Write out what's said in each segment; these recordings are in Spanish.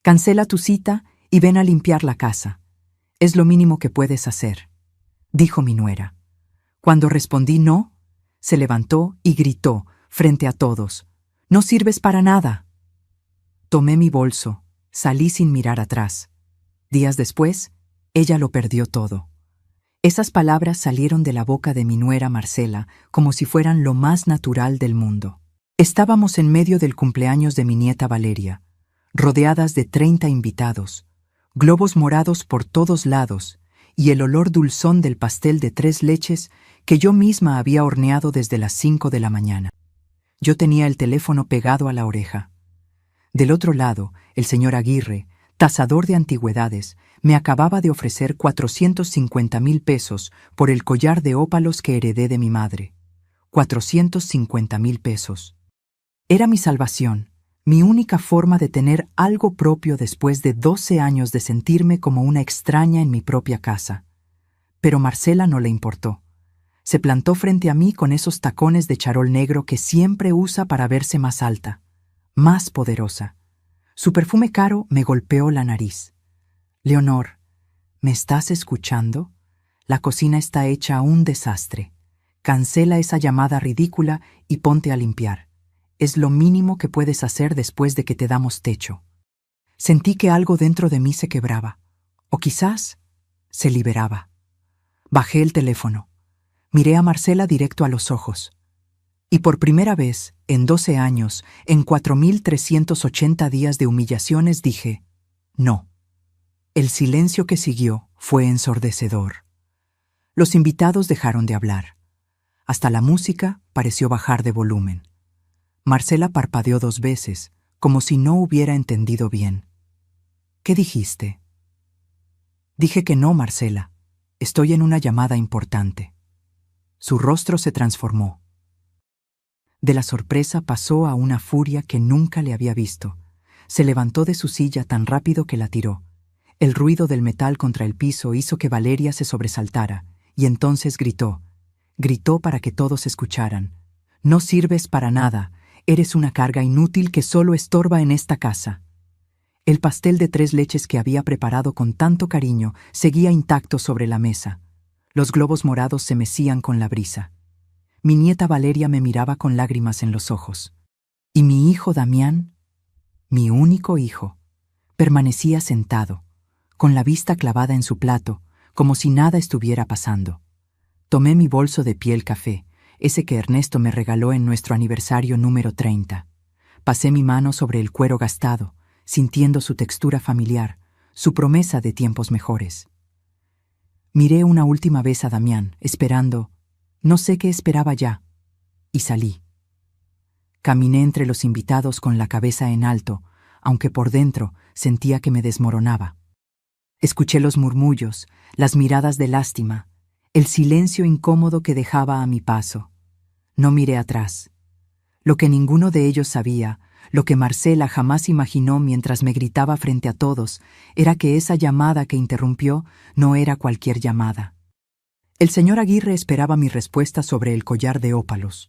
Cancela tu cita y ven a limpiar la casa. Es lo mínimo que puedes hacer, dijo mi nuera. Cuando respondí no, se levantó y gritó frente a todos: «No sirves para nada». Tomé mi bolso, salí sin mirar atrás. Días después, ella lo perdió todo. Esas palabras salieron de la boca de mi nuera Marcela como si fueran lo más natural del mundo. Estábamos en medio del cumpleaños de mi nieta Valeria, rodeadas de 30 invitados, globos morados por todos lados y el olor dulzón del pastel de 3 leches que yo misma había horneado desde las 5 de la mañana. Yo tenía el teléfono pegado a la oreja. Del otro lado, el señor Aguirre, tasador de antigüedades, me acababa de ofrecer 450,000 pesos por el collar de ópalos que heredé de mi madre. 450,000 pesos. Era mi salvación, mi única forma de tener algo propio después de 12 años de sentirme como una extraña en mi propia casa. Pero Marcela no le importó. Se plantó frente a mí con esos tacones de charol negro que siempre usa para verse más alta, más poderosa. Su perfume caro me golpeó la nariz. «Leonor, ¿me estás escuchando? La cocina está hecha un desastre. Cancela esa llamada ridícula y ponte a limpiar. Es lo mínimo que puedes hacer después de que te damos techo». Sentí que algo dentro de mí se quebraba, o quizás se liberaba. Bajé el teléfono. Miré a Marcela directo a los ojos. Y por primera vez, en 12 años, en 4,380 días de humillaciones, dije: no. El silencio que siguió fue ensordecedor. Los invitados dejaron de hablar. Hasta la música pareció bajar de volumen. Marcela parpadeó 2 veces, como si no hubiera entendido bien. «¿Qué dijiste?» «Dije que no, Marcela. Estoy en una llamada importante». Su rostro se transformó. De la sorpresa pasó a una furia que nunca le había visto. Se levantó de su silla tan rápido que la tiró. El ruido del metal contra el piso hizo que Valeria se sobresaltara, y entonces gritó. Gritó para que todos escucharan: «No sirves para nada. Eres una carga inútil que solo estorba en esta casa». El pastel de 3 leches que había preparado con tanto cariño seguía intacto sobre la mesa. Los globos morados se mecían con la brisa. Mi nieta Valeria me miraba con lágrimas en los ojos. Y mi hijo Damián, mi único hijo, permanecía sentado, con la vista clavada en su plato, como si nada estuviera pasando. Tomé mi bolso de piel café, ese que Ernesto me regaló en nuestro aniversario número 30. Pasé mi mano sobre el cuero gastado, sintiendo su textura familiar, su promesa de tiempos mejores. Miré una última vez a Damián, esperando, no sé qué esperaba ya, y salí. Caminé entre los invitados con la cabeza en alto, aunque por dentro sentía que me desmoronaba. Escuché los murmullos, las miradas de lástima, el silencio incómodo que dejaba a mi paso. No miré atrás. Lo que ninguno de ellos sabía, lo que Marcela jamás imaginó mientras me gritaba frente a todos, era que esa llamada que interrumpió no era cualquier llamada. El señor Aguirre esperaba mi respuesta sobre el collar de ópalos,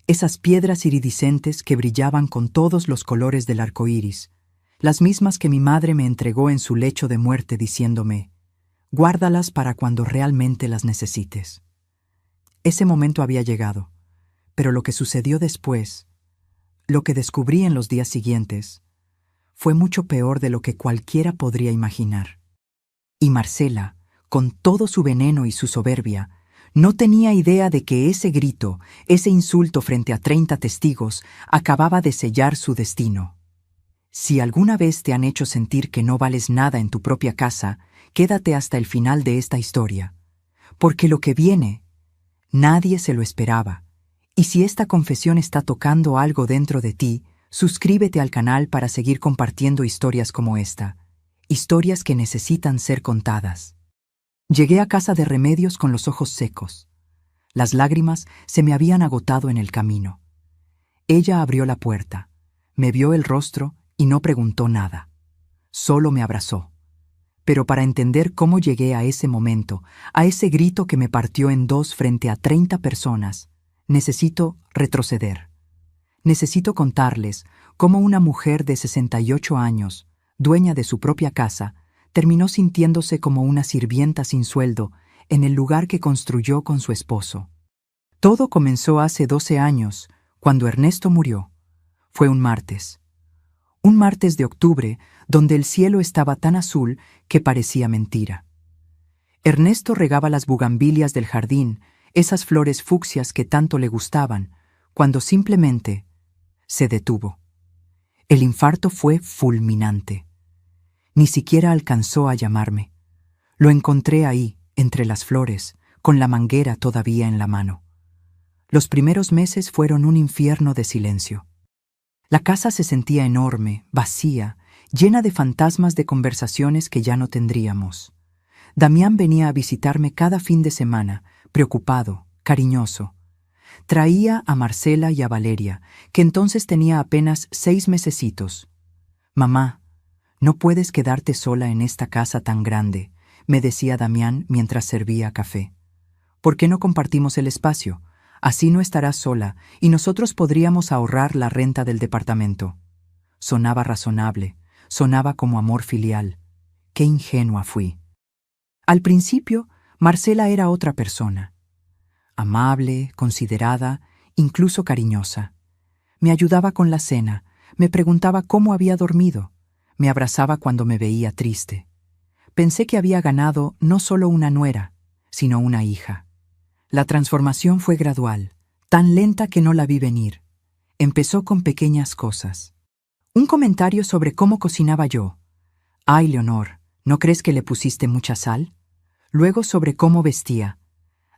esas piedras iridiscentes que brillaban con todos los colores del arco iris, las mismas que mi madre me entregó en su lecho de muerte diciéndome: «Guárdalas para cuando realmente las necesites». Ese momento había llegado, pero lo que sucedió después, lo que descubrí en los días siguientes, fue mucho peor de lo que cualquiera podría imaginar. Y Marcela, con todo su veneno y su soberbia, no tenía idea de que ese grito, ese insulto frente a 30 testigos, acababa de sellar su destino. Si alguna vez te han hecho sentir que no vales nada en tu propia casa, quédate hasta el final de esta historia, porque lo que viene, nadie se lo esperaba. Y si esta confesión está tocando algo dentro de ti, suscríbete al canal para seguir compartiendo historias como esta, historias que necesitan ser contadas. Llegué a casa de Remedios con los ojos secos. Las lágrimas se me habían agotado en el camino. Ella abrió la puerta, me vio el rostro y no preguntó nada. Solo me abrazó. Pero para entender cómo llegué a ese momento, a ese grito que me partió en 2 frente a 30 personas, necesito retroceder. Necesito contarles cómo una mujer de 68 años, dueña de su propia casa, terminó sintiéndose como una sirvienta sin sueldo en el lugar que construyó con su esposo. Todo comenzó hace 12 años, cuando Ernesto murió. Fue un martes. Un martes de octubre, donde el cielo estaba tan azul que parecía mentira. Ernesto regaba las bugambilias del jardín, esas flores fucsias que tanto le gustaban, cuando simplemente se detuvo. El infarto fue fulminante. Ni siquiera alcanzó a llamarme. Lo encontré ahí, entre las flores, con la manguera todavía en la mano. Los primeros meses fueron un infierno de silencio. La casa se sentía enorme, vacía, llena de fantasmas de conversaciones que ya no tendríamos. Damián venía a visitarme cada fin de semana, preocupado, cariñoso. Traía a Marcela y a Valeria, que entonces tenía apenas 6 mesecitos. «Mamá, no puedes quedarte sola en esta casa tan grande», me decía Damián mientras servía café. «¿Por qué no compartimos el espacio? Así no estarás sola y nosotros podríamos ahorrar la renta del departamento». Sonaba razonable, sonaba como amor filial. Qué ingenua fui. Al principio, Marcela era otra persona. Amable, considerada, incluso cariñosa. Me ayudaba con la cena, me preguntaba cómo había dormido, me abrazaba cuando me veía triste. Pensé que había ganado no solo una nuera, sino una hija. La transformación fue gradual, tan lenta que no la vi venir. Empezó con pequeñas cosas. Un comentario sobre cómo cocinaba yo. «Ay, Leonor, ¿no crees que le pusiste mucha sal?». Luego sobre cómo vestía.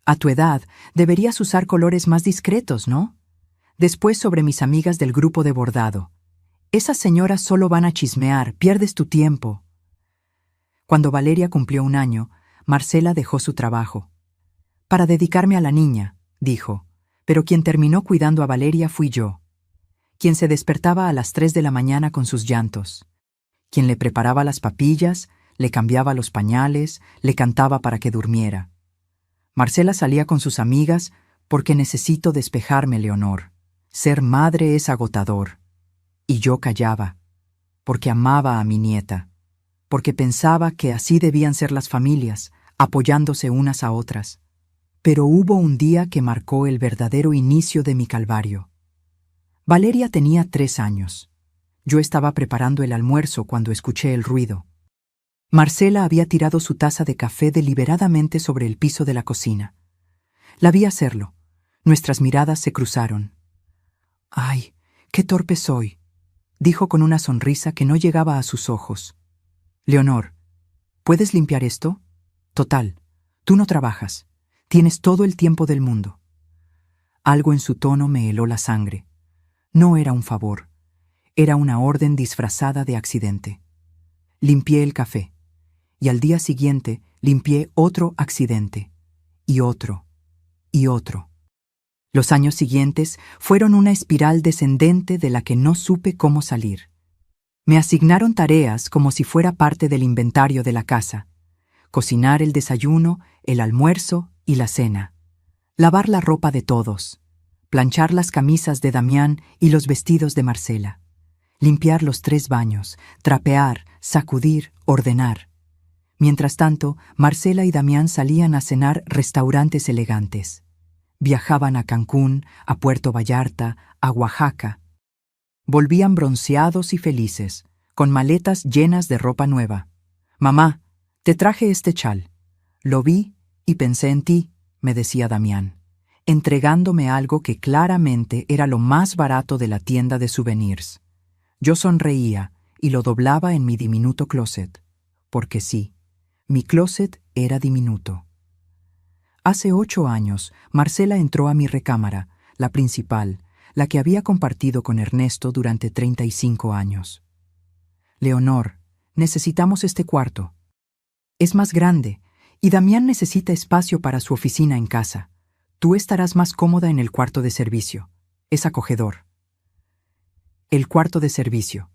«A tu edad, deberías usar colores más discretos, ¿no?». Después sobre mis amigas del grupo de bordado. «Esas señoras solo van a chismear, pierdes tu tiempo». Cuando Valeria cumplió 1 año, Marcela dejó su trabajo. «Para dedicarme a la niña», dijo, pero quien terminó cuidando a Valeria fui yo. Quien se despertaba a las 3 de la mañana con sus llantos. Quien le preparaba las papillas, le cambiaba los pañales, le cantaba para que durmiera. Marcela salía con sus amigas porque necesito despejarme, Leonor. Ser madre es agotador. Y yo callaba, porque amaba a mi nieta, porque pensaba que así debían ser las familias, apoyándose unas a otras. Pero hubo un día que marcó el verdadero inicio de mi calvario. Valeria tenía 3 años. Yo estaba preparando el almuerzo cuando escuché el ruido. Marcela había tirado su taza de café deliberadamente sobre el piso de la cocina. La vi hacerlo. Nuestras miradas se cruzaron. «Ay, qué torpe soy», dijo con una sonrisa que no llegaba a sus ojos. «Leonor, ¿puedes limpiar esto? Total, tú no trabajas. Tienes todo el tiempo del mundo». Algo en su tono me heló la sangre. No era un favor. Era una orden disfrazada de accidente. Limpié el café. Y al día siguiente limpié otro accidente. Y otro. Y otro. Los años siguientes fueron una espiral descendente de la que no supe cómo salir. Me asignaron tareas como si fuera parte del inventario de la casa. Cocinar el desayuno, el almuerzo y la cena. Lavar la ropa de todos. Planchar las camisas de Damián y los vestidos de Marcela. Limpiar los 3 baños, trapear, sacudir, ordenar. Mientras tanto, Marcela y Damián salían a cenar restaurantes elegantes. Viajaban a Cancún, a Puerto Vallarta, a Oaxaca. Volvían bronceados y felices, con maletas llenas de ropa nueva. «Mamá, te traje este chal. Lo vi y pensé en ti», me decía Damián, entregándome algo que claramente era lo más barato de la tienda de souvenirs. Yo sonreía y lo doblaba en mi diminuto closet, porque sí, mi closet era diminuto. Hace 8 años, Marcela entró a mi recámara, la principal, la que había compartido con Ernesto durante 35 años. «Leonor, necesitamos este cuarto. Es más grande, y Damián necesita espacio para su oficina en casa. Tú estarás más cómoda en el cuarto de servicio. Es acogedor». El cuarto de servicio,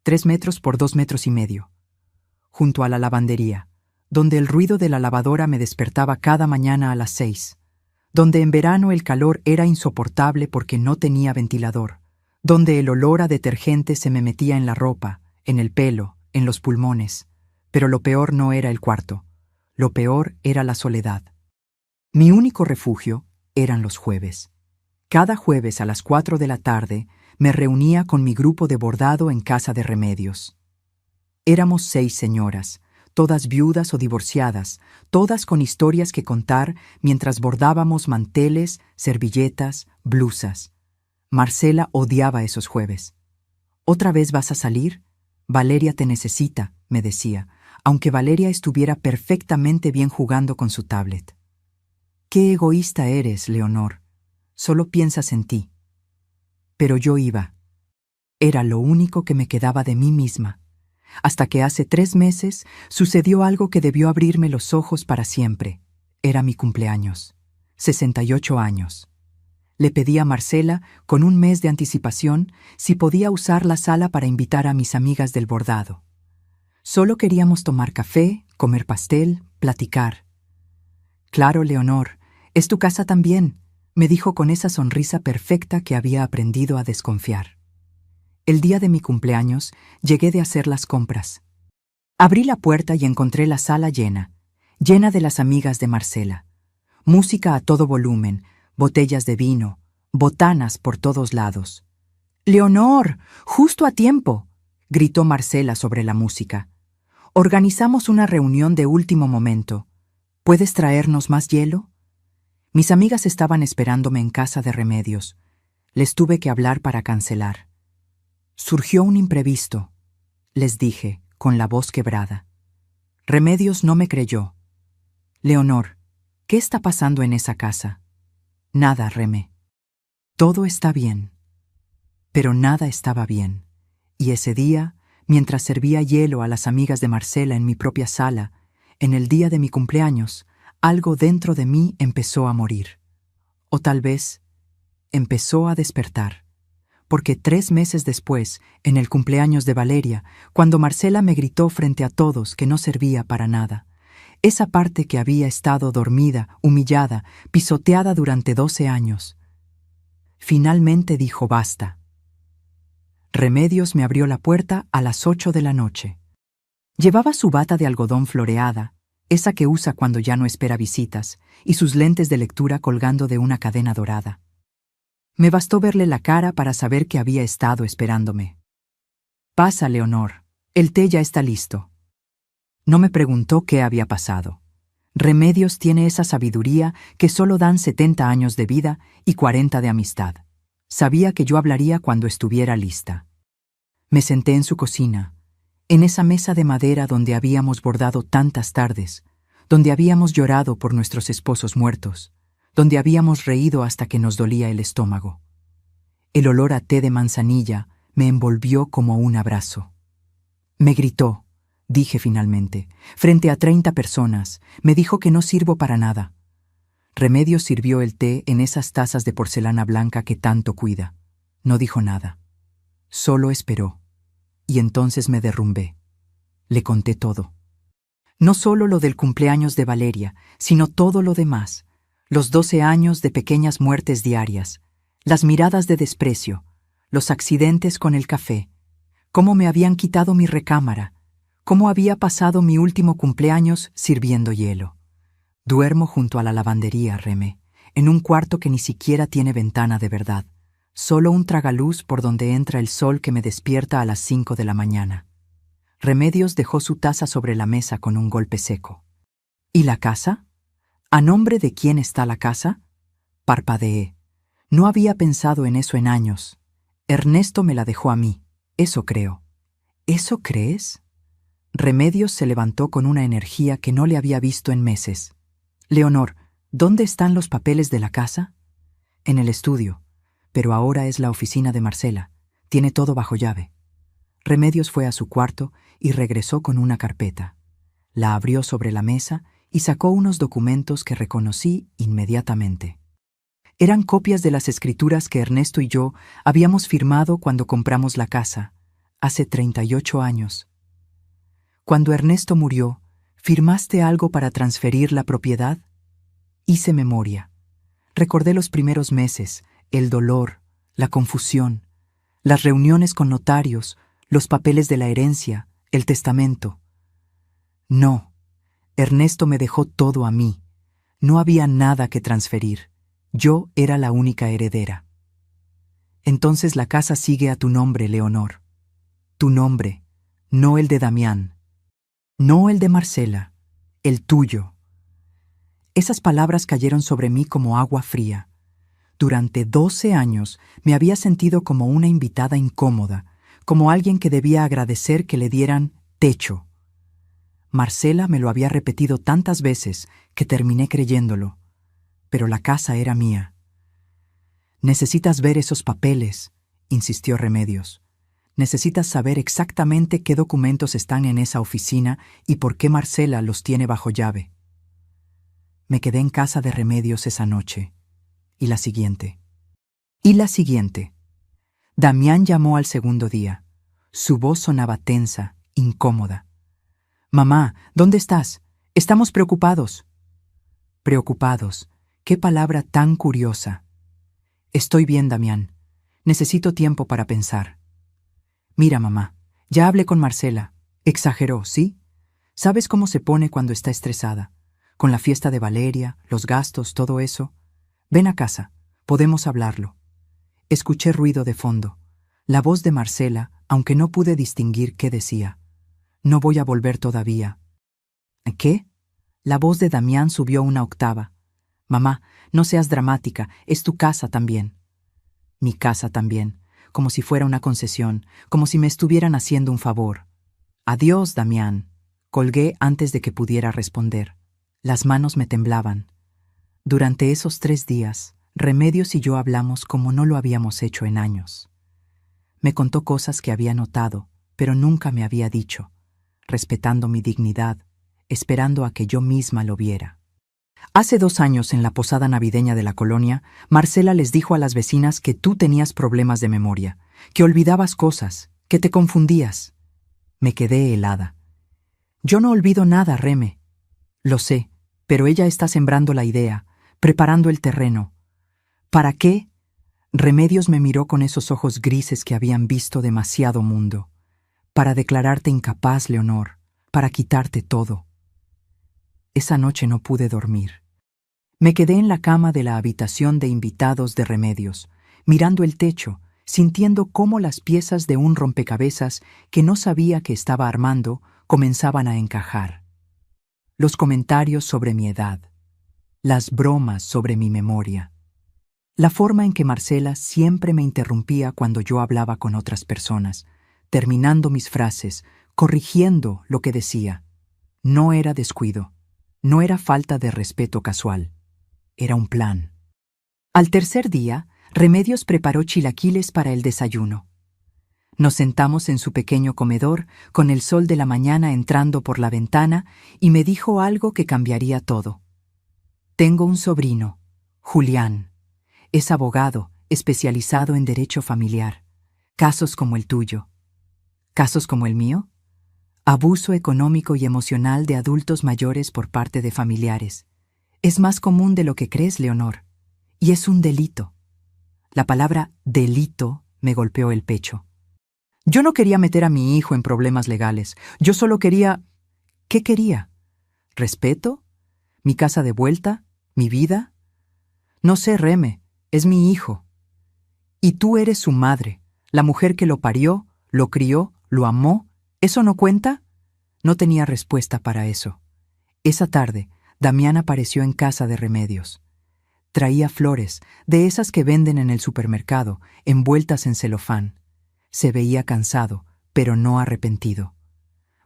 3 metros por 2 metros y medio, junto a la lavandería, donde el ruido de la lavadora me despertaba cada mañana a las 6, donde en verano el calor era insoportable porque no tenía ventilador, donde el olor a detergente se me metía en la ropa, en el pelo, en los pulmones, pero lo peor no era el cuarto, lo peor era la soledad. Mi único refugio eran los jueves. Cada jueves a las 4 de la tarde me reunía con mi grupo de bordado en casa de Remedios. Éramos 6 señoras, todas viudas o divorciadas, todas con historias que contar mientras bordábamos manteles, servilletas, blusas. Marcela odiaba esos jueves. ¿Otra vez vas a salir? Valeria te necesita, me decía, aunque Valeria estuviera perfectamente bien jugando con su tablet. Qué egoísta eres, Leonor. Solo piensas en ti. Pero yo iba. Era lo único que me quedaba de mí misma. Hasta que hace 3 meses sucedió algo que debió abrirme los ojos para siempre. Era mi cumpleaños. 68 años. Le pedí a Marcela, con 1 mes de anticipación, si podía usar la sala para invitar a mis amigas del bordado. Solo queríamos tomar café, comer pastel, platicar. Claro, Leonor, es tu casa también, me dijo con esa sonrisa perfecta que había aprendido a desconfiar. El día de mi cumpleaños llegué de hacer las compras. Abrí la puerta y encontré la sala llena de las amigas de Marcela. Música a todo volumen, botellas de vino, botanas por todos lados. «¡Leonor! ¡Justo a tiempo!», gritó Marcela sobre la música. «Organizamos una reunión de último momento. ¿Puedes traernos más hielo?». Mis amigas estaban esperándome en casa de Remedios. Les tuve que hablar para cancelar. «Surgió un imprevisto», les dije, con la voz quebrada. Remedios no me creyó. «Leonor, ¿qué está pasando en esa casa?». «Nada, Remé. Todo está bien». Pero nada estaba bien. Y ese día, mientras servía hielo a las amigas de Marcela en mi propia sala, en el día de mi cumpleaños, algo dentro de mí empezó a morir. O tal vez, empezó a despertar. Porque 3 meses después, en el cumpleaños de Valeria, cuando Marcela me gritó frente a todos que no servía para nada, esa parte que había estado dormida, humillada, pisoteada durante 12 años, finalmente dijo basta. Remedios me abrió la puerta a las 8 de la noche. Llevaba su bata de algodón floreada, esa que usa cuando ya no espera visitas, y sus lentes de lectura colgando de una cadena dorada. Me bastó verle la cara para saber que había estado esperándome. «Pasa, Leonor, el té ya está listo». No me preguntó qué había pasado. Remedios tiene esa sabiduría que solo dan 70 años de vida y 40 de amistad. Sabía que yo hablaría cuando estuviera lista. Me senté en su cocina, en esa mesa de madera donde habíamos bordado tantas tardes, donde habíamos llorado por nuestros esposos muertos, donde habíamos reído hasta que nos dolía el estómago. El olor a té de manzanilla me envolvió como un abrazo. Me gritó, dije finalmente, frente a 30 personas, me dijo que no sirvo para nada. Remedios sirvió el té en esas tazas de porcelana blanca que tanto cuida. No dijo nada. Solo esperó. Y entonces me derrumbé. Le conté todo. No solo lo del cumpleaños de Valeria, sino todo lo demás. Los 12 años de pequeñas muertes diarias, las miradas de desprecio, los accidentes con el café, cómo me habían quitado mi recámara, cómo había pasado mi último cumpleaños sirviendo hielo. Duermo junto a la lavandería, Remé, en un cuarto que ni siquiera tiene ventana de verdad, solo un tragaluz por donde entra el sol que me despierta a las 5 de la mañana. Remedios dejó su taza sobre la mesa con un golpe seco. ¿Y la casa? ¿A nombre de quién está la casa? Parpadeé. No había pensado en eso en años. Ernesto me la dejó a mí, eso creo. ¿Eso crees? Remedios se levantó con una energía que no le había visto en meses. Leonor, ¿dónde están los papeles de la casa? En el estudio, pero ahora es la oficina de Marcela. Tiene todo bajo llave. Remedios fue a su cuarto y regresó con una carpeta. La abrió sobre la mesa y sacó unos documentos que reconocí inmediatamente. Eran copias de las escrituras que Ernesto y yo habíamos firmado cuando compramos la casa, hace 38 años. Cuando Ernesto murió, ¿firmaste algo para transferir la propiedad? Hice memoria. Recordé los primeros meses, el dolor, la confusión, las reuniones con notarios, los papeles de la herencia, El testamento. No, Ernesto me dejó todo a mí. No había nada que transferir. Yo era la única heredera. Entonces la casa sigue a tu nombre, Leonor. Tu nombre, no el de Damián. No el de Marcela, el tuyo. Esas palabras cayeron sobre mí como agua fría. Durante 12 años me había sentido como una invitada incómoda, como alguien que debía agradecer que le dieran techo. Marcela me lo había repetido tantas veces que terminé creyéndolo, pero la casa era mía. Necesitas ver esos papeles, insistió Remedios. Necesitas saber exactamente qué documentos están en esa oficina y por qué Marcela los tiene bajo llave. Me quedé en casa de Remedios esa noche. Y la siguiente. Y la siguiente. Damián llamó al segundo día. Su voz sonaba tensa, incómoda. «Mamá, ¿dónde estás? Estamos preocupados». Preocupados. Qué palabra tan curiosa. Estoy bien, Damián. Necesito tiempo para pensar. Mira, mamá, ya hablé con Marcela. Exageró, ¿sí? ¿Sabes cómo se pone cuando está estresada? Con la fiesta de Valeria, los gastos, todo eso. Ven a casa, podemos hablarlo. Escuché ruido de fondo. La voz de Marcela, aunque no pude distinguir qué decía. No voy a volver todavía. ¿Qué? La voz de Damián subió una octava. Mamá, no seas dramática, es tu casa también. Mi casa también, como si fuera una concesión, como si me estuvieran haciendo un favor. Adiós, Damián. Colgué antes de que pudiera responder. Las manos me temblaban. Durante esos 3 días, Remedios y yo hablamos como no lo habíamos hecho en años. Me contó cosas que había notado, pero nunca me había dicho, respetando mi dignidad, esperando a que yo misma lo viera. Hace 2 años, en la posada navideña de la colonia, Marcela les dijo a las vecinas que tú tenías problemas de memoria, que olvidabas cosas, que te confundías. Me quedé helada. Yo no olvido nada, Reme. Lo sé, pero ella está sembrando la idea, preparando el terreno. ¿Para qué? Remedios me miró con esos ojos grises que habían visto demasiado mundo. Para declararte incapaz, Leonor, para quitarte todo. Esa noche no pude dormir. Me quedé en la cama de la habitación de invitados de Remedios, mirando el techo, sintiendo cómo las piezas de un rompecabezas que no sabía que estaba armando comenzaban a encajar. Los comentarios sobre mi edad, las bromas sobre mi memoria, la forma en que Marcela siempre me interrumpía cuando yo hablaba con otras personas, terminando mis frases, corrigiendo lo que decía. No era descuido, no era falta de respeto casual, era un plan. Al tercer día, Remedios preparó chilaquiles para el desayuno. Nos sentamos en su pequeño comedor, con el sol de la mañana entrando por la ventana, y me dijo algo que cambiaría todo. Tengo un sobrino, Julián. Es abogado, especializado en derecho familiar. Casos como el tuyo. ¿Casos como el mío? Abuso económico y emocional de adultos mayores por parte de familiares. Es más común de lo que crees, Leonor. Y es un delito. La palabra delito me golpeó el pecho. Yo no quería meter a mi hijo en problemas legales. Yo solo quería... ¿Qué quería? ¿Respeto? ¿Mi casa de vuelta? ¿Mi vida? No sé, Reme, es mi hijo. Y tú eres su madre, la mujer que lo parió, lo crió, lo amó. ¿Eso no cuenta? No tenía respuesta para eso. Esa tarde, Damián apareció en casa de Remedios. Traía flores, de esas que venden en el supermercado, envueltas en celofán. Se veía cansado, pero no arrepentido.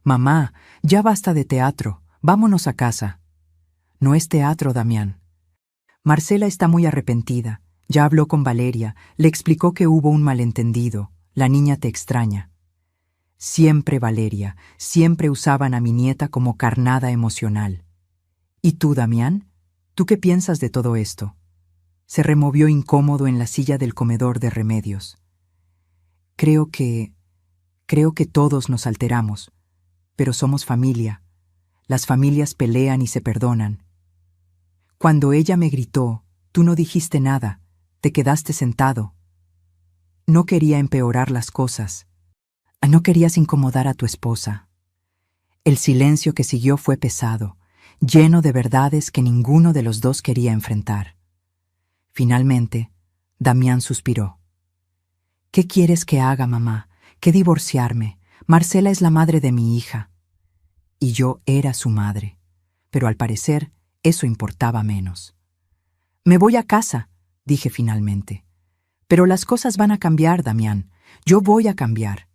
«Mamá, ya basta de teatro, vámonos a casa». «No es teatro, Damián». Marcela está muy arrepentida. Ya habló con Valeria, le explicó que hubo un malentendido. La niña te extraña. Siempre Valeria, siempre usaban a mi nieta como carnada emocional. ¿Y tú, Damián? ¿Tú qué piensas de todo esto? Se removió incómodo en la silla del comedor de Remedios. Creo que todos nos alteramos, pero somos familia. Las familias pelean y se perdonan. Cuando ella me gritó, tú no dijiste nada, te quedaste sentado. No quería empeorar las cosas. No querías incomodar a tu esposa. El silencio que siguió fue pesado, lleno de verdades que ninguno de los dos quería enfrentar. Finalmente, Damián suspiró. «¿Qué quieres que haga, mamá? ¿Que divorciarme? Marcela es la madre de mi hija». Y yo era su madre, pero al parecer eso importaba menos. «Me voy a casa», dije finalmente. «Pero las cosas van a cambiar, Damián. Yo voy a cambiar».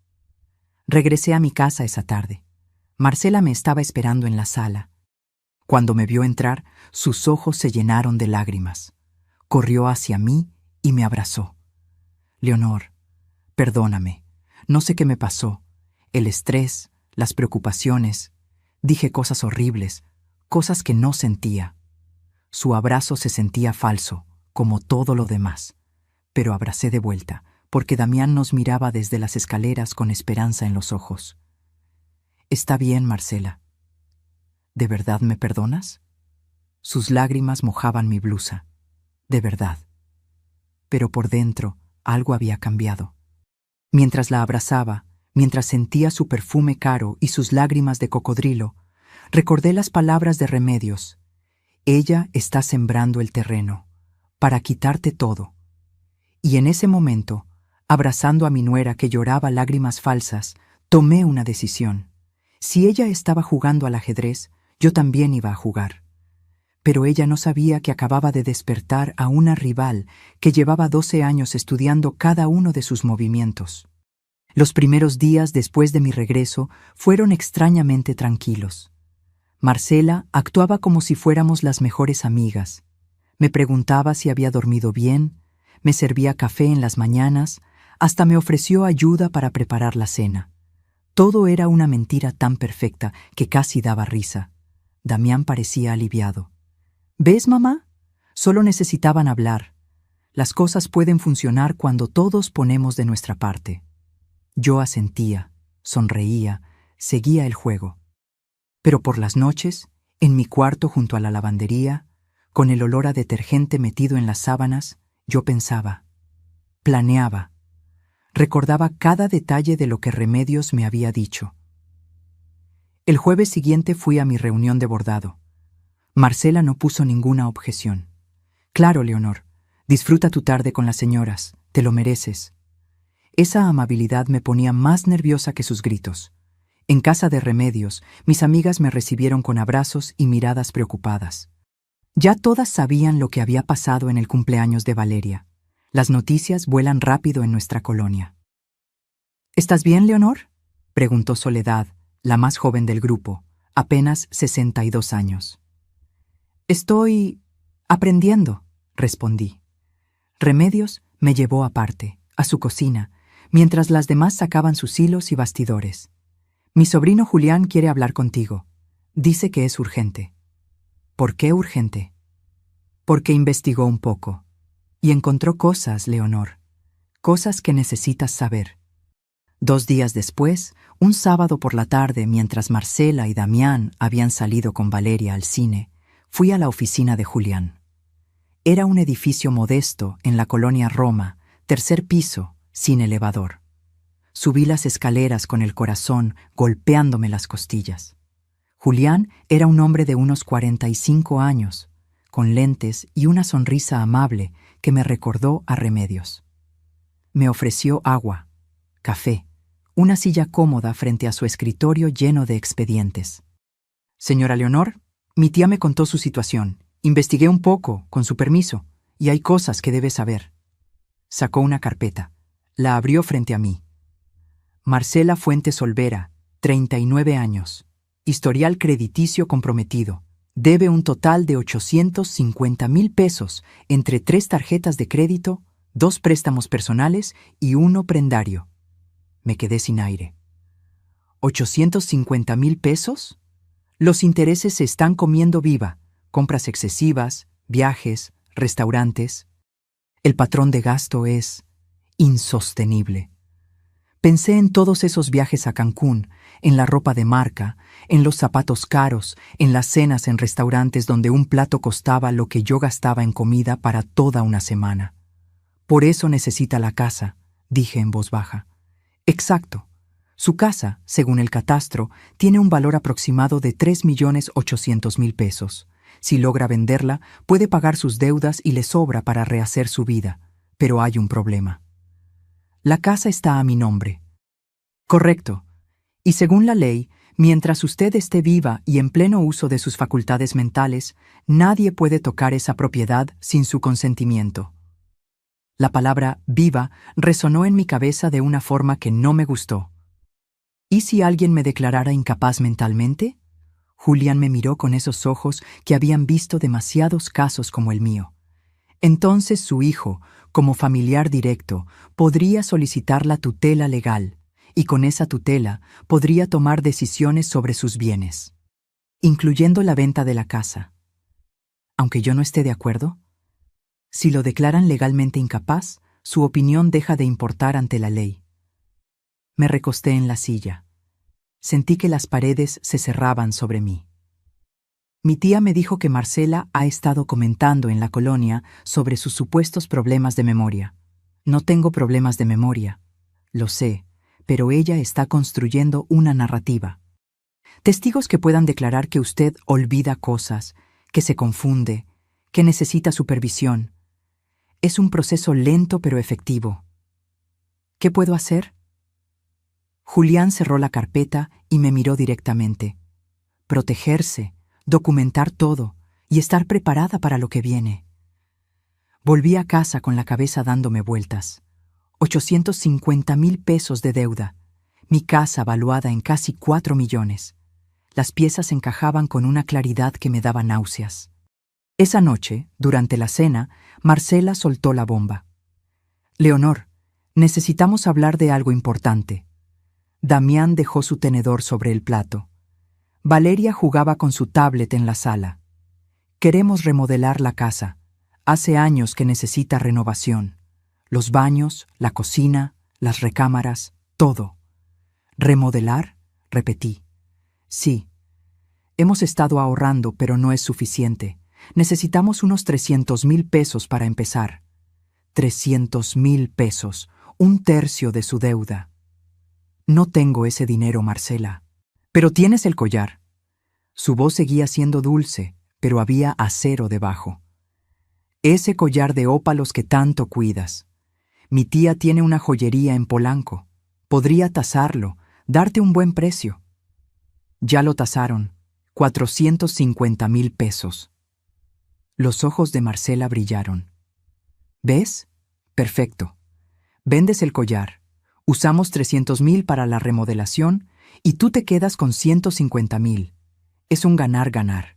Regresé a mi casa esa tarde. Marcela me estaba esperando en la sala. Cuando me vio entrar, sus ojos se llenaron de lágrimas. Corrió hacia mí y me abrazó. «Leonor, perdóname. No sé qué me pasó. El estrés, las preocupaciones. Dije cosas horribles, cosas que no sentía». Su abrazo se sentía falso, como todo lo demás. Pero abracé de vuelta, porque Damián nos miraba desde las escaleras con esperanza en los ojos. «Está bien, Marcela. ¿De verdad me perdonas?» Sus lágrimas mojaban mi blusa. De verdad. Pero por dentro algo había cambiado. Mientras la abrazaba, mientras sentía su perfume caro y sus lágrimas de cocodrilo, recordé las palabras de Remedios. «Ella está sembrando el terreno, para quitarte todo». Y en ese momento, abrazando a mi nuera que lloraba lágrimas falsas, tomé una decisión. Si ella estaba jugando al ajedrez, yo también iba a jugar. Pero ella no sabía que acababa de despertar a una rival que llevaba 12 años estudiando cada uno de sus movimientos. Los primeros días después de mi regreso fueron extrañamente tranquilos. Marcela actuaba como si fuéramos las mejores amigas. Me preguntaba si había dormido bien, me servía café en las mañanas, hasta me ofreció ayuda para preparar la cena. Todo era una mentira tan perfecta que casi daba risa. Damián parecía aliviado. «¿Ves, mamá? Solo necesitaban hablar. Las cosas pueden funcionar cuando todos ponemos de nuestra parte». Yo asentía, sonreía, seguía el juego. Pero por las noches, en mi cuarto junto a la lavandería, con el olor a detergente metido en las sábanas, yo pensaba, planeaba, recordaba cada detalle de lo que Remedios me había dicho. El jueves siguiente fui a mi reunión de bordado. Marcela no puso ninguna objeción. «Claro, Leonor, disfruta tu tarde con las señoras, te lo mereces». Esa amabilidad me ponía más nerviosa que sus gritos. En casa de Remedios, mis amigas me recibieron con abrazos y miradas preocupadas. Ya todas sabían lo que había pasado en el cumpleaños de Valeria. Las noticias vuelan rápido en nuestra colonia. «¿Estás bien, Leonor?», preguntó Soledad, la más joven del grupo, apenas 62 años. «Estoy aprendiendo», respondí. Remedios me llevó aparte, a su cocina, mientras las demás sacaban sus hilos y bastidores. «Mi sobrino Julián quiere hablar contigo. Dice que es urgente». «¿Por qué urgente?» «Porque investigó un poco. Y encontró cosas, Leonor. Cosas que necesitas saber». 2 días después, un sábado por la tarde, mientras Marcela y Damián habían salido con Valeria al cine, fui a la oficina de Julián. Era un edificio modesto en la colonia Roma, 3er piso, sin elevador. Subí las escaleras con el corazón golpeándome las costillas. Julián era un hombre de unos 45 años, con lentes y una sonrisa amable que me recordó a Remedios. Me ofreció agua, café, una silla cómoda frente a su escritorio lleno de expedientes. «Señora Leonor, mi tía me contó su situación. Investigué un poco, con su permiso, y hay cosas que debe saber». Sacó una carpeta. La abrió frente a mí. «Marcela Fuentes Olvera, 39 años. Historial crediticio comprometido. Debe un total de 850,000 pesos entre 3 tarjetas de crédito, 2 préstamos personales y 1 prendario». Me quedé sin aire. ¿850,000 pesos? Los intereses se están comiendo viva. Compras excesivas, viajes, restaurantes. El patrón de gasto es insostenible. Pensé en todos esos viajes a Cancún, en la ropa de marca, en los zapatos caros, en las cenas en restaurantes donde un plato costaba lo que yo gastaba en comida para toda una semana. «Por eso necesita la casa», dije en voz baja. «Exacto. Su casa, según el catastro, tiene un valor aproximado de 3.800.000 pesos. Si logra venderla, puede pagar sus deudas y le sobra para rehacer su vida. Pero hay un problema. La casa está a mi nombre. Correcto. Y según la ley, mientras usted esté viva y en pleno uso de sus facultades mentales, nadie puede tocar esa propiedad sin su consentimiento. La palabra viva resonó en mi cabeza de una forma que no me gustó. ¿Y si alguien me declarara incapaz mentalmente? Julián me miró con esos ojos que habían visto demasiados casos como el mío. Entonces su hijo, como familiar directo, podría solicitar la tutela legal, y con esa tutela podría tomar decisiones sobre sus bienes, incluyendo la venta de la casa. Aunque yo no esté de acuerdo, si lo declaran legalmente incapaz, su opinión deja de importar ante la ley. Me recosté en la silla. Sentí que las paredes se cerraban sobre mí. Mi tía me dijo que Marcela ha estado comentando en la colonia sobre sus supuestos problemas de memoria. No tengo problemas de memoria, lo sé, pero ella está construyendo una narrativa. Testigos que puedan declarar que usted olvida cosas, que se confunde, que necesita supervisión. Es un proceso lento pero efectivo. ¿Qué puedo hacer? Julián cerró la carpeta y me miró directamente. Protegerse, documentar todo y estar preparada para lo que viene. Volví a casa con la cabeza dándome vueltas. 850.000 pesos de deuda. Mi casa valuada en casi 4 millones. Las piezas encajaban con una claridad que me daba náuseas. Esa noche, durante la cena, Marcela soltó la bomba. Leonor, necesitamos hablar de algo importante. Damián dejó su tenedor sobre el plato. Valeria jugaba con su tablet en la sala. Queremos remodelar la casa. Hace años que necesita renovación. Los baños, la cocina, las recámaras, todo. ¿Remodelar? Repetí. Sí. Hemos estado ahorrando, pero no es suficiente. Necesitamos unos 300.000 pesos para empezar. 300.000 pesos, un tercio de su deuda. No tengo ese dinero, Marcela. Pero tienes el collar. Su voz seguía siendo dulce, pero había acero debajo. Ese collar de ópalos que tanto cuidas. Mi tía tiene una joyería en Polanco. Podría tasarlo, darte un buen precio. Ya lo tasaron. 450.000 pesos. Los ojos de Marcela brillaron. ¿Ves? Perfecto. Vendes el collar. Usamos 300.000 para la remodelación y tú te quedas con 150.000. Es un ganar-ganar.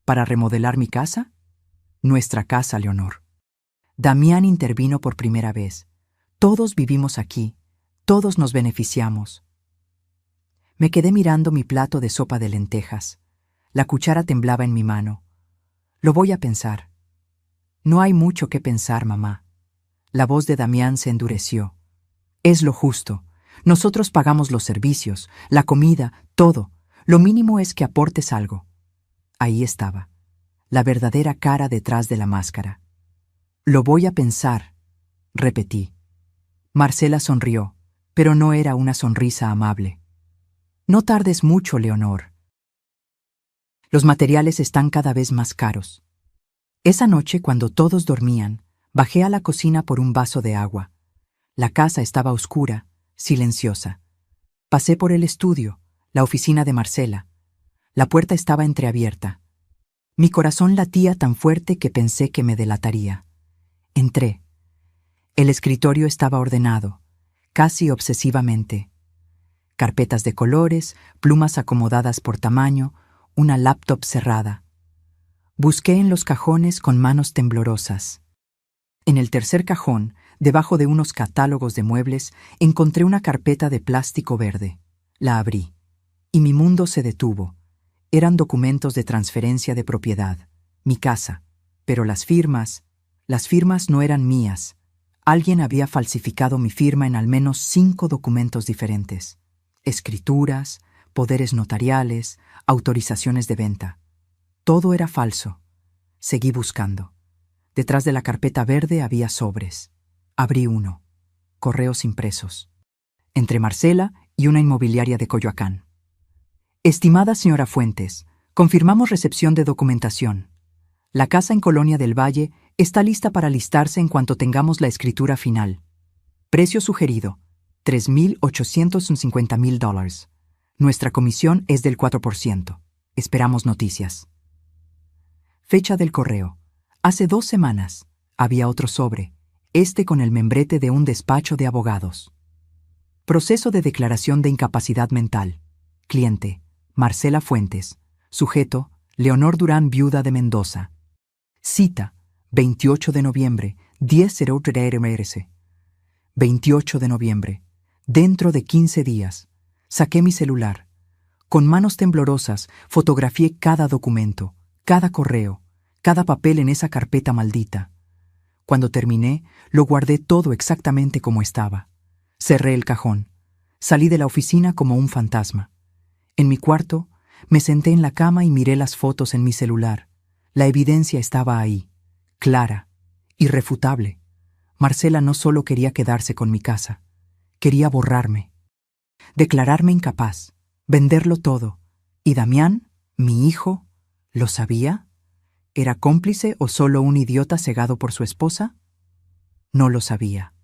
¿Para remodelar mi casa? Nuestra casa, Leonor. Damián intervino por primera vez. Todos vivimos aquí. Todos nos beneficiamos. Me quedé mirando mi plato de sopa de lentejas. La cuchara temblaba en mi mano. Lo voy a pensar. No hay mucho que pensar, mamá. La voz de Damián se endureció. Es lo justo. Nosotros pagamos los servicios, la comida, todo. Lo mínimo es que aportes algo. Ahí estaba, la verdadera cara detrás de la máscara. Lo voy a pensar, repetí. Marcela sonrió, pero no era una sonrisa amable. No tardes mucho, Leonor. Los materiales están cada vez más caros. Esa noche, cuando todos dormían, bajé a la cocina por un vaso de agua. La casa estaba oscura, silenciosa. Pasé por el estudio, la oficina de Marcela. La puerta estaba entreabierta. Mi corazón latía tan fuerte que pensé que me delataría. Entré. El escritorio estaba ordenado, casi obsesivamente. Carpetas de colores, plumas acomodadas por tamaño, una laptop cerrada. Busqué en los cajones con manos temblorosas. En el tercer cajón, debajo de unos catálogos de muebles, encontré una carpeta de plástico verde. La abrí, y mi mundo se detuvo. Eran documentos de transferencia de propiedad, mi casa, pero las firmas no eran mías. Alguien había falsificado mi firma en al menos 5 documentos diferentes. Escrituras, poderes notariales, autorizaciones de venta. Todo era falso. Seguí buscando. Detrás de la carpeta verde había sobres. Abrí uno. Correos impresos. Entre Marcela y una inmobiliaria de Coyoacán. Estimada señora Fuentes, confirmamos recepción de documentación. La casa en Colonia del Valle está lista para listarse en cuanto tengamos la escritura final. Precio sugerido, $3,850,000. Nuestra comisión es del 4%. Esperamos noticias. Fecha del correo. Hace 2 semanas. Había otro sobre, con el membrete de un despacho de abogados. Proceso de declaración de incapacidad mental. Cliente, Marcela Fuentes. Sujeto, Leonor Durán, viuda de Mendoza. Cita, 28 de noviembre, 10:03 RMRC. 28 de noviembre. Dentro de 15 días. Saqué mi celular. Con manos temblorosas, fotografié cada documento, cada correo, cada papel en esa carpeta maldita. Cuando terminé, lo guardé todo exactamente como estaba. Cerré el cajón. Salí de la oficina como un fantasma. En mi cuarto, me senté en la cama y miré las fotos en mi celular. La evidencia estaba ahí, clara, irrefutable. Marcela no solo quería quedarse con mi casa, quería borrarme, declararme incapaz, venderlo todo. ¿Y Damián, mi hijo, lo sabía? ¿Era cómplice o solo un idiota cegado por su esposa? No lo sabía,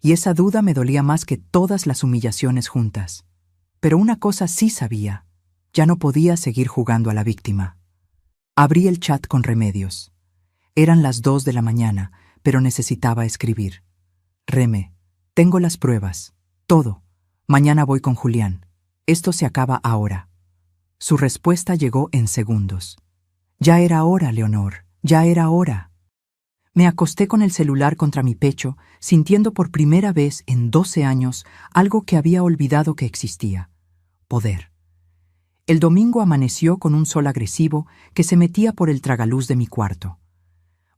y esa duda me dolía más que todas las humillaciones juntas. Pero una cosa sí sabía, ya no podía seguir jugando a la víctima. Abrí el chat con Remedios. Eran las 2 de la mañana, pero necesitaba escribir. Reme, tengo las pruebas, todo. Mañana voy con Julián. Esto se acaba ahora. Su respuesta llegó en segundos. Ya era hora, Leonor, ya era hora. Me acosté con el celular contra mi pecho, sintiendo por primera vez en 12 años algo que había olvidado que existía: poder. El domingo amaneció con un sol agresivo que se metía por el tragaluz de mi cuarto.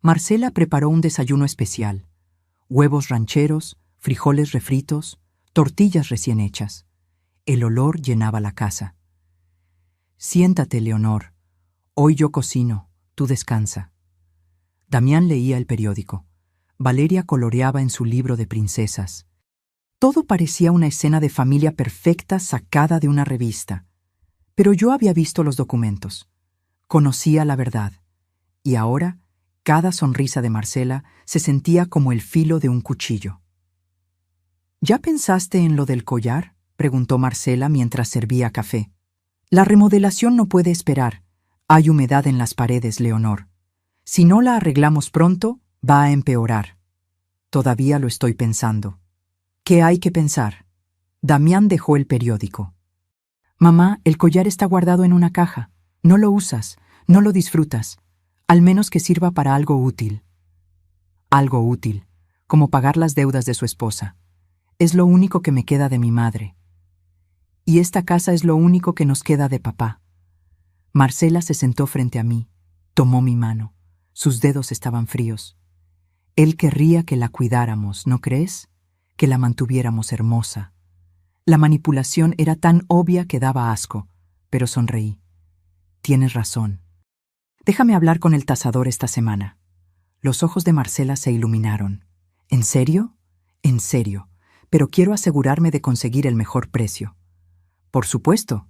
Marcela preparó un desayuno especial: huevos rancheros, frijoles refritos, tortillas recién hechas. El olor llenaba la casa. Siéntate, Leonor. Hoy yo cocino, tú descansa. Damián leía el periódico. Valeria coloreaba en su libro de princesas. Todo parecía una escena de familia perfecta sacada de una revista. Pero yo había visto los documentos. Conocía la verdad. Y ahora, cada sonrisa de Marcela se sentía como el filo de un cuchillo. ¿Ya pensaste en lo del collar?, preguntó Marcela mientras servía café. La remodelación no puede esperar. Hay humedad en las paredes, Leonor. Si no la arreglamos pronto, va a empeorar. Todavía lo estoy pensando. ¿Qué hay que pensar? Damián dejó el periódico. Mamá, el collar está guardado en una caja. No lo usas, no lo disfrutas. Al menos que sirva para algo útil. Algo útil, como pagar las deudas de su esposa. Es lo único que me queda de mi madre. Y esta casa es lo único que nos queda de papá. Marcela se sentó frente a mí, tomó mi mano. Sus dedos estaban fríos. Él querría que la cuidáramos, ¿no crees? Que la mantuviéramos hermosa. La manipulación era tan obvia que daba asco, pero sonreí. Tienes razón. Déjame hablar con el tasador esta semana. Los ojos de Marcela se iluminaron. ¿En serio? En serio, pero quiero asegurarme de conseguir el mejor precio. Por supuesto.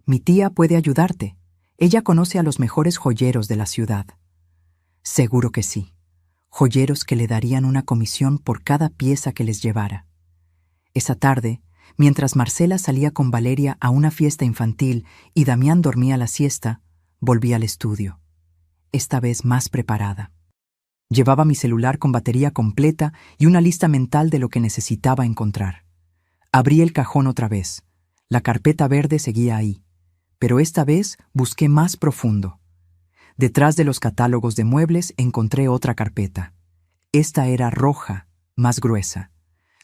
Mi tía puede ayudarte. Ella conoce a los mejores joyeros de la ciudad. Seguro que sí. Joyeros que le darían una comisión por cada pieza que les llevara. Esa tarde, mientras Marcela salía con Valeria a una fiesta infantil y Damián dormía la siesta, volví al estudio. Esta vez más preparada. Llevaba mi celular con batería completa y una lista mental de lo que necesitaba encontrar. Abrí el cajón otra vez. La carpeta verde seguía ahí, pero esta vez busqué más profundo. Detrás de los catálogos de muebles encontré otra carpeta. Esta era roja, más gruesa.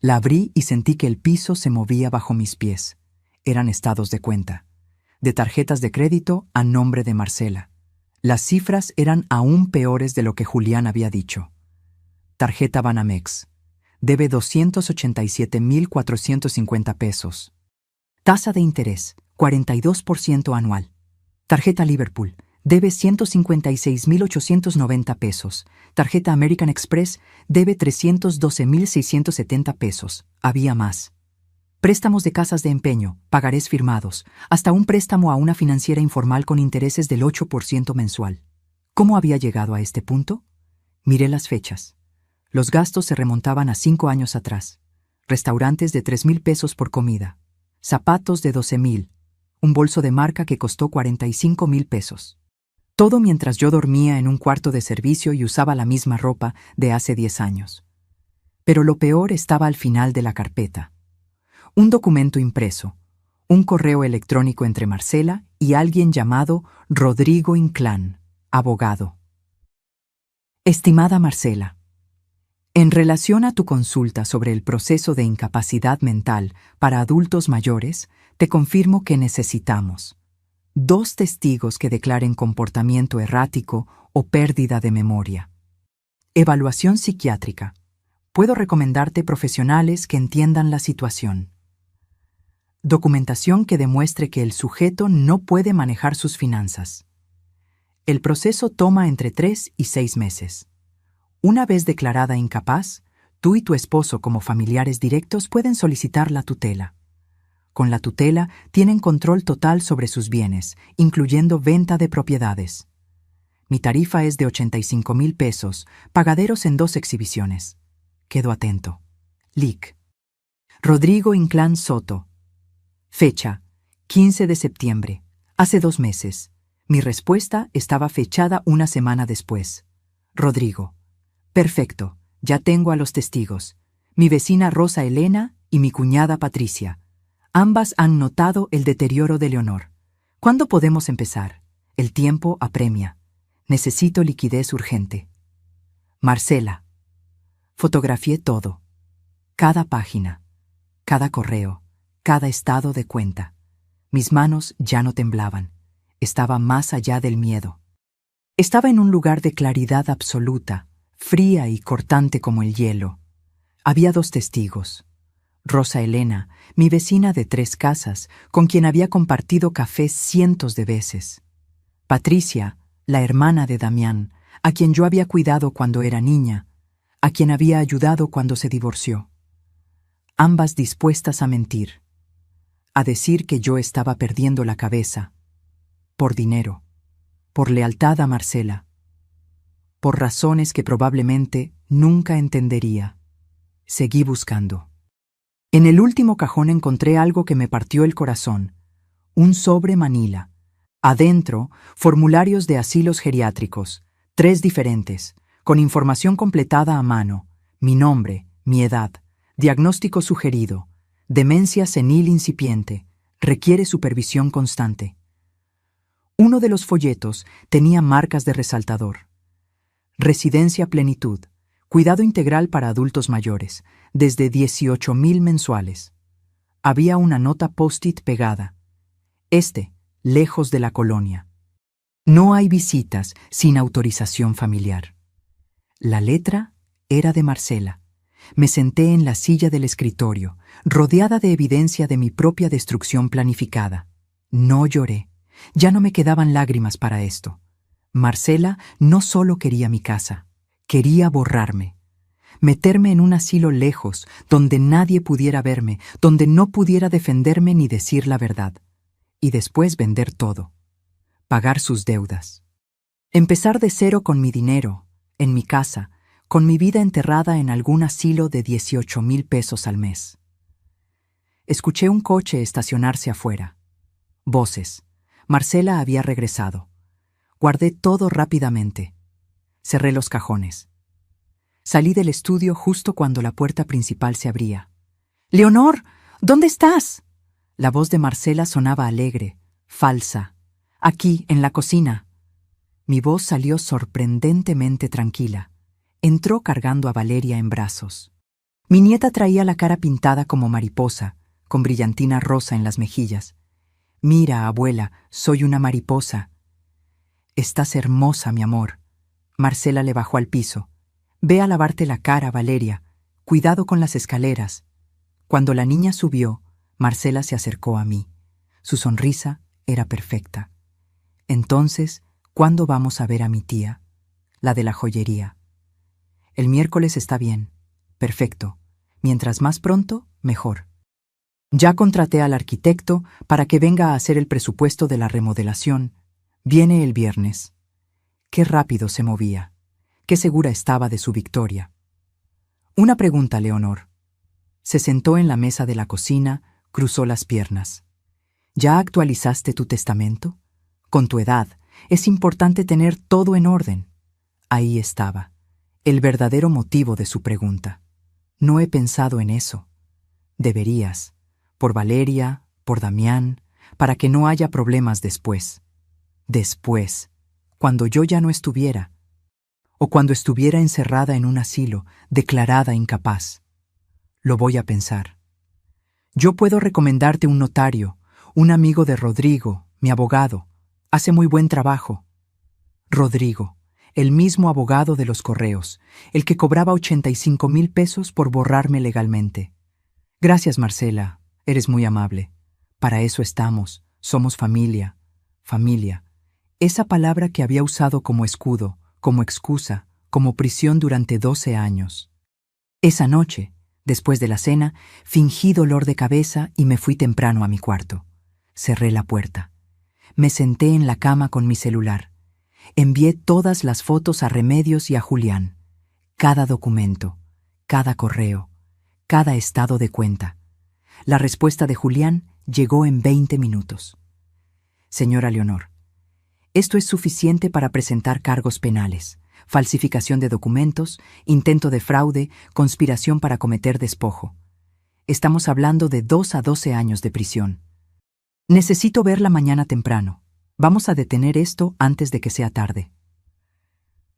La abrí y sentí que el piso se movía bajo mis pies. Eran estados de cuenta, de tarjetas de crédito a nombre de Marcela. Las cifras eran aún peores de lo que Julián había dicho. Tarjeta Banamex. Debe 287,450 pesos. Tasa de interés, 42% anual. Tarjeta Liverpool. Debe 156,890 pesos. Tarjeta American Express debe 312,670 pesos. Había más. Préstamos de casas de empeño, pagarés firmados, hasta un préstamo a una financiera informal con intereses del 8% mensual. ¿Cómo había llegado a este punto? Miré las fechas. Los gastos se remontaban a 5 años atrás. Restaurantes de 3,000 pesos por comida. Zapatos de 12,000. Un bolso de marca que costó 45,000 pesos. Todo mientras yo dormía en un cuarto de servicio y usaba la misma ropa de hace 10 años. Pero lo peor estaba al final de la carpeta. Un documento impreso, un correo electrónico entre Marcela y alguien llamado Rodrigo Inclán, abogado. Estimada Marcela, en relación a tu consulta sobre el proceso de incapacidad mental para adultos mayores, te confirmo que necesitamos 2 testigos que declaren comportamiento errático o pérdida de memoria. Evaluación psiquiátrica. Puedo recomendarte profesionales que entiendan la situación. Documentación que demuestre que el sujeto no puede manejar sus finanzas. El proceso toma entre 3 y 6 meses. Una vez declarada incapaz, tú y tu esposo como familiares directos pueden solicitar la tutela. Con la tutela tienen control total sobre sus bienes, incluyendo venta de propiedades. Mi tarifa es de 85,000 pesos, pagaderos en 2 exhibiciones. Quedo atento. Lic. Rodrigo Inclán Soto. Fecha: 15 de septiembre. Hace 2 meses. Mi respuesta estaba fechada una semana después. Rodrigo. Perfecto. Ya tengo a los testigos. Mi vecina Rosa Elena y mi cuñada Patricia. Ambas han notado el deterioro de Leonor. ¿Cuándo podemos empezar? El tiempo apremia. Necesito liquidez urgente. Marcela. Fotografié todo. Cada página. Cada correo. Cada estado de cuenta. Mis manos ya no temblaban. Estaba más allá del miedo. Estaba en un lugar de claridad absoluta, fría y cortante como el hielo. Había 2 testigos. Rosa Elena, mi vecina de 3 casas, con quien había compartido café cientos de veces. Patricia, la hermana de Damián, a quien yo había cuidado cuando era niña, a quien había ayudado cuando se divorció. Ambas dispuestas a mentir, a decir que yo estaba perdiendo la cabeza, por dinero, por lealtad a Marcela, por razones que probablemente nunca entendería. Seguí buscando. En el último cajón encontré algo que me partió el corazón, un sobre manila. Adentro, formularios de asilos geriátricos, 3 diferentes, con información completada a mano, mi nombre, mi edad, diagnóstico sugerido, demencia senil incipiente, requiere supervisión constante. Uno de los folletos tenía marcas de resaltador. Residencia plenitud, cuidado integral para adultos mayores, desde 18,000 mensuales. Había una nota post-it pegada. Lejos de la colonia. No hay visitas sin autorización familiar. La letra era de Marcela. Me senté en la silla del escritorio, rodeada de evidencia de mi propia destrucción planificada. No lloré. Ya no me quedaban lágrimas para esto. Marcela no solo quería mi casa, quería borrarme. Meterme en un asilo lejos, donde nadie pudiera verme, donde no pudiera defenderme ni decir la verdad. Y después vender todo. Pagar sus deudas. Empezar de cero con mi dinero, en mi casa, con mi vida enterrada en algún asilo de 18,000 pesos al mes. Escuché un coche estacionarse afuera. Voces. Marcela había regresado. Guardé todo rápidamente. Cerré los cajones. Salí del estudio justo cuando la puerta principal se abría. «¡Leonor! ¿Dónde estás?» La voz de Marcela sonaba alegre, falsa. «Aquí, en la cocina». Mi voz salió sorprendentemente tranquila. Entró cargando a Valeria en brazos. Mi nieta traía la cara pintada como mariposa, con brillantina rosa en las mejillas. «Mira, abuela, soy una mariposa». «Estás hermosa, mi amor». Marcela le bajó al piso. «Ve a lavarte la cara, Valeria. Cuidado con las escaleras». Cuando la niña subió, Marcela se acercó a mí. Su sonrisa era perfecta. «Entonces, ¿cuándo vamos a ver a mi tía?» «La de la joyería». «El miércoles está bien». «Perfecto. Mientras más pronto, mejor». Ya contraté al arquitecto para que venga a hacer el presupuesto de la remodelación. Viene el viernes. Qué rápido se movía. Qué segura estaba de su victoria. Una pregunta, Leonor. Se sentó en la mesa de la cocina, cruzó las piernas. ¿Ya actualizaste tu testamento? Con tu edad, es importante tener todo en orden. Ahí estaba, el verdadero motivo de su pregunta. No he pensado en eso. Deberías, por Valeria, por Damián, para que no haya problemas después. Después, cuando yo ya no estuviera, o cuando estuviera encerrada en un asilo, declarada incapaz. Lo voy a pensar. Yo puedo recomendarte un notario, un amigo de Rodrigo, mi abogado. Hace muy buen trabajo. Rodrigo, el mismo abogado de los correos, el que cobraba 85,000 pesos por borrarme legalmente. Gracias, Marcela, eres muy amable. Para eso estamos, somos familia. Familia. Esa palabra que había usado como escudo, como excusa, como prisión durante 12 años. Esa noche, después de la cena, fingí dolor de cabeza y me fui temprano a mi cuarto. Cerré la puerta. Me senté en la cama con mi celular. Envié todas las fotos a Remedios y a Julián. Cada documento, cada correo, cada estado de cuenta. La respuesta de Julián llegó en 20 minutos. Señora Leonor, esto es suficiente para presentar cargos penales, falsificación de documentos, intento de fraude, conspiración para cometer despojo. Estamos hablando de 2 a 12 años de prisión. Necesito verla mañana temprano. Vamos a detener esto antes de que sea tarde.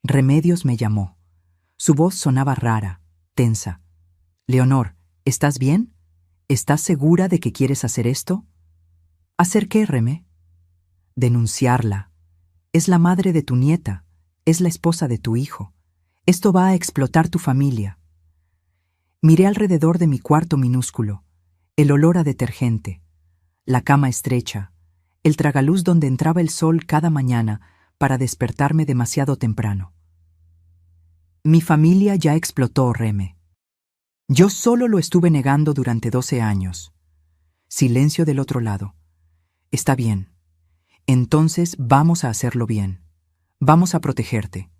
Remedios me llamó. Su voz sonaba rara, tensa. Leonor, ¿estás bien? ¿Estás segura de que quieres hacer esto? ¿Hacer qué, Remé? Denunciarla. Es la madre de tu nieta, es la esposa de tu hijo. Esto va a explotar tu familia. Miré alrededor de mi cuarto minúsculo, el olor a detergente, la cama estrecha, el tragaluz donde entraba el sol cada mañana para despertarme demasiado temprano. Mi familia ya explotó, Reme. Yo solo lo estuve negando durante 12 años. Silencio del otro lado. Está bien. Entonces vamos a hacerlo bien. Vamos a protegerte.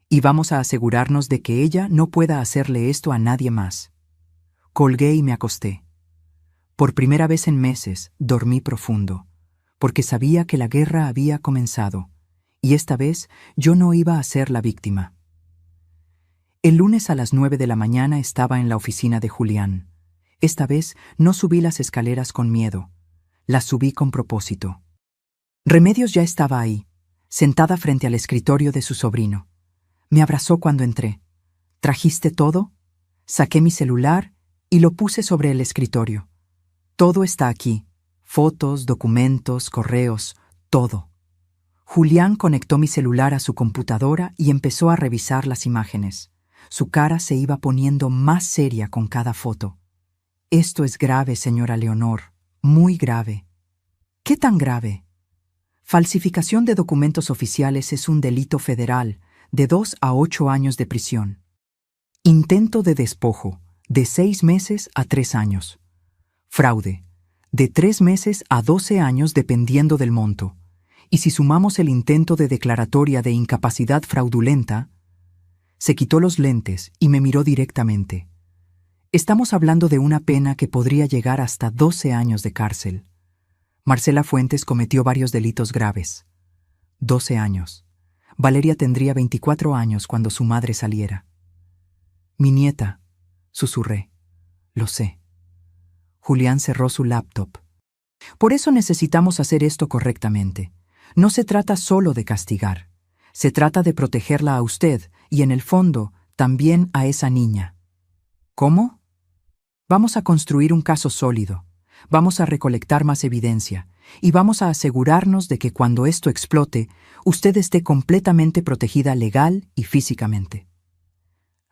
Y vamos a asegurarnos de que ella no pueda hacerle esto a nadie más. Colgué y me acosté. Por primera vez en meses dormí profundo, porque sabía que la guerra había comenzado, y esta vez yo no iba a ser la víctima. El lunes a las 9 de la mañana estaba en la oficina de Julián. Esta vez no subí las escaleras con miedo, las subí con propósito. Remedios ya estaba ahí, sentada frente al escritorio de su sobrino. Me abrazó cuando entré. ¿Trajiste todo? Saqué mi celular y lo puse sobre el escritorio. Todo está aquí. Fotos, documentos, correos, todo. Julián conectó mi celular a su computadora y empezó a revisar las imágenes. Su cara se iba poniendo más seria con cada foto. Esto es grave, señora Leonor, muy grave. ¿Qué tan grave? Falsificación de documentos oficiales es un delito federal, de 2 a 8 años de prisión. Intento de despojo, de 6 meses a 3 años. Fraude, de 3 meses a 12 años dependiendo del monto. Y si sumamos el intento de declaratoria de incapacidad fraudulenta, se quitó los lentes y me miró directamente. Estamos hablando de una pena que podría llegar hasta 12 años de cárcel. Marcela Fuentes cometió varios delitos graves. 12 años. Valeria tendría 24 años cuando su madre saliera. Mi nieta, susurré. Lo sé. Julián cerró su laptop. Por eso necesitamos hacer esto correctamente. No se trata solo de castigar. Se trata de protegerla a usted y, en el fondo, también a esa niña. ¿Cómo? Vamos a construir un caso sólido. Vamos a recolectar más evidencia y vamos a asegurarnos de que cuando esto explote, usted esté completamente protegida legal y físicamente.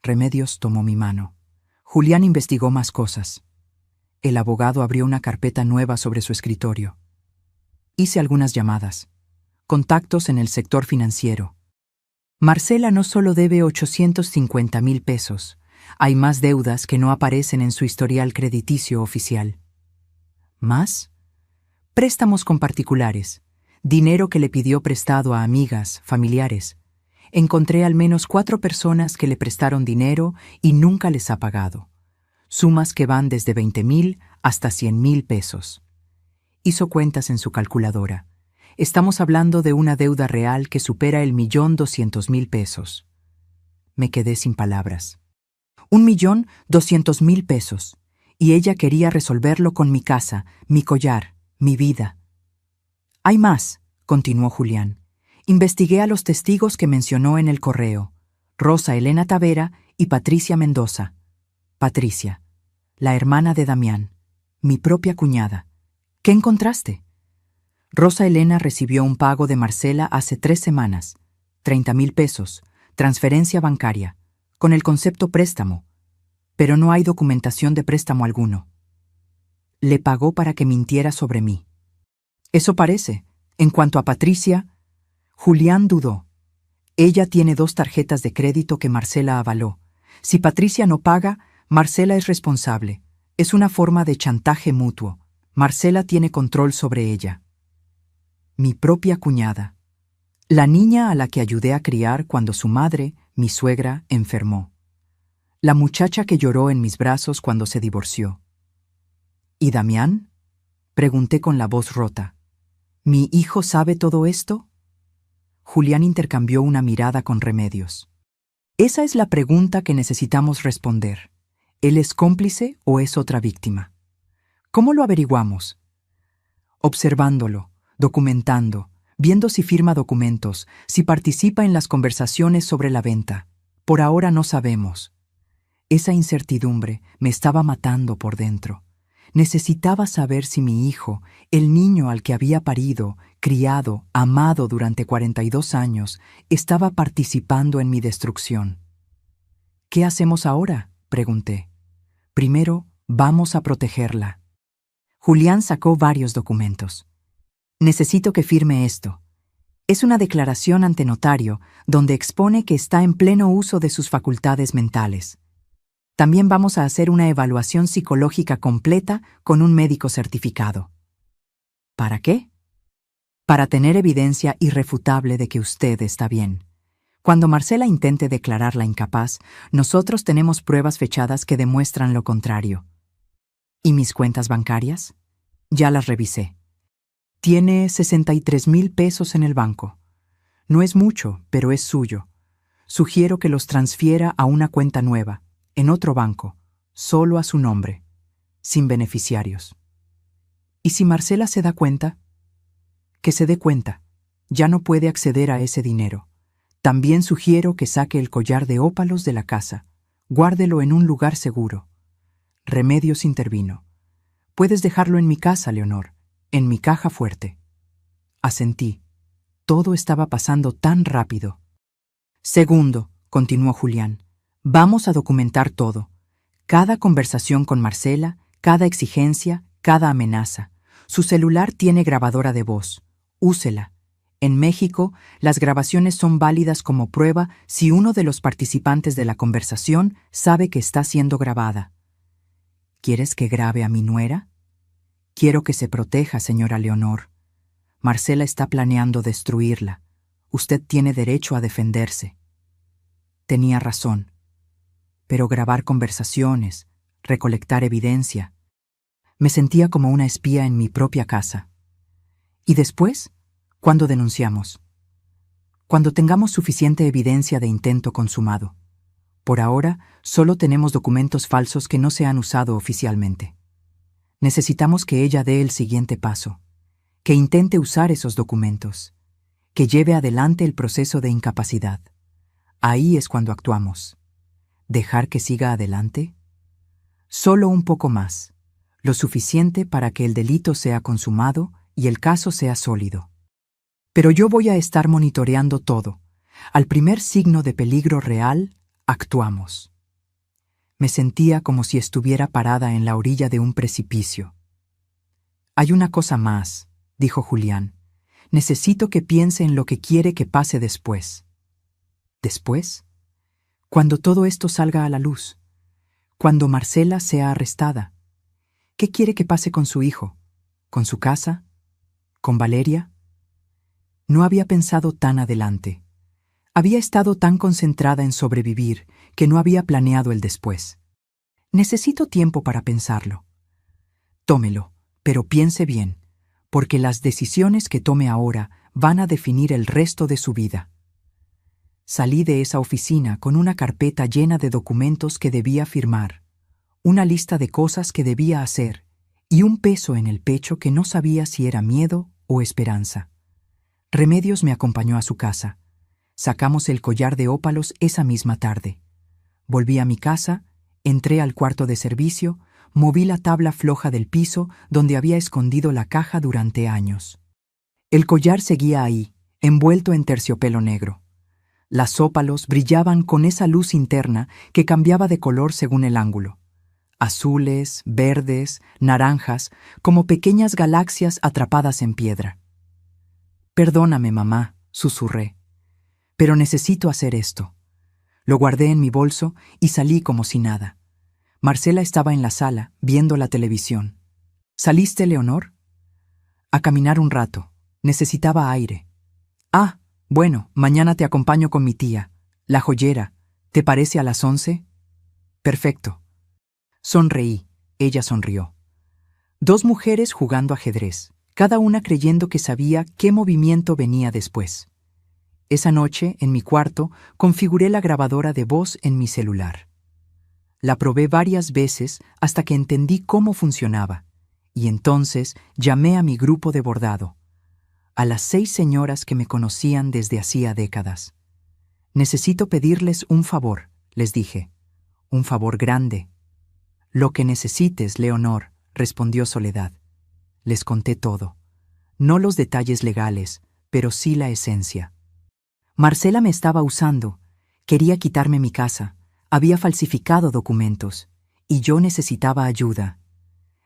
Remedios tomó mi mano. Julián investigó más cosas. El abogado abrió una carpeta nueva sobre su escritorio. Hice algunas llamadas. Contactos en el sector financiero. Marcela no solo debe 850,000 pesos. Hay más deudas que no aparecen en su historial crediticio oficial. ¿Más? Préstamos con particulares, dinero que le pidió prestado a amigas, familiares. Encontré al menos 4 personas que le prestaron dinero y nunca les ha pagado. Sumas que van desde 20,000 hasta 100,000 pesos. Hizo cuentas en su calculadora. Estamos hablando de una deuda real que supera el 1,200,000 pesos. Me quedé sin palabras. 1,200,000 pesos. Y ella quería resolverlo con mi casa, mi collar, mi vida. Hay más, continuó Julián. Investigué a los testigos que mencionó en el correo: Rosa Elena Tavera y Patricia Mendoza. Patricia, la hermana de Damián, mi propia cuñada. ¿Qué encontraste? Rosa Elena recibió un pago de Marcela hace 3 semanas, 30,000 pesos, transferencia bancaria, con el concepto préstamo, pero no hay documentación de préstamo alguno. Le pagó para que mintiera sobre mí. Eso parece. En cuanto a Patricia, Julián dudó. Ella tiene 2 tarjetas de crédito que Marcela avaló. Si Patricia no paga, Marcela es responsable. Es una forma de chantaje mutuo. Marcela tiene control sobre ella. Mi propia cuñada. La niña a la que ayudé a criar cuando su madre, mi suegra, enfermó. La muchacha que lloró en mis brazos cuando se divorció. ¿Y Damián? Pregunté con la voz rota. ¿Mi hijo sabe todo esto? Julián intercambió una mirada con Remedios. Esa es la pregunta que necesitamos responder. ¿Él es cómplice o es otra víctima? ¿Cómo lo averiguamos? Observándolo, documentando, viendo si firma documentos, si participa en las conversaciones sobre la venta. Por ahora no sabemos. Esa incertidumbre me estaba matando por dentro. Necesitaba saber si mi hijo, el niño al que había parido, criado, amado durante 42 años, estaba participando en mi destrucción. ¿Qué hacemos ahora?, pregunté. Primero, vamos a protegerla. Julián sacó varios documentos. Necesito que firme esto. Es una declaración ante notario donde expone que está en pleno uso de sus facultades mentales. También vamos a hacer una evaluación psicológica completa con un médico certificado. ¿Para qué? Para tener evidencia irrefutable de que usted está bien. Cuando Marcela intente declararla incapaz, nosotros tenemos pruebas fechadas que demuestran lo contrario. ¿Y mis cuentas bancarias? Ya las revisé. Tiene 63,000 pesos en el banco. No es mucho, pero es suyo. Sugiero que los transfiera a una cuenta nueva, en otro banco, solo a su nombre, sin beneficiarios. ¿Y si Marcela se da cuenta? Que se dé cuenta. Ya no puede acceder a ese dinero. También sugiero que saque el collar de ópalos de la casa. Guárdelo en un lugar seguro. Remedios intervino. Puedes dejarlo en mi casa, Leonor, en mi caja fuerte. Asentí. Todo estaba pasando tan rápido. Segundo, continuó Julián, vamos a documentar todo. Cada conversación con Marcela, cada exigencia, cada amenaza. Su celular tiene grabadora de voz. Úsela. En México, las grabaciones son válidas como prueba si uno de los participantes de la conversación sabe que está siendo grabada. ¿Quieres que grabe a mi nuera? Quiero que se proteja, señora Leonor. Marcela está planeando destruirla. Usted tiene derecho a defenderse. Tenía razón. Pero grabar conversaciones, recolectar evidencia. Me sentía como una espía en mi propia casa. ¿Y después? ¿Cuándo denunciamos? Cuando tengamos suficiente evidencia de intento consumado. Por ahora, solo tenemos documentos falsos que no se han usado oficialmente. Necesitamos que ella dé el siguiente paso, que intente usar esos documentos, que lleve adelante el proceso de incapacidad. Ahí es cuando actuamos. ¿Dejar que siga adelante? Solo un poco más, lo suficiente para que el delito sea consumado y el caso sea sólido. Pero yo voy a estar monitoreando todo. Al primer signo de peligro real, actuamos. Me sentía como si estuviera parada en la orilla de un precipicio. Hay una cosa más, dijo Julián. Necesito que piense en lo que quiere que pase después. ¿Después? Cuando todo esto salga a la luz. Cuando Marcela sea arrestada. ¿Qué quiere que pase con su hijo, ¿Con su casa? ¿Con Valeria? No había pensado tan adelante. Había estado tan concentrada en sobrevivir que no había planeado el después. Necesito tiempo para pensarlo. Tómelo, pero piense bien, porque las decisiones que tome ahora van a definir el resto de su vida. Salí de esa oficina con una carpeta llena de documentos que debía firmar, una lista de cosas que debía hacer y un peso en el pecho que no sabía si era miedo o esperanza. Remedios me acompañó a su casa. Sacamos el collar de ópalos esa misma tarde. Volví a mi casa, entré al cuarto de servicio, moví la tabla floja del piso donde había escondido la caja durante años. El collar seguía ahí, envuelto en terciopelo negro. Las ópalos brillaban con esa luz interna que cambiaba de color según el ángulo. Azules, verdes, naranjas, como pequeñas galaxias atrapadas en piedra. «Perdóname, mamá», susurré, «pero necesito hacer esto». Lo guardé en mi bolso y salí como si nada. Marcela estaba en la sala, viendo la televisión. «¿Saliste, Leonor?» «A caminar un rato. Necesitaba aire». «Ah, bueno, mañana te acompaño con mi tía, la joyera. ¿Te parece a las 11? «Perfecto». Sonreí. Ella sonrió. Dos mujeres jugando ajedrez, cada una creyendo que sabía qué movimiento venía después. Esa noche, en mi cuarto, configuré la grabadora de voz en mi celular. La probé varias veces hasta que entendí cómo funcionaba, y entonces llamé a mi grupo de bordado, a las 6 señoras que me conocían desde hacía décadas. «Necesito pedirles un favor», les dije. «Un favor grande». «Lo que necesites, Leonor», respondió Soledad. Les conté todo. No los detalles legales, pero sí la esencia. Marcela me estaba usando. Quería quitarme mi casa. Había falsificado documentos. Y yo necesitaba ayuda.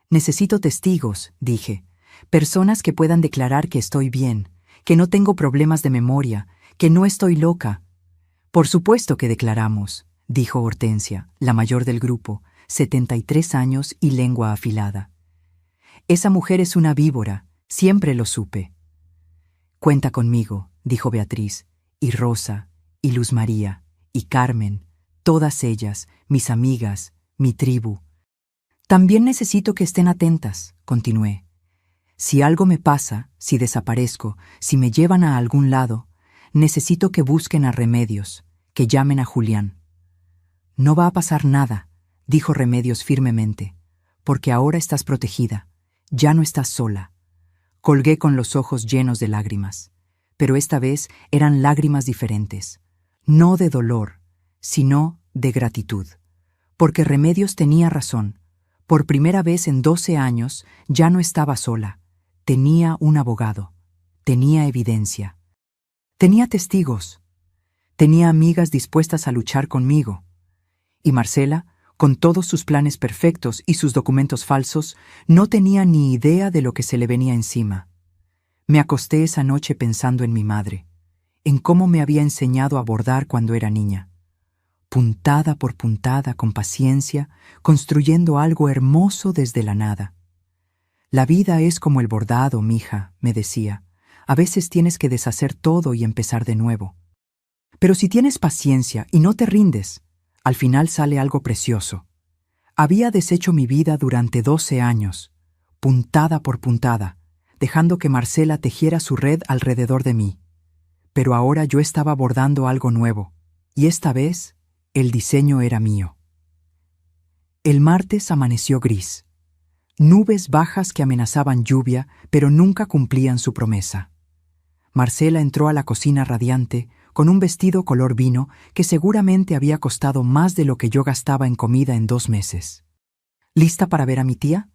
«Necesito testigos», dije. «Personas que puedan declarar que estoy bien, que no tengo problemas de memoria, que no estoy loca». «Por supuesto que declaramos», dijo Hortensia, la mayor del grupo, 73 años y lengua afilada. «Esa mujer es una víbora, siempre lo supe». «Cuenta conmigo», dijo Beatriz, y Rosa, y Luz María, y Carmen, todas ellas, mis amigas, mi tribu. «También necesito que estén atentas», continué. «Si algo me pasa, si desaparezco, si me llevan a algún lado, necesito que busquen a Remedios, que llamen a Julián». «No va a pasar nada», dijo Remedios firmemente, «porque ahora estás protegida, ya no estás sola». Colgué con los ojos llenos de lágrimas, pero esta vez eran lágrimas diferentes, no de dolor, sino de gratitud, porque Remedios tenía razón. Por primera vez en 12 años ya no estaba sola, tenía un abogado, tenía evidencia, tenía testigos, tenía amigas dispuestas a luchar conmigo. Y Marcela, con todos sus planes perfectos y sus documentos falsos, no tenía ni idea de lo que se le venía encima. Me acosté esa noche pensando en mi madre, en cómo me había enseñado a bordar cuando era niña. Puntada por puntada, con paciencia, construyendo algo hermoso desde la nada. «La vida es como el bordado, mija», me decía. «A veces tienes que deshacer todo y empezar de nuevo. Pero si tienes paciencia y no te rindes, al final sale algo precioso». Había deshecho mi vida durante 12 años, puntada por puntada, dejando que Marcela tejiera su red alrededor de mí. Pero ahora yo estaba bordando algo nuevo, y esta vez el diseño era mío. El martes amaneció gris. Nubes bajas que amenazaban lluvia, pero nunca cumplían su promesa. Marcela entró a la cocina radiante, con un vestido color vino que seguramente había costado más de lo que yo gastaba en comida en 2 meses. «¿Lista para ver a mi tía?»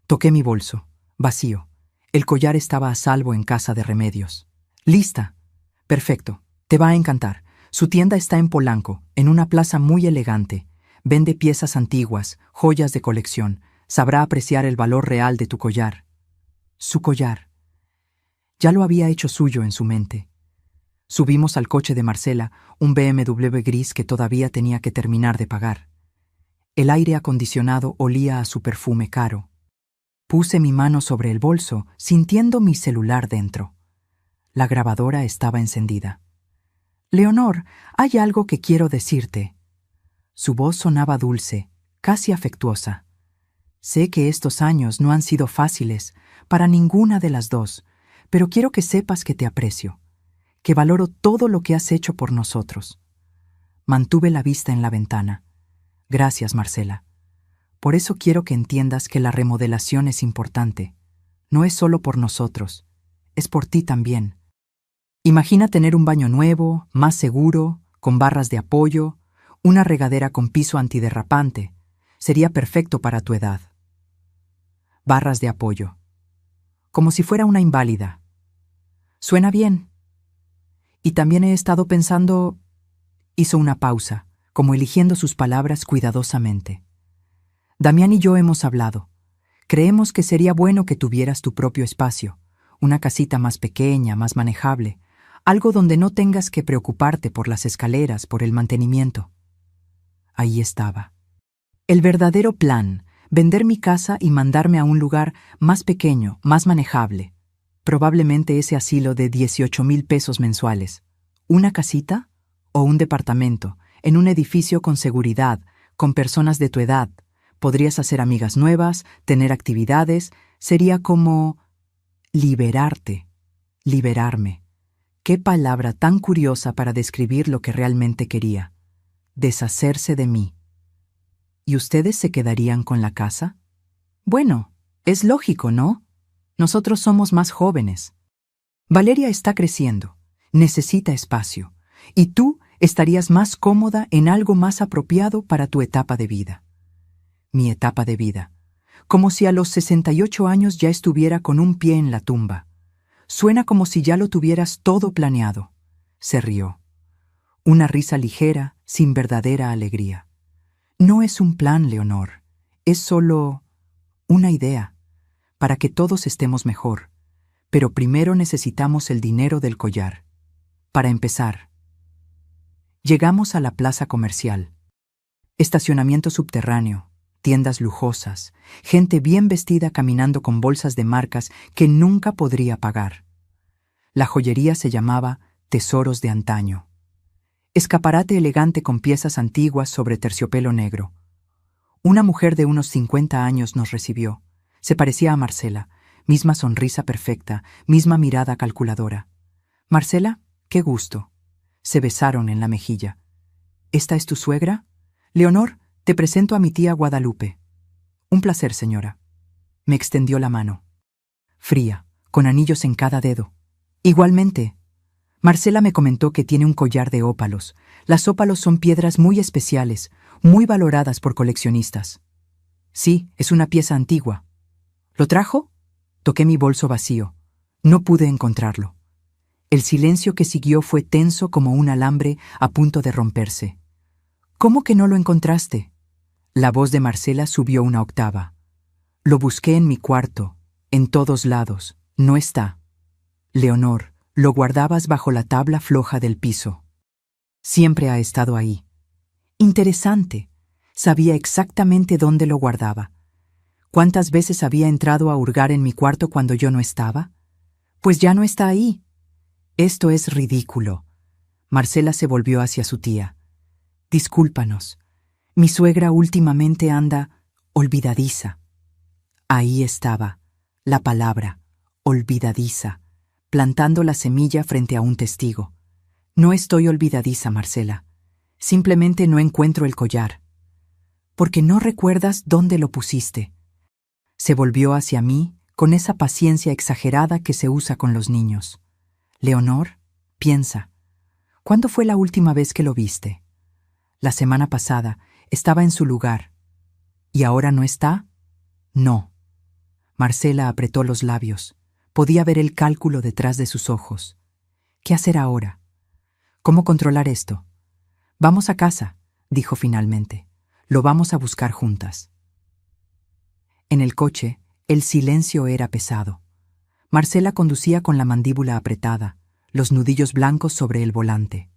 Toqué mi bolso, vacío. El collar estaba a salvo en casa de Remedios. «¿Lista?» «Perfecto. Te va a encantar. Su tienda está en Polanco, en una plaza muy elegante. Vende piezas antiguas, joyas de colección. Sabrá apreciar el valor real de tu collar». Su collar. Ya lo había hecho suyo en su mente. Subimos al coche de Marcela, un BMW gris que todavía tenía que terminar de pagar. El aire acondicionado olía a su perfume caro. Puse mi mano sobre el bolso, sintiendo mi celular dentro. La grabadora estaba encendida. «Leonor, hay algo que quiero decirte». Su voz sonaba dulce, casi afectuosa. «Sé que estos años no han sido fáciles para ninguna de las dos, pero quiero que sepas que te aprecio, que valoro todo lo que has hecho por nosotros». Mantuve la vista en la ventana. «Gracias, Marcela. Por eso quiero que entiendas que la remodelación es importante. No es solo por nosotros, es por ti también. Imagina tener un baño nuevo, más seguro, con barras de apoyo, una regadera con piso antiderrapante. Sería perfecto para tu edad». Barras de apoyo. Como si fuera una inválida. Suena bien. Y también he estado pensando... Hizo una pausa, como eligiendo sus palabras cuidadosamente. «Damián y yo hemos hablado. Creemos que sería bueno que tuvieras tu propio espacio, una casita más pequeña, más manejable, algo donde no tengas que preocuparte por las escaleras, por el mantenimiento». Ahí estaba. El verdadero plan, vender mi casa y mandarme a un lugar más pequeño, más manejable. Probablemente ese asilo de 18,000 pesos mensuales. ¿Una casita? ¿O un departamento, en un edificio con seguridad, con personas de tu edad? Podrías hacer amigas nuevas, tener actividades. Sería como... liberarte, liberarme. Qué palabra tan curiosa para describir lo que realmente quería. Deshacerse de mí. ¿Y ustedes se quedarían con la casa? Bueno, es lógico, ¿no? Nosotros somos más jóvenes. Valeria está creciendo, necesita espacio, y tú estarías más cómoda en algo más apropiado para tu etapa de vida. Mi etapa de vida. Como si a los 68 años ya estuviera con un pie en la tumba. Suena como si ya lo tuvieras todo planeado. Se rió. Una risa ligera, sin verdadera alegría. No es un plan, Leonor. Es solo una idea, para que todos estemos mejor. Pero primero necesitamos el dinero del collar. Para empezar. Llegamos a la plaza comercial. Estacionamiento subterráneo. Tiendas lujosas, gente bien vestida caminando con bolsas de marcas que nunca podría pagar. La joyería se llamaba Tesoros de Antaño. Escaparate elegante con piezas antiguas sobre terciopelo negro. Una mujer de unos 50 años nos recibió. Se parecía a Marcela, misma sonrisa perfecta, misma mirada calculadora. «Marcela, qué gusto». Se besaron en la mejilla. «¿Esta es tu suegra? Leonor, te presento a mi tía Guadalupe». «Un placer, señora». Me extendió la mano. Fría, con anillos en cada dedo. «Igualmente». Marcela me comentó que tiene un collar de ópalos. Las ópalos son piedras muy especiales, muy valoradas por coleccionistas. «Sí, es una pieza antigua». «¿Lo trajo?» Toqué mi bolso vacío. No pude encontrarlo. El silencio que siguió fue tenso como un alambre a punto de romperse. «¿Cómo que no lo encontraste?» La voz de Marcela subió una octava. «Lo busqué en mi cuarto, en todos lados. No está». «Leonor, lo guardabas bajo la tabla floja del piso». «Siempre ha estado ahí». «Interesante. Sabía exactamente dónde lo guardaba. ¿Cuántas veces había entrado a hurgar en mi cuarto cuando yo no estaba? Pues ya no está ahí». «Esto es ridículo». Marcela se volvió hacia su tía. «Discúlpanos. Mi suegra últimamente anda olvidadiza». Ahí estaba, la palabra, olvidadiza, plantando la semilla frente a un testigo. «No estoy olvidadiza, Marcela. Simplemente no encuentro el collar». «Porque no recuerdas dónde lo pusiste». Se volvió hacia mí con esa paciencia exagerada que se usa con los niños. «Leonor, piensa. ¿Cuándo fue la última vez que lo viste?» «La semana pasada. Estaba en su lugar». «¿Y ahora no está?» «No». Marcela apretó los labios. Podía ver el cálculo detrás de sus ojos. ¿Qué hacer ahora? ¿Cómo controlar esto? «Vamos a casa», dijo finalmente. «Lo vamos a buscar juntas». En el coche, el silencio era pesado. Marcela conducía con la mandíbula apretada, los nudillos blancos sobre el volante.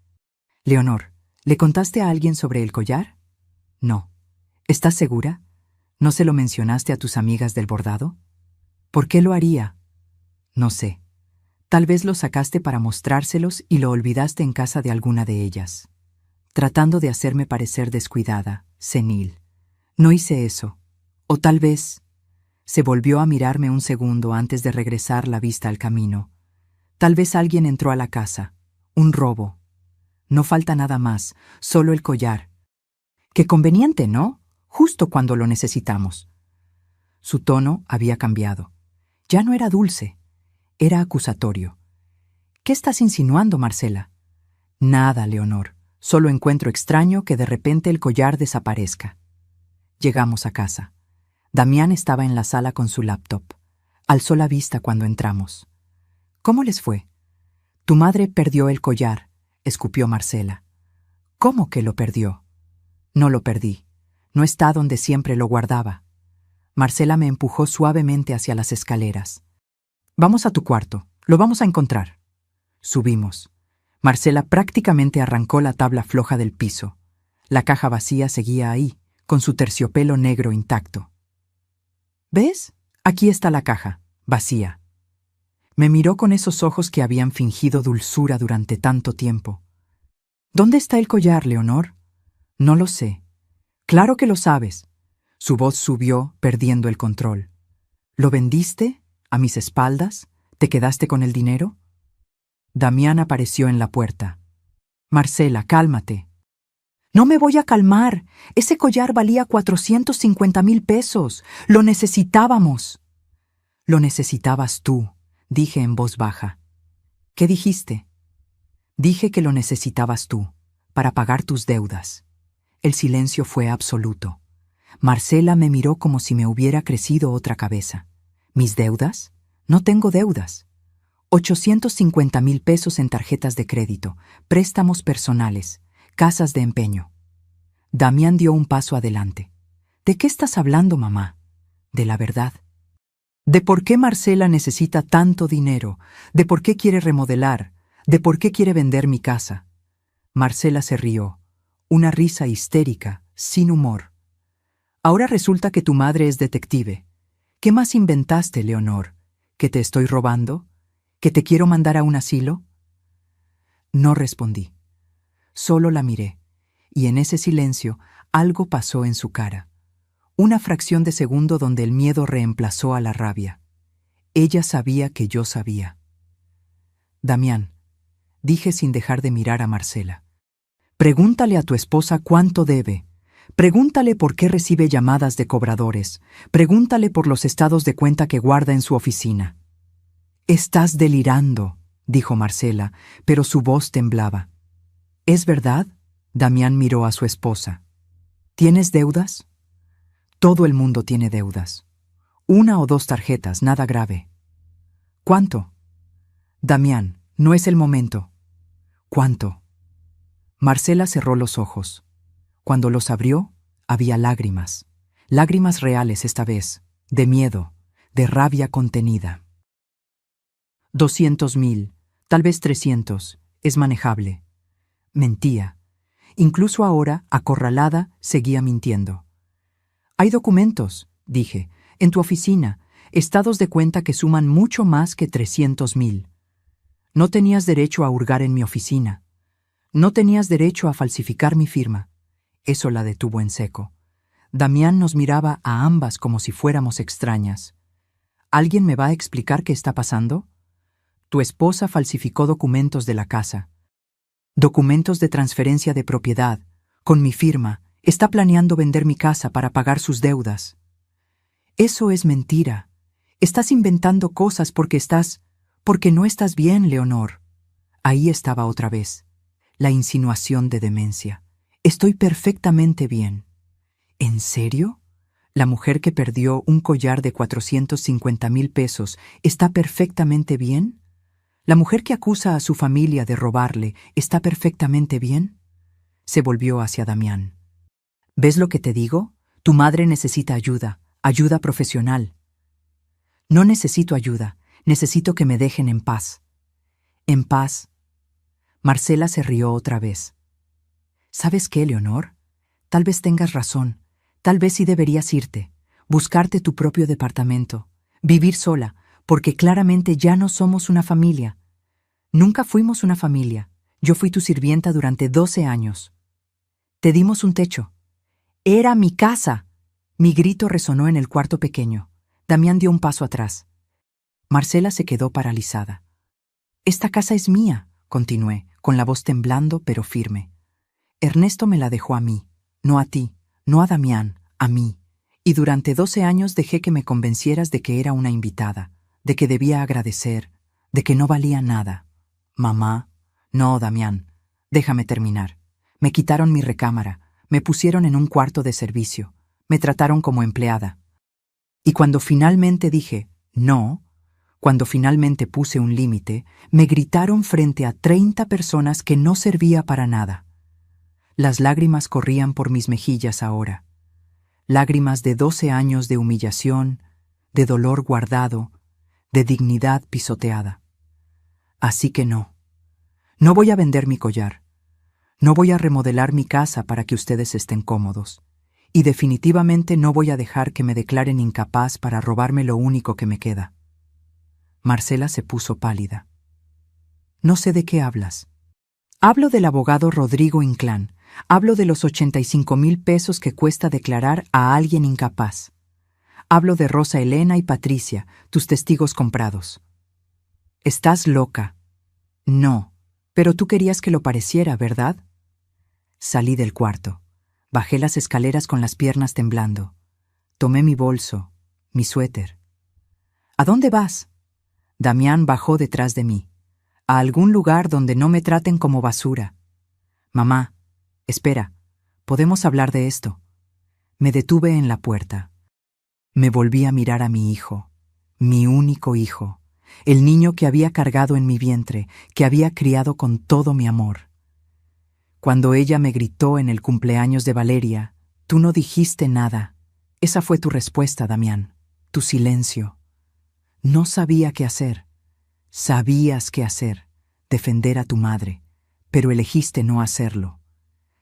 «Leonor, ¿le contaste a alguien sobre el collar?» «No». «¿Estás segura? ¿No se lo mencionaste a tus amigas del bordado?» ¿Por qué lo haría? No sé. Tal vez lo sacaste para mostrárselos y lo olvidaste en casa de alguna de ellas, tratando de hacerme parecer descuidada, senil. No hice eso. O tal vez... Se volvió a mirarme un segundo antes de regresar la vista al camino. Tal vez alguien entró a la casa. Un robo. No falta nada más, solo el collar. Qué conveniente, ¿no? Justo cuando lo necesitamos. Su tono había cambiado. Ya no era dulce, era acusatorio. ¿Qué estás insinuando, Marcela? Nada, Leonor. Solo encuentro extraño que de repente el collar desaparezca. Llegamos a casa. Damián estaba en la sala con su laptop. Alzó la vista cuando entramos. ¿Cómo les fue? Tu madre perdió el collar, escupió Marcela. ¿Cómo que lo perdió? No lo perdí. No está donde siempre lo guardaba. Marcela me empujó suavemente hacia las escaleras. Vamos a tu cuarto, lo vamos a encontrar. Subimos. Marcela prácticamente arrancó la tabla floja del piso. La caja vacía seguía ahí, con su terciopelo negro intacto. ¿Ves? Aquí está la caja, vacía. Me miró con esos ojos que habían fingido dulzura durante tanto tiempo. ¿Dónde está el collar, Leonor? No lo sé. Claro que lo sabes. Su voz subió, perdiendo el control. ¿Lo vendiste? ¿A mis espaldas? ¿Te quedaste con el dinero? Damián apareció en la puerta. Marcela, cálmate. No me voy a calmar. Ese collar valía 450,000 pesos. Lo necesitábamos. Lo necesitabas tú, dije en voz baja. ¿Qué dijiste? Dije que lo necesitabas tú, para pagar tus deudas. El silencio fue absoluto. Marcela me miró como si me hubiera crecido otra cabeza. ¿Mis deudas? No tengo deudas. 850,000 pesos en tarjetas de crédito, préstamos personales, casas de empeño. Damián dio un paso adelante. ¿De qué estás hablando, mamá? De la verdad. ¿De por qué Marcela necesita tanto dinero? ¿De por qué quiere remodelar? ¿De por qué quiere vender mi casa? Marcela se rió, una risa histérica, sin humor. Ahora resulta que tu madre es detective. ¿Qué más inventaste, Leonor? ¿Que te estoy robando? ¿Que te quiero mandar a un asilo? No respondí. Solo la miré, y en ese silencio algo pasó en su cara. Una fracción de segundo donde el miedo reemplazó a la rabia. Ella sabía que yo sabía. Damián, dije sin dejar de mirar a Marcela. Pregúntale a tu esposa cuánto debe. Pregúntale por qué recibe llamadas de cobradores. Pregúntale por los estados de cuenta que guarda en su oficina. Estás delirando, dijo Marcela, pero su voz temblaba. ¿Es verdad? Damián miró a su esposa. ¿Tienes deudas? Todo el mundo tiene deudas. 1 o 2 tarjetas, nada grave. ¿Cuánto? Damián, no es el momento. ¿Cuánto? Marcela cerró los ojos. Cuando los abrió, había lágrimas. Lágrimas reales esta vez, de miedo, de rabia contenida. 200,000, tal vez 300, es manejable. Mentía. Incluso ahora, acorralada, seguía mintiendo. Hay documentos, dije, en tu oficina, estados de cuenta que suman mucho más que 300,000. No tenías derecho a hurgar en mi oficina. No tenías derecho a falsificar mi firma. Eso la detuvo en seco. Damián nos miraba a ambas como si fuéramos extrañas. ¿Alguien me va a explicar qué está pasando? Tu esposa falsificó documentos de la casa. Documentos de transferencia de propiedad. Con mi firma, está planeando vender mi casa para pagar sus deudas. Eso es mentira. Estás inventando cosas porque no estás bien, Leonor. Ahí estaba otra vez. La insinuación de demencia. Estoy perfectamente bien. ¿En serio? La mujer que perdió un collar de 450,000 pesos está perfectamente bien. ¿La mujer que acusa a su familia de robarle está perfectamente bien? Se volvió hacia Damián. ¿Ves lo que te digo? Tu madre necesita ayuda, ayuda profesional. No necesito ayuda, necesito que me dejen en paz. ¿En paz? Marcela se rió otra vez. ¿Sabes qué, Leonor? Tal vez tengas razón. Tal vez sí deberías irte, buscarte tu propio departamento, Vivir sola, porque claramente ya no somos una familia. Nunca fuimos una familia. Yo fui tu sirvienta durante 12 años. Te dimos un techo. ¡Era mi casa! Mi grito resonó en el cuarto pequeño. Damián dio un paso atrás. Marcela se quedó paralizada. Esta casa es mía, continué, con la voz temblando pero firme. Ernesto me la dejó a mí, no a ti, no a Damián, a mí. Y durante 12 años dejé que me convencieras de que era una invitada, de que debía agradecer, de que no valía nada. Mamá, no, Damián, déjame terminar. Me quitaron mi recámara, me pusieron en un cuarto de servicio, me trataron como empleada. Y cuando finalmente dije, no, cuando finalmente puse un límite, me gritaron frente a 30 personas que no servía para nada. Las lágrimas corrían por mis mejillas ahora. Lágrimas de 12 años de humillación, de dolor guardado, de dignidad pisoteada. Así que no. No voy a vender mi collar. No voy a remodelar mi casa para que ustedes estén cómodos. Y definitivamente no voy a dejar que me declaren incapaz para robarme lo único que me queda. Marcela se puso pálida. No sé de qué hablas. Hablo del abogado Rodrigo Inclán. Hablo de los 85,000 pesos que cuesta declarar a alguien incapaz. Hablo de Rosa Elena y Patricia, tus testigos comprados. ¿Estás loca? No, pero tú querías que lo pareciera, ¿verdad? Salí del cuarto. Bajé las escaleras con las piernas temblando. Tomé mi bolso, mi suéter. ¿A dónde vas? Damián bajó detrás de mí. A algún lugar donde no me traten como basura. Mamá, espera, podemos hablar de esto. Me detuve en la puerta. Me volví a mirar a mi hijo, mi único hijo, el niño que había cargado en mi vientre, que había criado con todo mi amor. Cuando ella me gritó en el cumpleaños de Valeria, tú no dijiste nada. Esa fue tu respuesta, Damián, tu silencio. No sabía qué hacer. Sabías qué hacer, defender a tu madre, pero elegiste no hacerlo.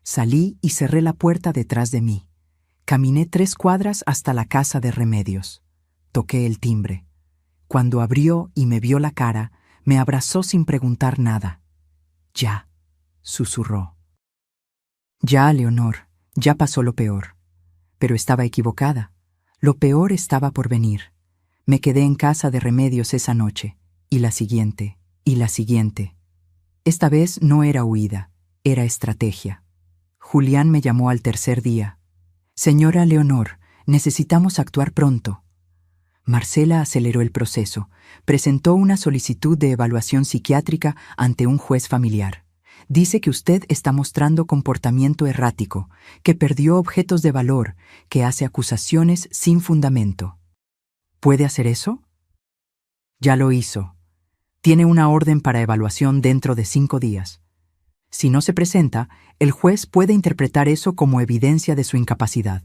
Salí y cerré la puerta detrás de mí. Caminé 3 cuadras hasta la casa de Remedios. Toqué el timbre. Cuando abrió y me vio la cara, me abrazó sin preguntar nada. Ya, susurró. Ya, Leonor, ya pasó lo peor. Pero estaba equivocada. Lo peor estaba por venir. Me quedé en casa de Remedios esa noche, y la siguiente, y la siguiente. Esta vez no era huida, era estrategia. Julián me llamó al tercer día. Señora Leonor, necesitamos actuar pronto. Marcela aceleró el proceso. Presentó una solicitud de evaluación psiquiátrica ante un juez familiar. Dice que usted está mostrando comportamiento errático, que perdió objetos de valor, que hace acusaciones sin fundamento. ¿Puede hacer eso? Ya lo hizo. Tiene una orden para evaluación dentro de 5 días. Si no se presenta, el juez puede interpretar eso como evidencia de su incapacidad.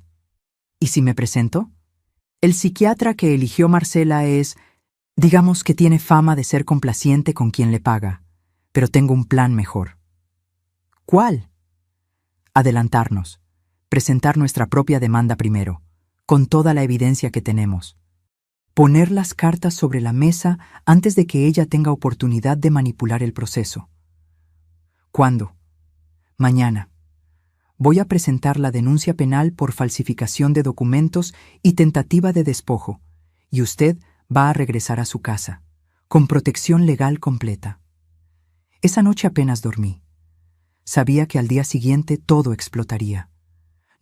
¿Y si me presento? El psiquiatra que eligió Marcela digamos que tiene fama de ser complaciente con quien le paga, pero tengo un plan mejor. ¿Cuál? Adelantarnos, presentar nuestra propia demanda primero, con toda la evidencia que tenemos. Poner las cartas sobre la mesa antes de que ella tenga oportunidad de manipular el proceso. ¿Cuándo? Mañana. Voy a presentar la denuncia penal por falsificación de documentos y tentativa de despojo, y usted va a regresar a su casa, con protección legal completa. Esa noche apenas dormí. Sabía que al día siguiente todo explotaría.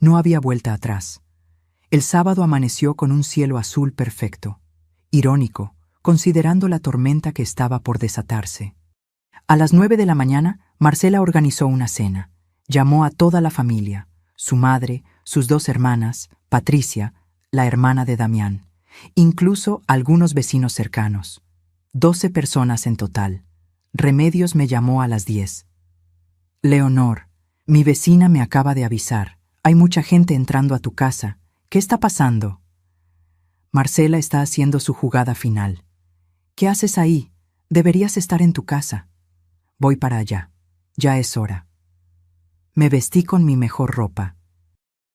No había vuelta atrás. El sábado amaneció con un cielo azul perfecto. Irónico, considerando la tormenta que estaba por desatarse. A las 9 de la mañana, Marcela organizó una cena. Llamó a toda la familia, su madre, sus 2 hermanas, Patricia, la hermana de Damián, incluso algunos vecinos cercanos. 12 personas en total. Remedios me llamó a las 10. Leonor, mi vecina me acaba de avisar. Hay mucha gente entrando a tu casa. ¿Qué está pasando? Marcela está haciendo su jugada final. ¿Qué haces ahí? Deberías estar en tu casa. Voy para allá. Ya es hora. Me vestí con mi mejor ropa.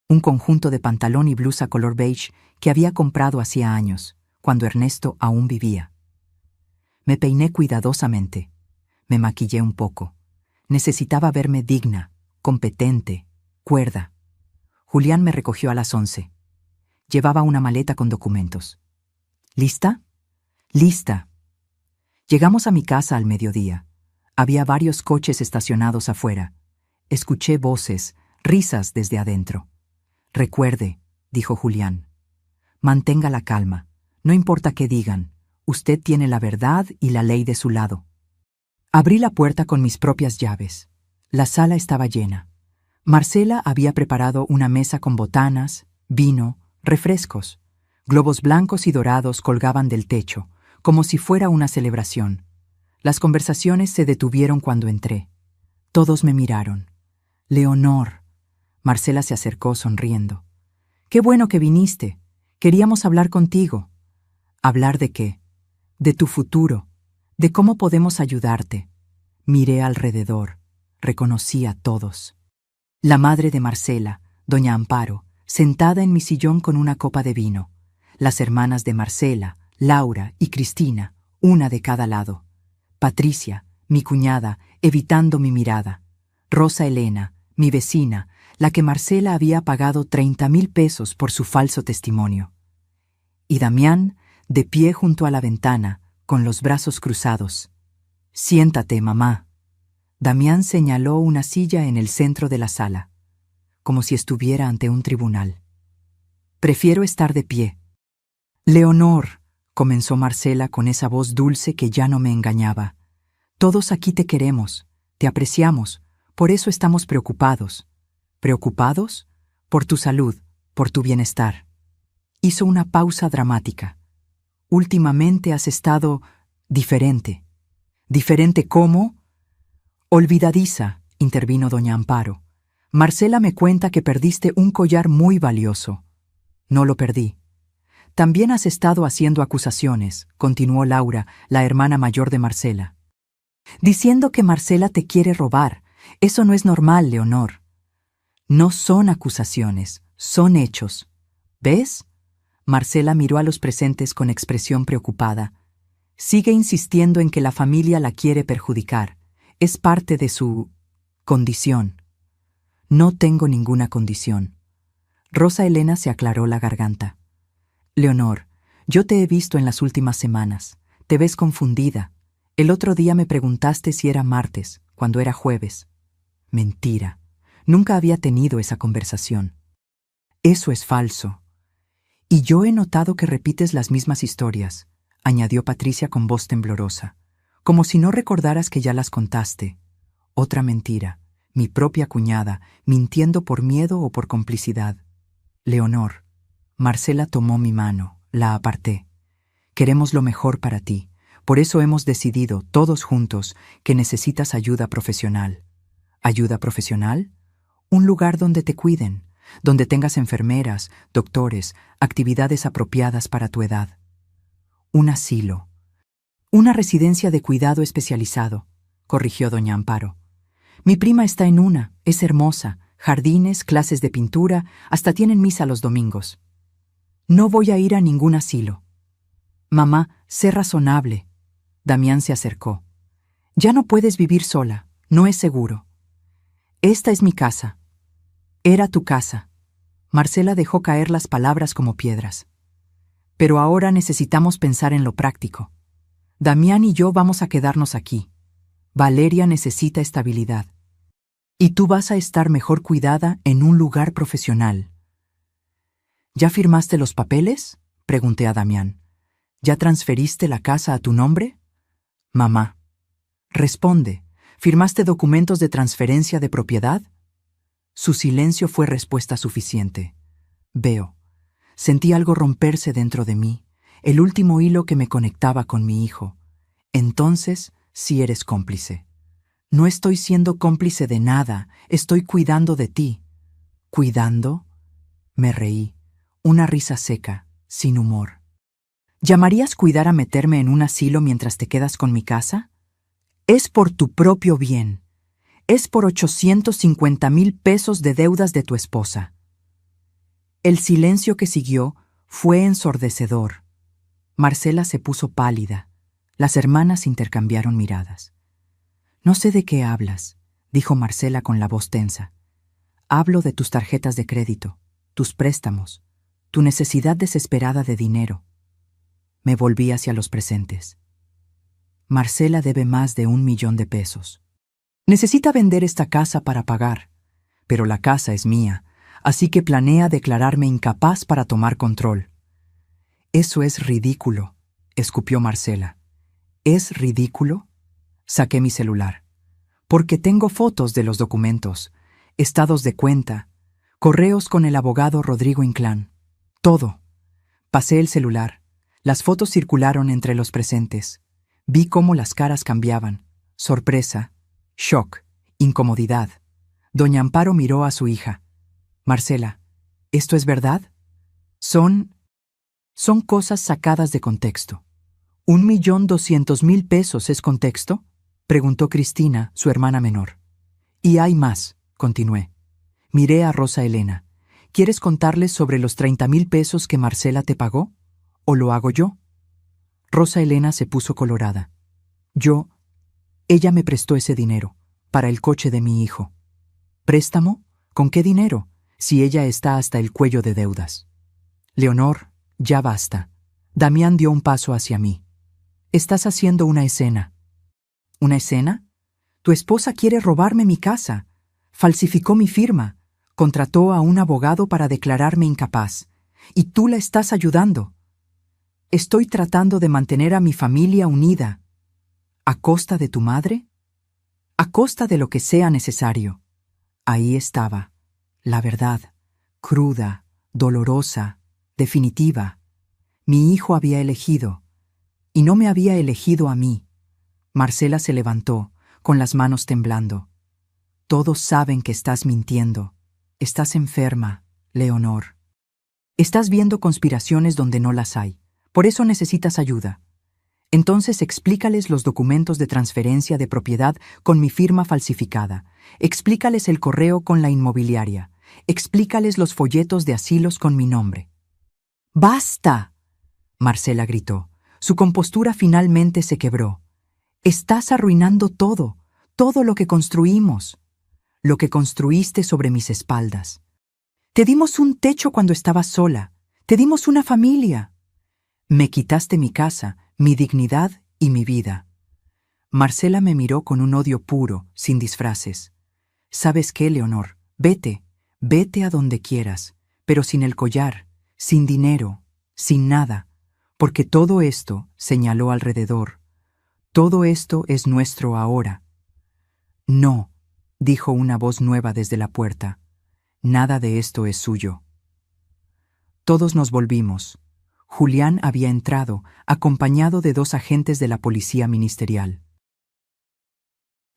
Un conjunto de pantalón y blusa color beige que había comprado hacía años. cuando Ernesto aún vivía. Me peiné cuidadosamente. Me maquillé un poco. Necesitaba verme digna, competente, cuerda. Julián me recogió a las 11. Llevaba una maleta con documentos. ¿Lista? Lista. Llegamos a mi casa al mediodía. Había varios coches estacionados afuera. Escuché voces, risas desde adentro. Recuerde, dijo Julián. Mantenga la calma. No importa qué digan. Usted tiene la verdad y la ley de su lado. Abrí la puerta con mis propias llaves. La sala estaba llena. Marcela había preparado una mesa con botanas, vino, refrescos. Globos blancos y dorados colgaban del techo, como si fuera una celebración. Las conversaciones se detuvieron cuando entré. Todos me miraron. Leonor. Marcela se acercó sonriendo. Qué bueno que viniste. Queríamos hablar contigo. ¿Hablar de qué? De tu futuro, de cómo podemos ayudarte. Miré alrededor. Reconocí a todos. La madre de Marcela, doña Amparo, sentada en mi sillón con una copa de vino. Las hermanas de Marcela, Laura y Cristina, una de cada lado. Patricia, mi cuñada, evitando mi mirada. Rosa Elena, mi vecina, la que Marcela había pagado 30,000 pesos por su falso testimonio. Y Damián, de pie junto a la ventana, con los brazos cruzados. Siéntate, mamá. Damián señaló una silla en el centro de la sala, como si estuviera ante un tribunal. Prefiero estar de pie. Leonor, comenzó Marcela con esa voz dulce que ya no me engañaba. Todos aquí te queremos, te apreciamos, por eso estamos preocupados. ¿Preocupados? Por tu salud, por tu bienestar. Hizo una pausa dramática. Últimamente has estado diferente. ¿Diferente cómo? Olvidadiza, intervino doña Amparo. Marcela me cuenta que perdiste un collar muy valioso. No lo perdí. También has estado haciendo acusaciones, continuó Laura, la hermana mayor de Marcela. Diciendo que Marcela te quiere robar. Eso no es normal, Leonor. No son acusaciones, son hechos. ¿Ves? Marcela miró a los presentes con expresión preocupada. Sigue insistiendo en que la familia la quiere perjudicar. Es parte de su condición. No tengo ninguna condición. Rosa Elena se aclaró la garganta. Leonor, yo te he visto en las últimas semanas. Te ves confundida. El otro día me preguntaste si era martes, cuando era jueves. Mentira. Nunca había tenido esa conversación. Eso es falso. Y yo he notado que repites las mismas historias, añadió Patricia con voz temblorosa, como si no recordaras que ya las contaste. Otra mentira, mi propia cuñada, mintiendo por miedo o por complicidad. Leonor, Marcela tomó mi mano, la aparté. Queremos lo mejor para ti, por eso hemos decidido, todos juntos, que necesitas ayuda profesional. ¿Ayuda profesional? Un lugar donde te cuiden, donde tengas enfermeras, doctores, actividades apropiadas para tu edad. Un asilo. Una residencia de cuidado especializado, corrigió doña Amparo. Mi prima está en una, es hermosa, jardines, clases de pintura, hasta tienen misa los domingos. No voy a ir a ningún asilo. Mamá, sé razonable. Damián se acercó. Ya no puedes vivir sola, no es seguro. Esta es mi casa. Era tu casa. Marcela dejó caer las palabras como piedras. Pero ahora necesitamos pensar en lo práctico. Damián y yo vamos a quedarnos aquí. Valeria necesita estabilidad. Y tú vas a estar mejor cuidada en un lugar profesional. ¿Ya firmaste los papeles? Pregunté a Damián. ¿Ya transferiste la casa a tu nombre? Mamá. Responde. ¿Firmaste documentos de transferencia de propiedad? Su silencio fue respuesta suficiente. Veo. Sentí algo romperse dentro de mí, el último hilo que me conectaba con mi hijo. Entonces, sí eres cómplice. No estoy siendo cómplice de nada, estoy cuidando de ti. ¿Cuidando? Me reí, una risa seca, sin humor. ¿Llamarías cuidar a meterme en un asilo mientras te quedas con mi casa? Es por tu propio bien. Es por 850,000 pesos de deudas de tu esposa. El silencio que siguió fue ensordecedor. Marcela se puso pálida. Las hermanas intercambiaron miradas. «No sé de qué hablas», dijo Marcela con la voz tensa. «Hablo de tus tarjetas de crédito, tus préstamos, tu necesidad desesperada de dinero». Me volví hacia los presentes. Marcela debe más de 1 millón de pesos. Necesita vender esta casa para pagar, pero la casa es mía, así que planea declararme incapaz para tomar control. «Eso es ridículo», escupió Marcela. «¿Es ridículo?». Saqué mi celular. «Porque tengo fotos de los documentos, estados de cuenta, correos con el abogado Rodrigo Inclán. Todo». Pasé el celular. Las fotos circularon entre los presentes. Vi cómo las caras cambiaban. Sorpresa, shock, incomodidad. Doña Amparo miró a su hija. «Marcela, ¿esto es verdad?». Son cosas sacadas de contexto». ¿1.200.000 pesos es contexto?, preguntó Cristina, su hermana menor. «Y hay más», continué. Miré a Rosa Elena. «¿Quieres contarles sobre los 30.000 pesos que Marcela te pagó? ¿O lo hago yo?». Rosa Elena se puso colorada. Ella me prestó ese dinero, para el coche de mi hijo». «¿Préstamo? ¿Con qué dinero? Si ella está hasta el cuello de deudas». «Leonor, ya basta». Damián dio un paso hacia mí. «Estás haciendo una escena». «¿Una escena? Tu esposa quiere robarme mi casa. Falsificó mi firma. Contrató a un abogado para declararme incapaz. Y tú la estás ayudando». «Estoy tratando de mantener a mi familia unida». «¿A costa de tu madre?». «A costa de lo que sea necesario». Ahí estaba, la verdad, cruda, dolorosa, definitiva. Mi hijo había elegido, y no me había elegido a mí. Marcela se levantó, con las manos temblando. «Todos saben que estás mintiendo. Estás enferma, Leonor. Estás viendo conspiraciones donde no las hay. Por eso necesitas ayuda. Entonces explícales los documentos de transferencia de propiedad con mi firma falsificada. Explícales el correo con la inmobiliaria. Explícales los folletos de asilos con mi nombre». «¡Basta!», Marcela gritó. Su compostura finalmente se quebró. «Estás arruinando todo, todo lo que construimos. Lo que construiste sobre mis espaldas. Te dimos un techo cuando estabas sola. Te dimos una familia. Me quitaste mi casa, mi dignidad y mi vida». Marcela me miró con un odio puro, sin disfraces. «¿Sabes qué, Leonor? Vete a donde quieras, pero sin el collar, sin dinero, sin nada, porque todo esto», señaló alrededor, «todo esto es nuestro ahora». «No», dijo una voz nueva desde la puerta, «nada de esto es suyo». Todos nos volvimos. Julián había entrado, acompañado de 2 agentes de la policía ministerial.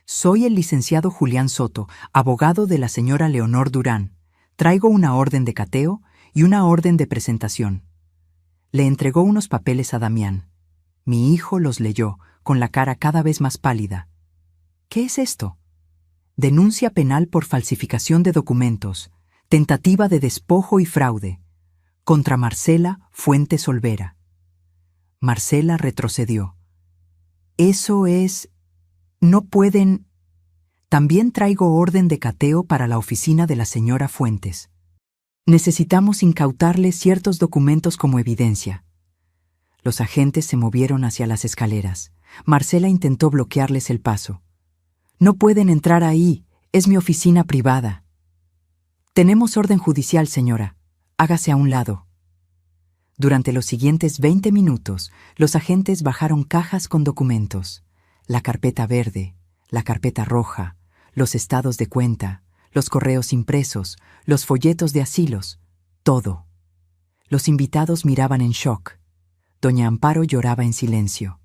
«Soy el licenciado Julián Soto, abogado de la señora Leonor Durán. Traigo una orden de cateo y una orden de presentación». Le entregó unos papeles a Damián. Mi hijo los leyó, con la cara cada vez más pálida. «¿Qué es esto?». «Denuncia penal por falsificación de documentos, tentativa de despojo y fraude, contra Marcela Fuentes Olvera». Marcela retrocedió. «Eso es... no pueden...». «También traigo orden de cateo para la oficina de la señora Fuentes. Necesitamos incautarle ciertos documentos como evidencia». Los agentes se movieron hacia las escaleras. Marcela intentó bloquearles el paso. «No pueden entrar ahí, es mi oficina privada». «Tenemos orden judicial, señora. Hágase a un lado». Durante los siguientes 20 minutos, los agentes bajaron cajas con documentos. La carpeta verde, la carpeta roja, los estados de cuenta, los correos impresos, los folletos de asilos, todo. Los invitados miraban en shock. Doña Amparo lloraba en silencio.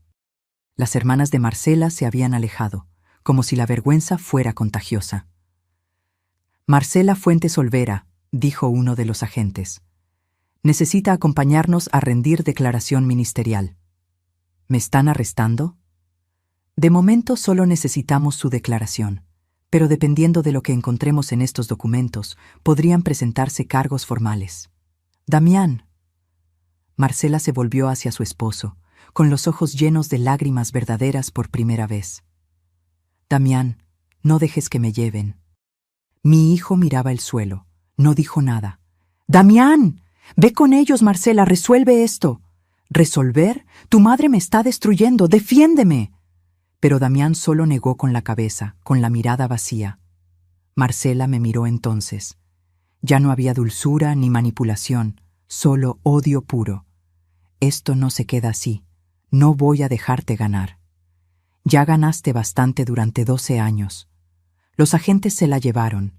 Las hermanas de Marcela se habían alejado, como si la vergüenza fuera contagiosa. «Marcela Fuentes Olvera», dijo uno de los agentes, «necesita acompañarnos a rendir declaración ministerial». «¿Me están arrestando?». «De momento solo necesitamos su declaración, pero dependiendo de lo que encontremos en estos documentos, podrían presentarse cargos formales». «Damián». Marcela se volvió hacia su esposo, con los ojos llenos de lágrimas verdaderas por primera vez. Damián, no dejes que me lleven. Mi hijo miraba el suelo. No dijo nada. ¡Damián! Ve con ellos, Marcela, resuelve esto. ¿Resolver? Tu madre me está destruyendo, defiéndeme. Pero Damián solo negó con la cabeza, con la mirada vacía. Marcela me miró entonces. Ya no había dulzura ni manipulación, solo odio puro. Esto no se queda así. No voy a dejarte ganar. Ya ganaste bastante durante 12 años. Los agentes se la llevaron.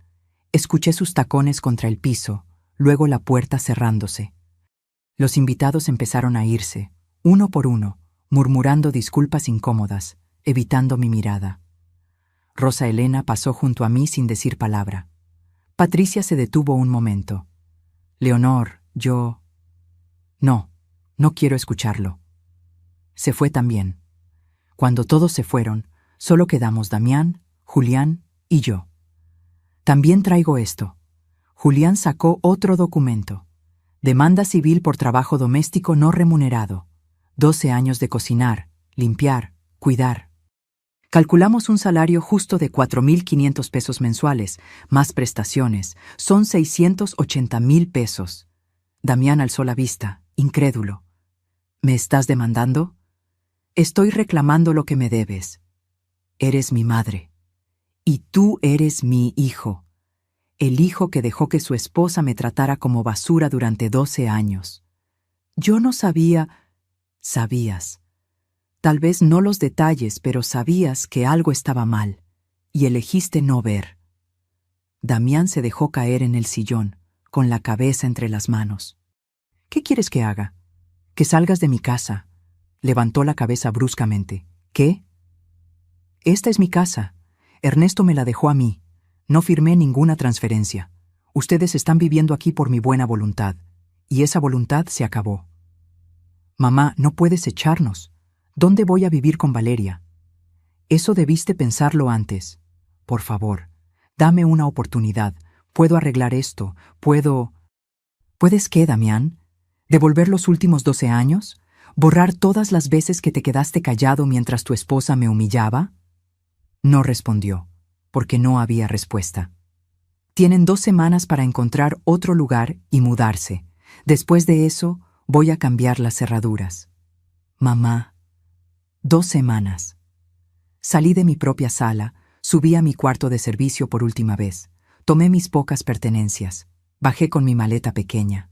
Escuché sus tacones contra el piso, luego la puerta cerrándose. Los invitados empezaron a irse, uno por uno, murmurando disculpas incómodas, evitando mi mirada. Rosa Elena pasó junto a mí sin decir palabra. Patricia se detuvo un momento. Leonor, yo... No quiero escucharlo. Se fue también. Cuando todos se fueron, solo quedamos Damián, Julián y yo. También traigo esto. Julián sacó otro documento. Demanda civil por trabajo doméstico no remunerado. 12 años de cocinar, limpiar, cuidar. Calculamos un salario justo de 4.500 pesos mensuales, más prestaciones. Son 680.000 pesos. Damián alzó la vista, incrédulo. ¿Me estás demandando? Estoy reclamando lo que me debes. Eres mi madre. Y tú eres mi hijo. El hijo que dejó que su esposa me tratara como basura durante 12 años. Yo no sabía... Sabías. Tal vez no los detalles, pero sabías que algo estaba mal, y elegiste no ver. Damián se dejó caer en el sillón, con la cabeza entre las manos. ¿Qué quieres que haga? Que salgas de mi casa. Levantó la cabeza bruscamente. ¿Qué? Esta es mi casa. Ernesto me la dejó a mí. No firmé ninguna transferencia. Ustedes están viviendo aquí por mi buena voluntad, y esa voluntad se acabó. Mamá, no puedes echarnos. ¿Dónde voy a vivir con Valeria? Eso debiste pensarlo antes. Por favor, dame una oportunidad. Puedo arreglar esto. ¿Puedes qué, Damián? ¿Devolver los últimos 12 años? ¿Borrar todas las veces que te quedaste callado mientras tu esposa me humillaba? No respondió, porque no había respuesta. Tienen 2 semanas para encontrar otro lugar y mudarse. Después de eso, voy a cambiar las cerraduras. Mamá, 2 semanas. Salí de mi propia sala, subí a mi cuarto de servicio por última vez, tomé mis pocas pertenencias, bajé con mi maleta pequeña.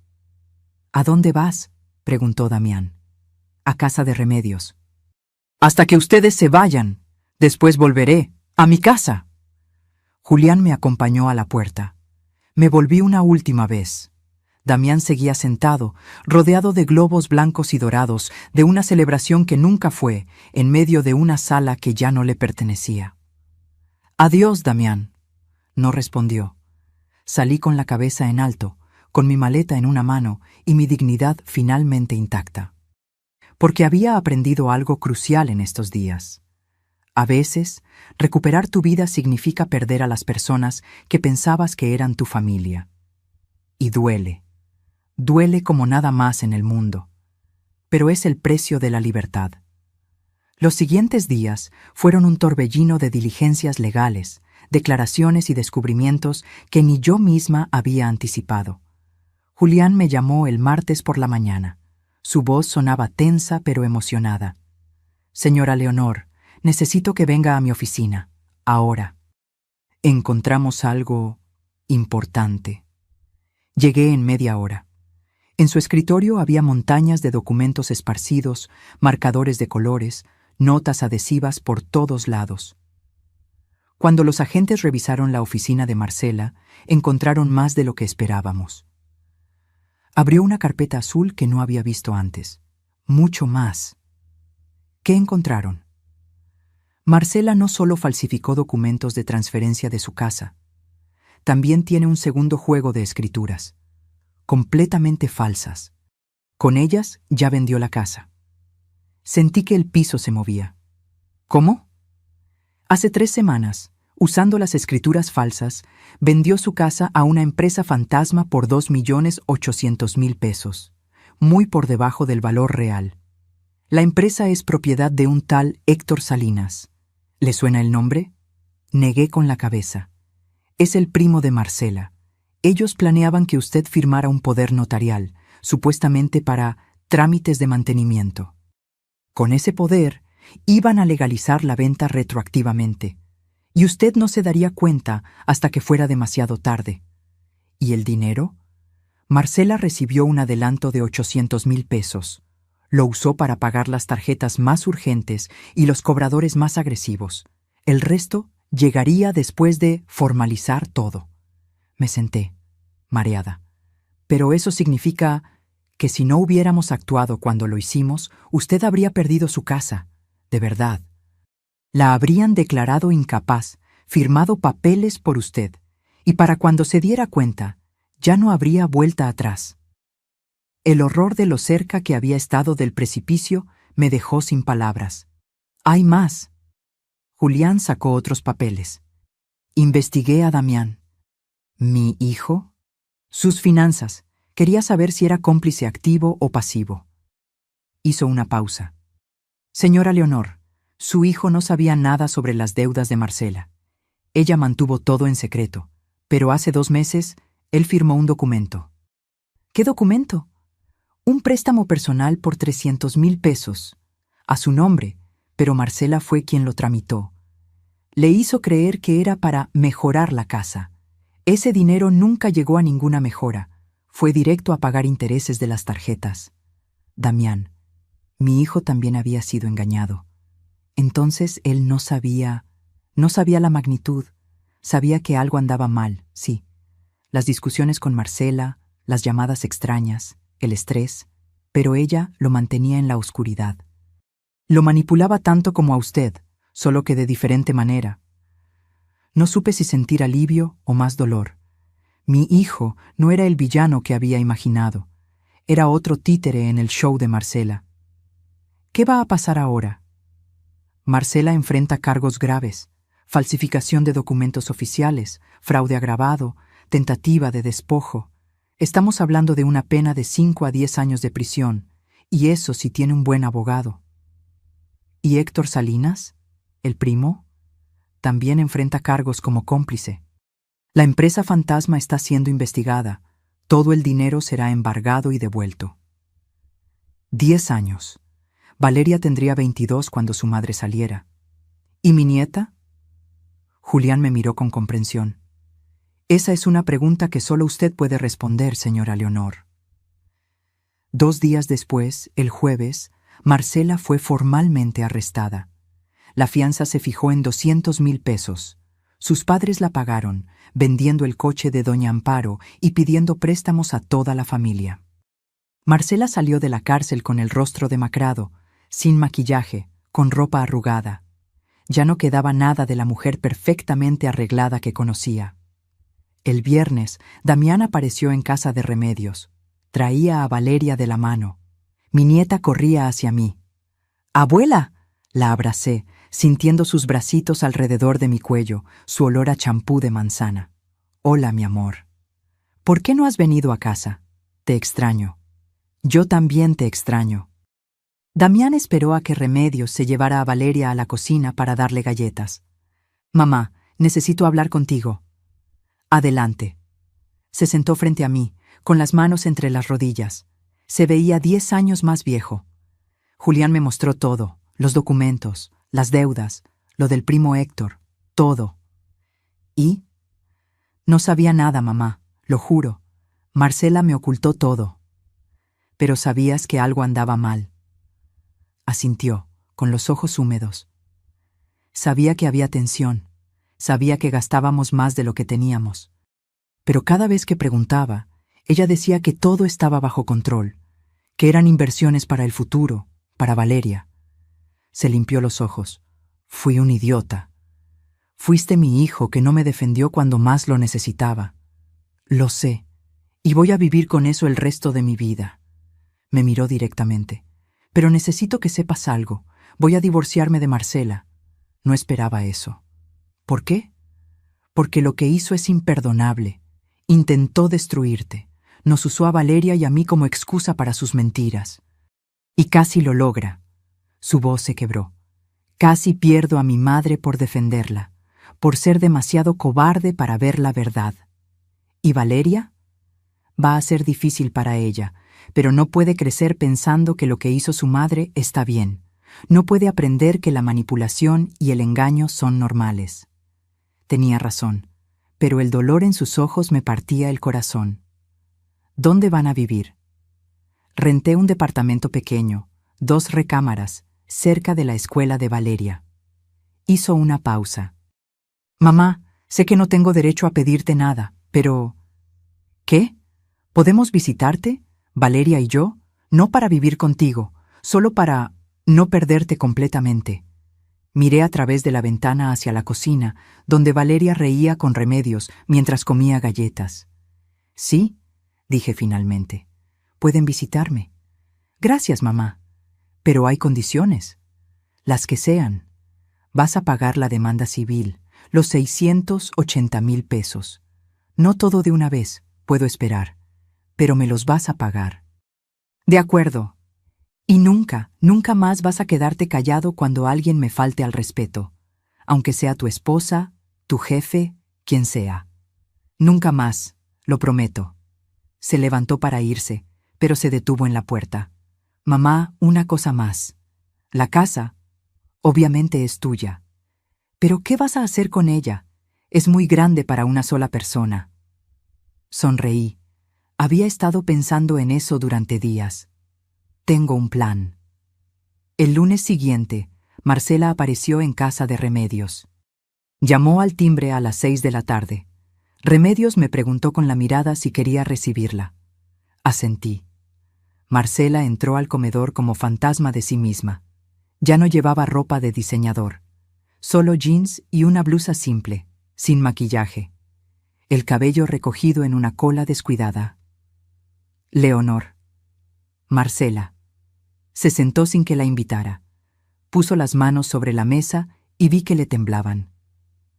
¿A dónde vas?, preguntó Damián. A casa de Remedios. Hasta que ustedes se vayan. Después volveré a mi casa. Julián me acompañó a la puerta. Me volví una última vez. Damián seguía sentado, rodeado de globos blancos y dorados, de una celebración que nunca fue, en medio de una sala que ya no le pertenecía. Adiós, Damián. No respondió. Salí con la cabeza en alto, con mi maleta en una mano y mi dignidad finalmente intacta. Porque había aprendido algo crucial en estos días. A veces, recuperar tu vida significa perder a las personas que pensabas que eran tu familia. Y duele. Duele como nada más en el mundo. Pero es el precio de la libertad. Los siguientes días fueron un torbellino de diligencias legales, declaraciones y descubrimientos que ni yo misma había anticipado. Julián me llamó el martes por la mañana. Su voz sonaba tensa pero emocionada. Señora Leonor, necesito que venga a mi oficina. Ahora. Encontramos algo importante. Llegué en media hora. En su escritorio había montañas de documentos esparcidos, marcadores de colores, notas adhesivas por todos lados. Cuando los agentes revisaron la oficina de Marcela, encontraron más de lo que esperábamos. Abrió una carpeta azul que no había visto antes. Mucho más. ¿Qué encontraron? Marcela no solo falsificó documentos de transferencia de su casa, también tiene un segundo juego de escrituras, completamente falsas. Con ellas ya vendió la casa. Sentí que el piso se movía. ¿Cómo? Hace 3 semanas, usando las escrituras falsas, vendió su casa a una empresa fantasma por 2.800.000 pesos. muy por debajo del valor real. La empresa es propiedad de un tal Héctor Salinas. ¿Le suena el nombre? Negué con la cabeza. Es el primo de Marcela. Ellos planeaban que usted firmara un poder notarial, supuestamente para trámites de mantenimiento. Con ese poder, iban a legalizar la venta retroactivamente, y usted no se daría cuenta hasta que fuera demasiado tarde. ¿Y el dinero? Marcela recibió un adelanto de 800,000 pesos. Lo usó para pagar las tarjetas más urgentes y los cobradores más agresivos. El resto llegaría después de formalizar todo. Me senté, mareada. Pero eso significa que si no hubiéramos actuado cuando lo hicimos, usted habría perdido su casa, de verdad. La habrían declarado incapaz, firmado papeles por usted, y para cuando se diera cuenta, ya no habría vuelta atrás. El horror de lo cerca que había estado del precipicio me dejó sin palabras. ¡Hay más! Julián sacó otros papeles. Investigué a Damián. ¿Mi hijo? Sus finanzas. Quería saber si era cómplice activo o pasivo. Hizo una pausa. Señora Leonor, su hijo no sabía nada sobre las deudas de Marcela. Ella mantuvo todo en secreto, pero hace 2 meses él firmó un documento. ¿Qué documento? Un préstamo personal por 300,000 pesos, a su nombre, pero Marcela fue quien lo tramitó. Le hizo creer que era para mejorar la casa. Ese dinero nunca llegó a ninguna mejora. Fue directo a pagar intereses de las tarjetas. Damián, mi hijo también había sido engañado. Entonces él no sabía la magnitud. Sabía que algo andaba mal, sí. Las discusiones con Marcela, las llamadas extrañas, el estrés, pero ella lo mantenía en la oscuridad. Lo manipulaba tanto como a usted, solo que de diferente manera. No supe si sentir alivio o más dolor. Mi hijo no era el villano que había imaginado. Era otro títere en el show de Marcela. ¿Qué va a pasar ahora? Marcela enfrenta cargos graves: falsificación de documentos oficiales, fraude agravado, tentativa de despojo. Estamos hablando de una pena de 5 a 10 años de prisión, y eso si tiene un buen abogado. ¿Y Héctor Salinas, el primo? También enfrenta cargos como cómplice. La empresa fantasma está siendo investigada. Todo el dinero será embargado y devuelto. 10 años. Valeria tendría 22 cuando su madre saliera. ¿Y mi nieta? Julián me miró con comprensión. Esa es una pregunta que solo usted puede responder, señora Leonor. 2 días después, el jueves, Marcela fue formalmente arrestada. La fianza se fijó en 200,000 pesos. Sus padres la pagaron, vendiendo el coche de doña Amparo y pidiendo préstamos a toda la familia. Marcela salió de la cárcel con el rostro demacrado, sin maquillaje, con ropa arrugada. Ya no quedaba nada de la mujer perfectamente arreglada que conocía. El viernes, Damián apareció en casa de Remedios. Traía a Valeria de la mano. Mi nieta corría hacia mí. ¡Abuela! La abracé, sintiendo sus bracitos alrededor de mi cuello, su olor a champú de manzana. Hola, mi amor. ¿Por qué no has venido a casa? Te extraño. Yo también te extraño. Damián esperó a que Remedios se llevara a Valeria a la cocina para darle galletas. Mamá, necesito hablar contigo. Adelante. Se sentó frente a mí, con las manos entre las rodillas. Se veía 10 años más viejo. Julián me mostró todo, los documentos, las deudas, lo del primo Héctor, todo. ¿Y? No sabía nada, mamá, lo juro. Marcela me ocultó todo. Pero sabías que algo andaba mal. Asintió, con los ojos húmedos. Sabía que había tensión, sabía que gastábamos más de lo que teníamos. Pero cada vez que preguntaba, ella decía que todo estaba bajo control, que eran inversiones para el futuro, para Valeria. Se limpió los ojos. Fui un idiota. Fuiste mi hijo que no me defendió cuando más lo necesitaba. Lo sé, y voy a vivir con eso el resto de mi vida. Me miró directamente. Pero necesito que sepas algo. Voy a divorciarme de Marcela. No esperaba eso. ¿Por qué? Porque lo que hizo es imperdonable. Intentó destruirte. Nos usó a Valeria y a mí como excusa para sus mentiras. Y casi lo logra. Su voz se quebró. Casi pierdo a mi madre por defenderla, por ser demasiado cobarde para ver la verdad. ¿Y Valeria? Va a ser difícil para ella, pero no puede crecer pensando que lo que hizo su madre está bien. No puede aprender que la manipulación y el engaño son normales. Tenía razón, pero el dolor en sus ojos me partía el corazón. ¿Dónde van a vivir? Renté un departamento pequeño, 2 recámaras, cerca de la escuela de Valeria. Hizo una pausa. Mamá, sé que no tengo derecho a pedirte nada, pero... ¿Qué? ¿Podemos visitarte, Valeria y yo? No para vivir contigo, solo para no perderte completamente. Miré a través de la ventana hacia la cocina, donde Valeria reía con Remedios mientras comía galletas. Sí, dije finalmente. Pueden visitarme. Gracias, mamá. Pero hay condiciones. Las que sean. Vas a pagar la demanda civil, los 680,000 pesos. No todo de una vez, puedo esperar, pero me los vas a pagar. De acuerdo. Y nunca, nunca más vas a quedarte callado cuando alguien me falte al respeto, aunque sea tu esposa, tu jefe, quien sea. Nunca más, lo prometo. Se levantó para irse, pero se detuvo en la puerta. Mamá, una cosa más. La casa, obviamente es tuya. Pero ¿qué vas a hacer con ella? Es muy grande para una sola persona. Sonreí. Había estado pensando en eso durante días. Tengo un plan. El lunes siguiente, Marcela apareció en casa de Remedios. Llamó al timbre a las 6 de la tarde. Remedios me preguntó con la mirada si quería recibirla. Asentí. Marcela entró al comedor como fantasma de sí misma. Ya no llevaba ropa de diseñador. Solo jeans y una blusa simple, sin maquillaje. El cabello recogido en una cola descuidada. Leonor. Marcela. Se sentó sin que la invitara. Puso las manos sobre la mesa y vi que le temblaban.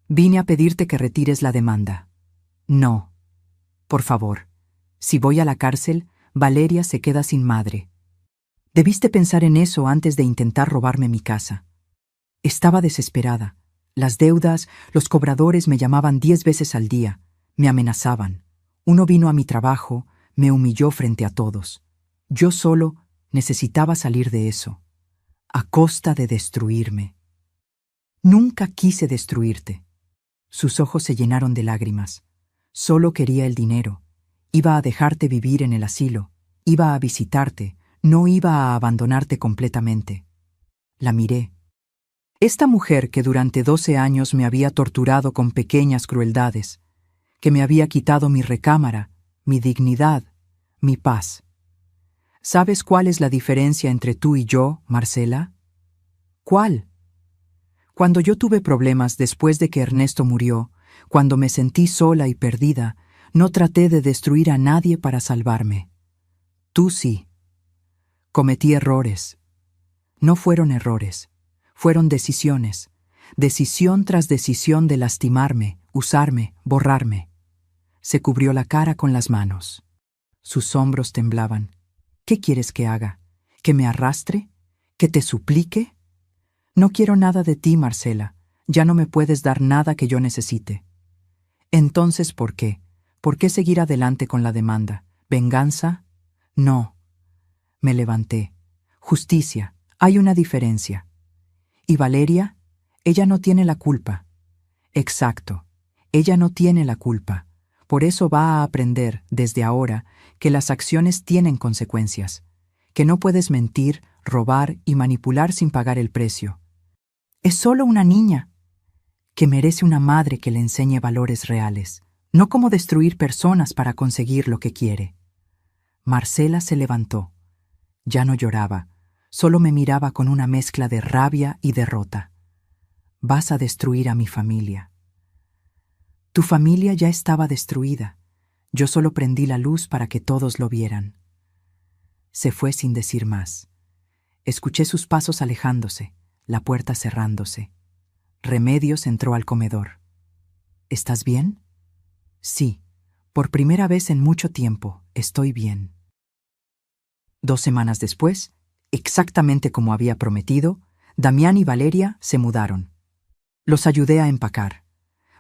Vine a pedirte que retires la demanda. No. Por favor. Si voy a la cárcel, Valeria se queda sin madre. Debiste pensar en eso antes de intentar robarme mi casa. Estaba desesperada. Las deudas, los cobradores me llamaban 10 veces al día. Me amenazaban. Uno vino a mi trabajo, me humilló frente a todos. Yo solo necesitaba salir de eso, a costa de destruirme. Nunca quise destruirte. Sus ojos se llenaron de lágrimas. Solo quería el dinero. Iba a dejarte vivir en el asilo. Iba a visitarte. No iba a abandonarte completamente. La miré. Esta mujer que durante 12 años me había torturado con pequeñas crueldades, que me había quitado mi recámara, mi dignidad, mi paz. ¿Sabes cuál es la diferencia entre tú y yo, Marcela? ¿Cuál? Cuando yo tuve problemas después de que Ernesto murió, cuando me sentí sola y perdida, no traté de destruir a nadie para salvarme. Tú sí. Cometí errores. No fueron errores, fueron decisiones. Decisión tras decisión de lastimarme, usarme, borrarme. Se cubrió la cara con las manos. Sus hombros temblaban. ¿Qué quieres que haga? ¿Que me arrastre? ¿Que te suplique? No quiero nada de ti, Marcela. Ya no me puedes dar nada que yo necesite. Entonces, ¿por qué? ¿Por qué seguir adelante con la demanda? ¿Venganza? No. Me levanté. Justicia. Hay una diferencia. ¿Y Valeria? Ella no tiene la culpa. Exacto. Ella no tiene la culpa. Por eso va a aprender, desde ahora, que las acciones tienen consecuencias, que no puedes mentir, robar y manipular sin pagar el precio. Es solo una niña, que merece una madre que le enseñe valores reales, no cómo destruir personas para conseguir lo que quiere. Marcela se levantó. Ya no lloraba, solo me miraba con una mezcla de rabia y derrota. Vas a destruir a mi familia. Tu familia ya estaba destruida. Yo solo prendí la luz para que todos lo vieran. Se fue sin decir más. Escuché sus pasos alejándose, la puerta cerrándose. Remedios entró al comedor. ¿Estás bien? Sí, por primera vez en mucho tiempo. estoy bien. 2 semanas después, exactamente como había prometido, Damián y Valeria se mudaron. Los ayudé a empacar.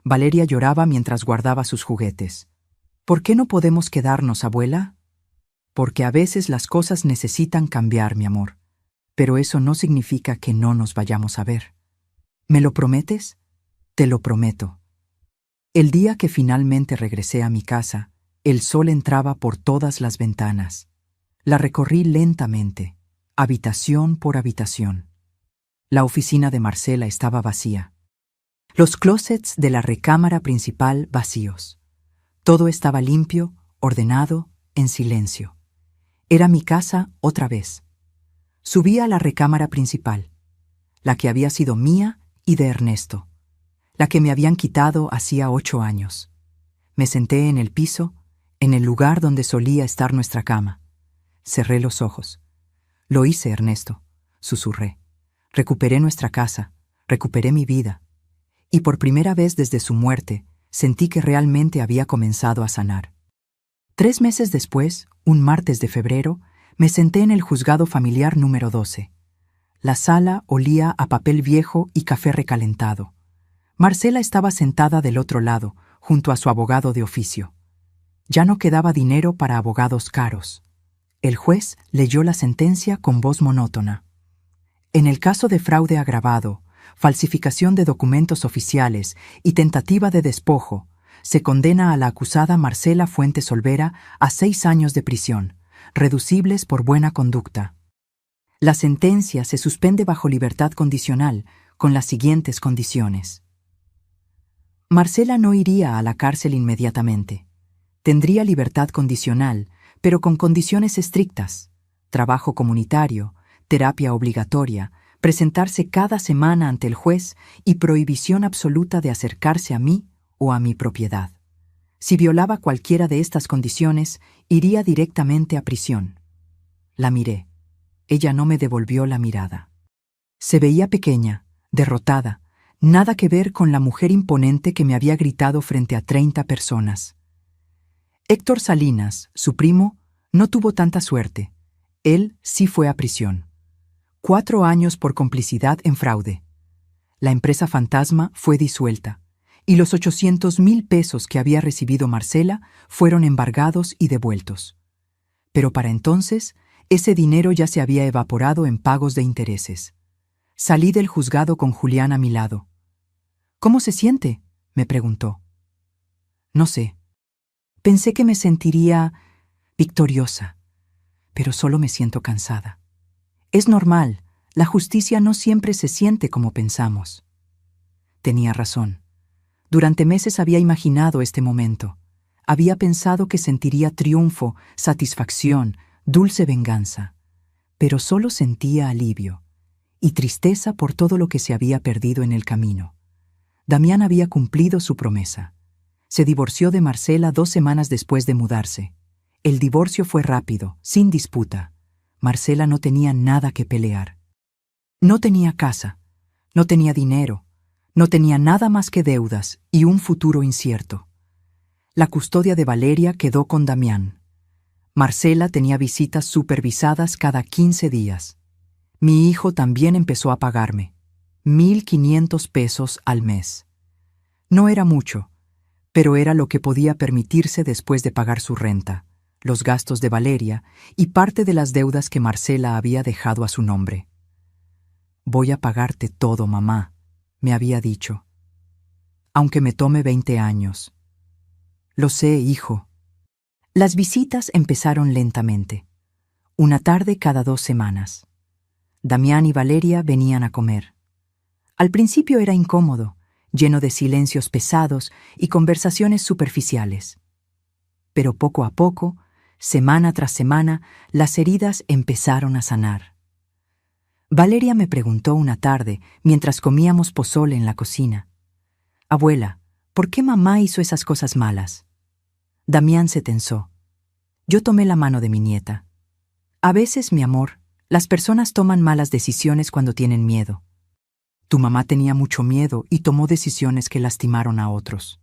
Valeria lloraba mientras guardaba sus juguetes. ¿Por qué no podemos quedarnos, abuela? Porque a veces las cosas necesitan cambiar, mi amor. Pero eso no significa que no nos vayamos a ver. ¿Me lo prometes? Te lo prometo. El día que finalmente regresé a mi casa, el sol entraba por todas las ventanas. La recorrí lentamente, habitación por habitación. La oficina de Marcela estaba vacía. Los closets de la recámara principal vacíos. Todo estaba limpio, ordenado, en silencio. Era mi casa otra vez. Subí a la recámara principal, la que había sido mía y de Ernesto, la que me habían quitado hacía 8 años. Me senté en el piso, en el lugar donde solía estar nuestra cama. Cerré los ojos. Lo hice, Ernesto, susurré. Recuperé nuestra casa, recuperé mi vida. Y por primera vez desde su muerte, sentí que realmente había comenzado a sanar. 3 meses después, un martes de febrero, me senté en el juzgado familiar número 12. La sala olía a papel viejo y café recalentado. Marcela estaba sentada del otro lado, junto a su abogado de oficio. Ya no quedaba dinero para abogados caros. El juez leyó la sentencia con voz monótona. En el caso de fraude agravado, falsificación de documentos oficiales y tentativa de despojo, se condena a la acusada Marcela Fuentes Olvera a 6 años de prisión, reducibles por buena conducta. La sentencia se suspende bajo libertad condicional, con las siguientes condiciones. Marcela no iría a la cárcel inmediatamente. Tendría libertad condicional, pero con condiciones estrictas: trabajo comunitario, terapia obligatoria, presentarse cada semana ante el juez y prohibición absoluta de acercarse a mí o a mi propiedad. Si violaba cualquiera de estas condiciones, iría directamente a prisión. La miré. Ella no me devolvió la mirada. Se veía pequeña, derrotada, nada que ver con la mujer imponente que me había gritado frente a 30 personas. Héctor Salinas, su primo, no tuvo tanta suerte. Él sí fue a prisión. 4 años por complicidad en fraude. La empresa fantasma fue disuelta, y los 800,000 pesos que había recibido Marcela fueron embargados y devueltos. Pero para entonces, ese dinero ya se había evaporado en pagos de intereses. Salí del juzgado con Julián a mi lado. ¿Cómo se siente?, me preguntó. No sé. Pensé que me sentiría victoriosa, pero solo me siento cansada. Es normal, la justicia no siempre se siente como pensamos. Tenía razón. Durante meses había imaginado este momento. Había pensado que sentiría triunfo, satisfacción, dulce venganza. Pero solo sentía alivio y tristeza por todo lo que se había perdido en el camino. Damián había cumplido su promesa. Se divorció de Marcela 2 semanas después de mudarse. El divorcio fue rápido, sin disputa. Marcela no tenía nada que pelear. No tenía casa, no tenía dinero, no tenía nada más que deudas y un futuro incierto. La custodia de Valeria quedó con Damián. Marcela tenía visitas supervisadas cada 15 días. Mi hijo también empezó a pagarme. 1,500 pesos al mes. No era mucho, pero era lo que podía permitirse después de pagar su renta, los gastos de Valeria y parte de las deudas que Marcela había dejado a su nombre. Voy a pagarte todo, mamá, me había dicho. Aunque me tome 20 años. Lo sé, hijo. Las visitas empezaron lentamente. Una tarde cada 2 semanas. Damián y Valeria venían a comer. Al principio era incómodo, lleno de silencios pesados y conversaciones superficiales. Pero poco a poco, semana tras semana, las heridas empezaron a sanar. Valeria me preguntó una tarde, mientras comíamos pozole en la cocina: «Abuela, ¿por qué mamá hizo esas cosas malas?» Damián se tensó. Yo tomé la mano de mi nieta. «A veces, mi amor, las personas toman malas decisiones cuando tienen miedo. Tu mamá tenía mucho miedo y tomó decisiones que lastimaron a otros.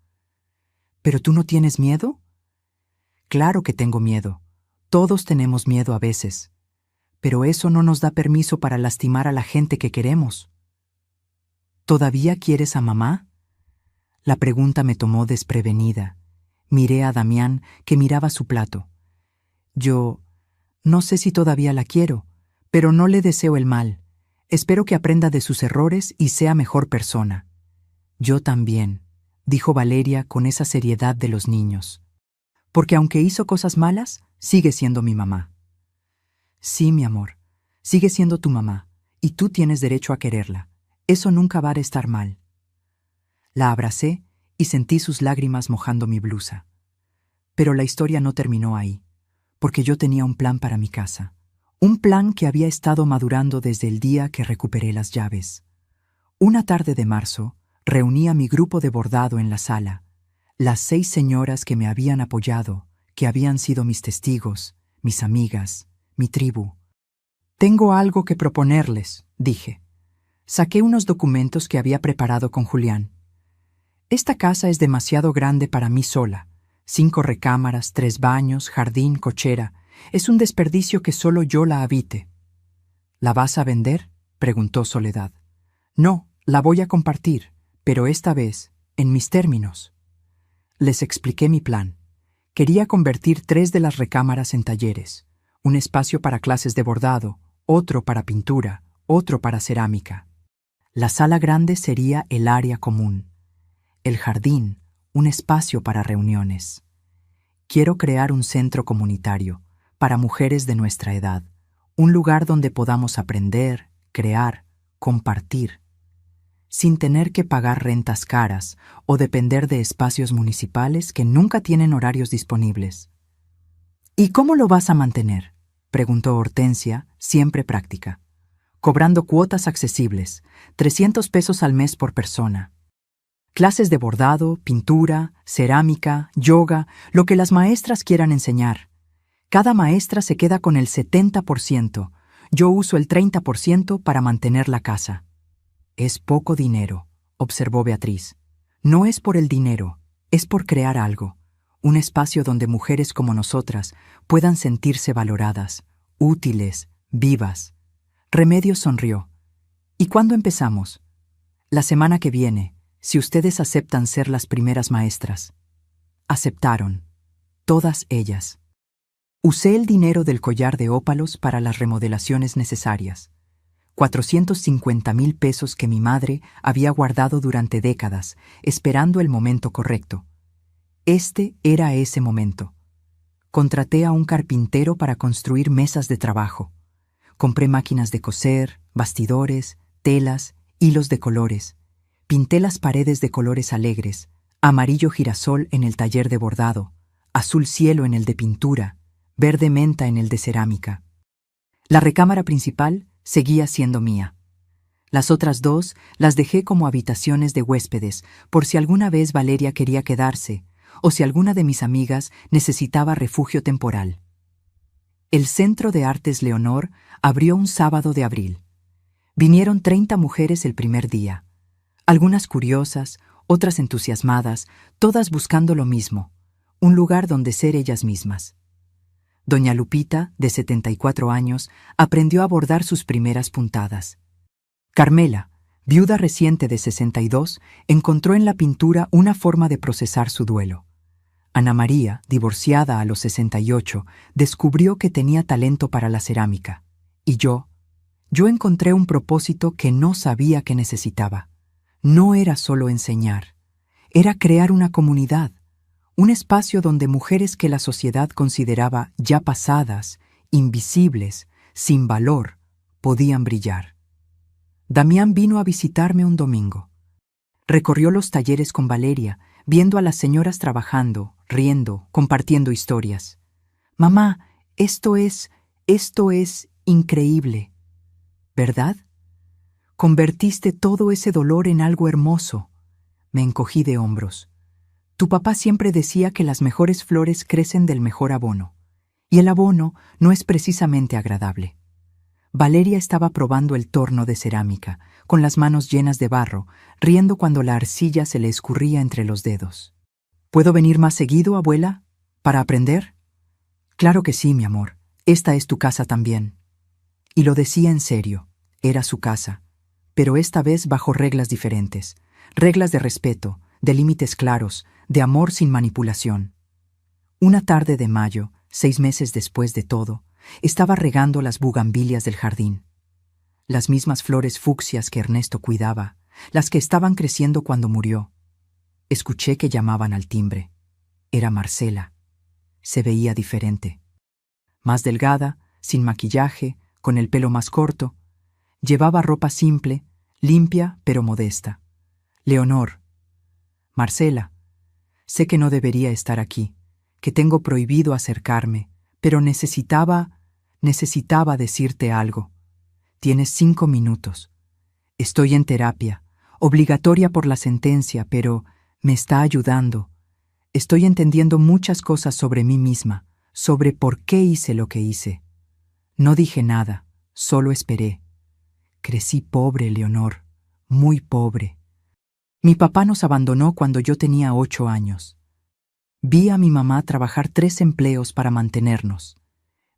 ¿Pero tú no tienes miedo?» «Claro que tengo miedo, Todos tenemos miedo a veces, pero eso no nos da permiso para lastimar a la gente que queremos. ¿Todavía quieres a mamá? La pregunta me tomó desprevenida. Miré a Damián, que miraba su plato. Yo no sé si todavía la quiero, pero no le deseo el mal. Espero que aprenda de sus errores y sea mejor persona. Yo también, dijo Valeria con esa seriedad de los niños. Porque aunque hizo cosas malas, sigue siendo mi mamá. Sí, mi amor, sigue siendo tu mamá, y tú tienes derecho a quererla. Eso nunca va a estar mal. La abracé y sentí sus lágrimas mojando mi blusa. Pero la historia no terminó ahí, porque yo tenía un plan para mi casa. Un plan que había estado madurando desde el día que recuperé las llaves. Una tarde de marzo, reuní a mi grupo de bordado en la sala, las 6 señoras que me habían apoyado, que habían sido mis testigos, mis amigas, mi tribu. Tengo algo que proponerles, dije. Saqué unos documentos que había preparado con Julián. Esta casa es demasiado grande para mí sola. 5 recámaras, 3 baños, jardín, cochera. Es un desperdicio que solo yo la habite. ¿La vas a vender?, preguntó Soledad. No, la voy a compartir, pero esta vez, en mis términos. Les expliqué mi plan. Quería convertir 3 de las recámaras en talleres, un espacio para clases de bordado, otro para pintura, otro para cerámica. La sala grande sería el área común. El jardín, un espacio para reuniones. Quiero crear un centro comunitario para mujeres de nuestra edad, un lugar donde podamos aprender, crear, compartir, sin tener que pagar rentas caras o depender de espacios municipales que nunca tienen horarios disponibles. ¿Y cómo lo vas a mantener?, preguntó Hortensia, siempre práctica. Cobrando cuotas accesibles, 300 pesos al mes por persona. Clases de bordado, pintura, cerámica, yoga, lo que las maestras quieran enseñar. Cada maestra se queda con el 70%. Yo uso el 30% para mantener la casa. Es poco dinero, observó Beatriz. No es por el dinero, es por crear algo. Un espacio donde mujeres como nosotras puedan sentirse valoradas, útiles, vivas. Remedios sonrió. ¿Y cuándo empezamos? La semana que viene, si ustedes aceptan ser las primeras maestras. Aceptaron. Todas ellas. Usé el dinero del collar de ópalos para las remodelaciones necesarias. 450,000 pesos que mi madre había guardado durante décadas, esperando el momento correcto. Este era ese momento. Contraté a un carpintero para construir mesas de trabajo. Compré máquinas de coser, bastidores, telas, hilos de colores. Pinté las paredes de colores alegres, amarillo girasol en el taller de bordado, azul cielo en el de pintura, verde menta en el de cerámica. La recámara principal seguía siendo mía. Las otras 2 las dejé como habitaciones de huéspedes, por si alguna vez Valeria quería quedarse, o si alguna de mis amigas necesitaba refugio temporal. El Centro de Artes Leonor abrió un sábado de abril. Vinieron 30 mujeres el primer día. Algunas curiosas, otras entusiasmadas, todas buscando lo mismo, un lugar donde ser ellas mismas. Doña Lupita, de 74 años, aprendió a bordar sus primeras puntadas. Carmela, viuda reciente de 62, encontró en la pintura una forma de procesar su duelo. Ana María, divorciada a los 68, descubrió que tenía talento para la cerámica. Y yo encontré un propósito que no sabía que necesitaba. No era solo enseñar, era crear una comunidad, un espacio donde mujeres que la sociedad consideraba ya pasadas, invisibles, sin valor, podían brillar. Damián vino a visitarme un domingo. Recorrió los talleres con Valeria, viendo a las señoras trabajando, riendo, compartiendo historias. «Mamá, esto es increíble, ¿verdad? Convertiste todo ese dolor en algo hermoso». Me encogí de hombros. Tu papá siempre decía que las mejores flores crecen del mejor abono, y el abono no es precisamente agradable. Valeria estaba probando el torno de cerámica, con las manos llenas de barro, riendo cuando la arcilla se le escurría entre los dedos. «¿Puedo venir más seguido, abuela, para aprender?» Claro que sí, mi amor. Esta es tu casa también. Y lo decía en serio. Era su casa. Pero esta vez bajo reglas diferentes. Reglas de respeto, de límites claros, de amor sin manipulación. Una tarde de mayo, 6 meses después de todo, estaba regando las bugambilias del jardín. Las mismas flores fucsias que Ernesto cuidaba, las que estaban creciendo cuando murió. Escuché que llamaban al timbre. Era Marcela. Se veía diferente. Más delgada, sin maquillaje, con el pelo más corto. Llevaba ropa simple, limpia pero modesta. Leonor. Marcela. Sé que no debería estar aquí, que tengo prohibido acercarme, pero necesitaba decirte algo. Tienes 5 minutos. Estoy en terapia, obligatoria por la sentencia, pero me está ayudando. Estoy entendiendo muchas cosas sobre mí misma, sobre por qué hice lo que hice. No dije nada, solo esperé. Crecí pobre, Leonor, muy pobre. Mi papá nos abandonó cuando yo tenía 8 años. Vi a mi mamá trabajar 3 empleos para mantenernos.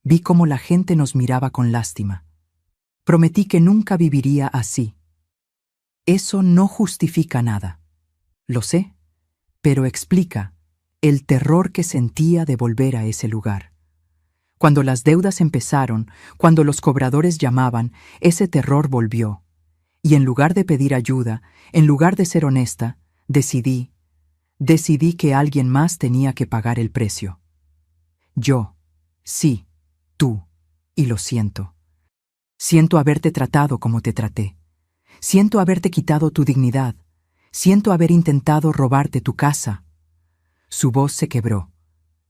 Vi cómo la gente nos miraba con lástima. Prometí que nunca viviría así. Eso no justifica nada. Lo sé, pero explica el terror que sentía de volver a ese lugar. Cuando las deudas empezaron, cuando los cobradores llamaban, ese terror volvió. Y en lugar de pedir ayuda, en lugar de ser honesta, decidí que alguien más tenía que pagar el precio. Yo, sí, tú, y lo siento. Siento haberte tratado como te traté. Siento haberte quitado tu dignidad. Siento haber intentado robarte tu casa. Su voz se quebró.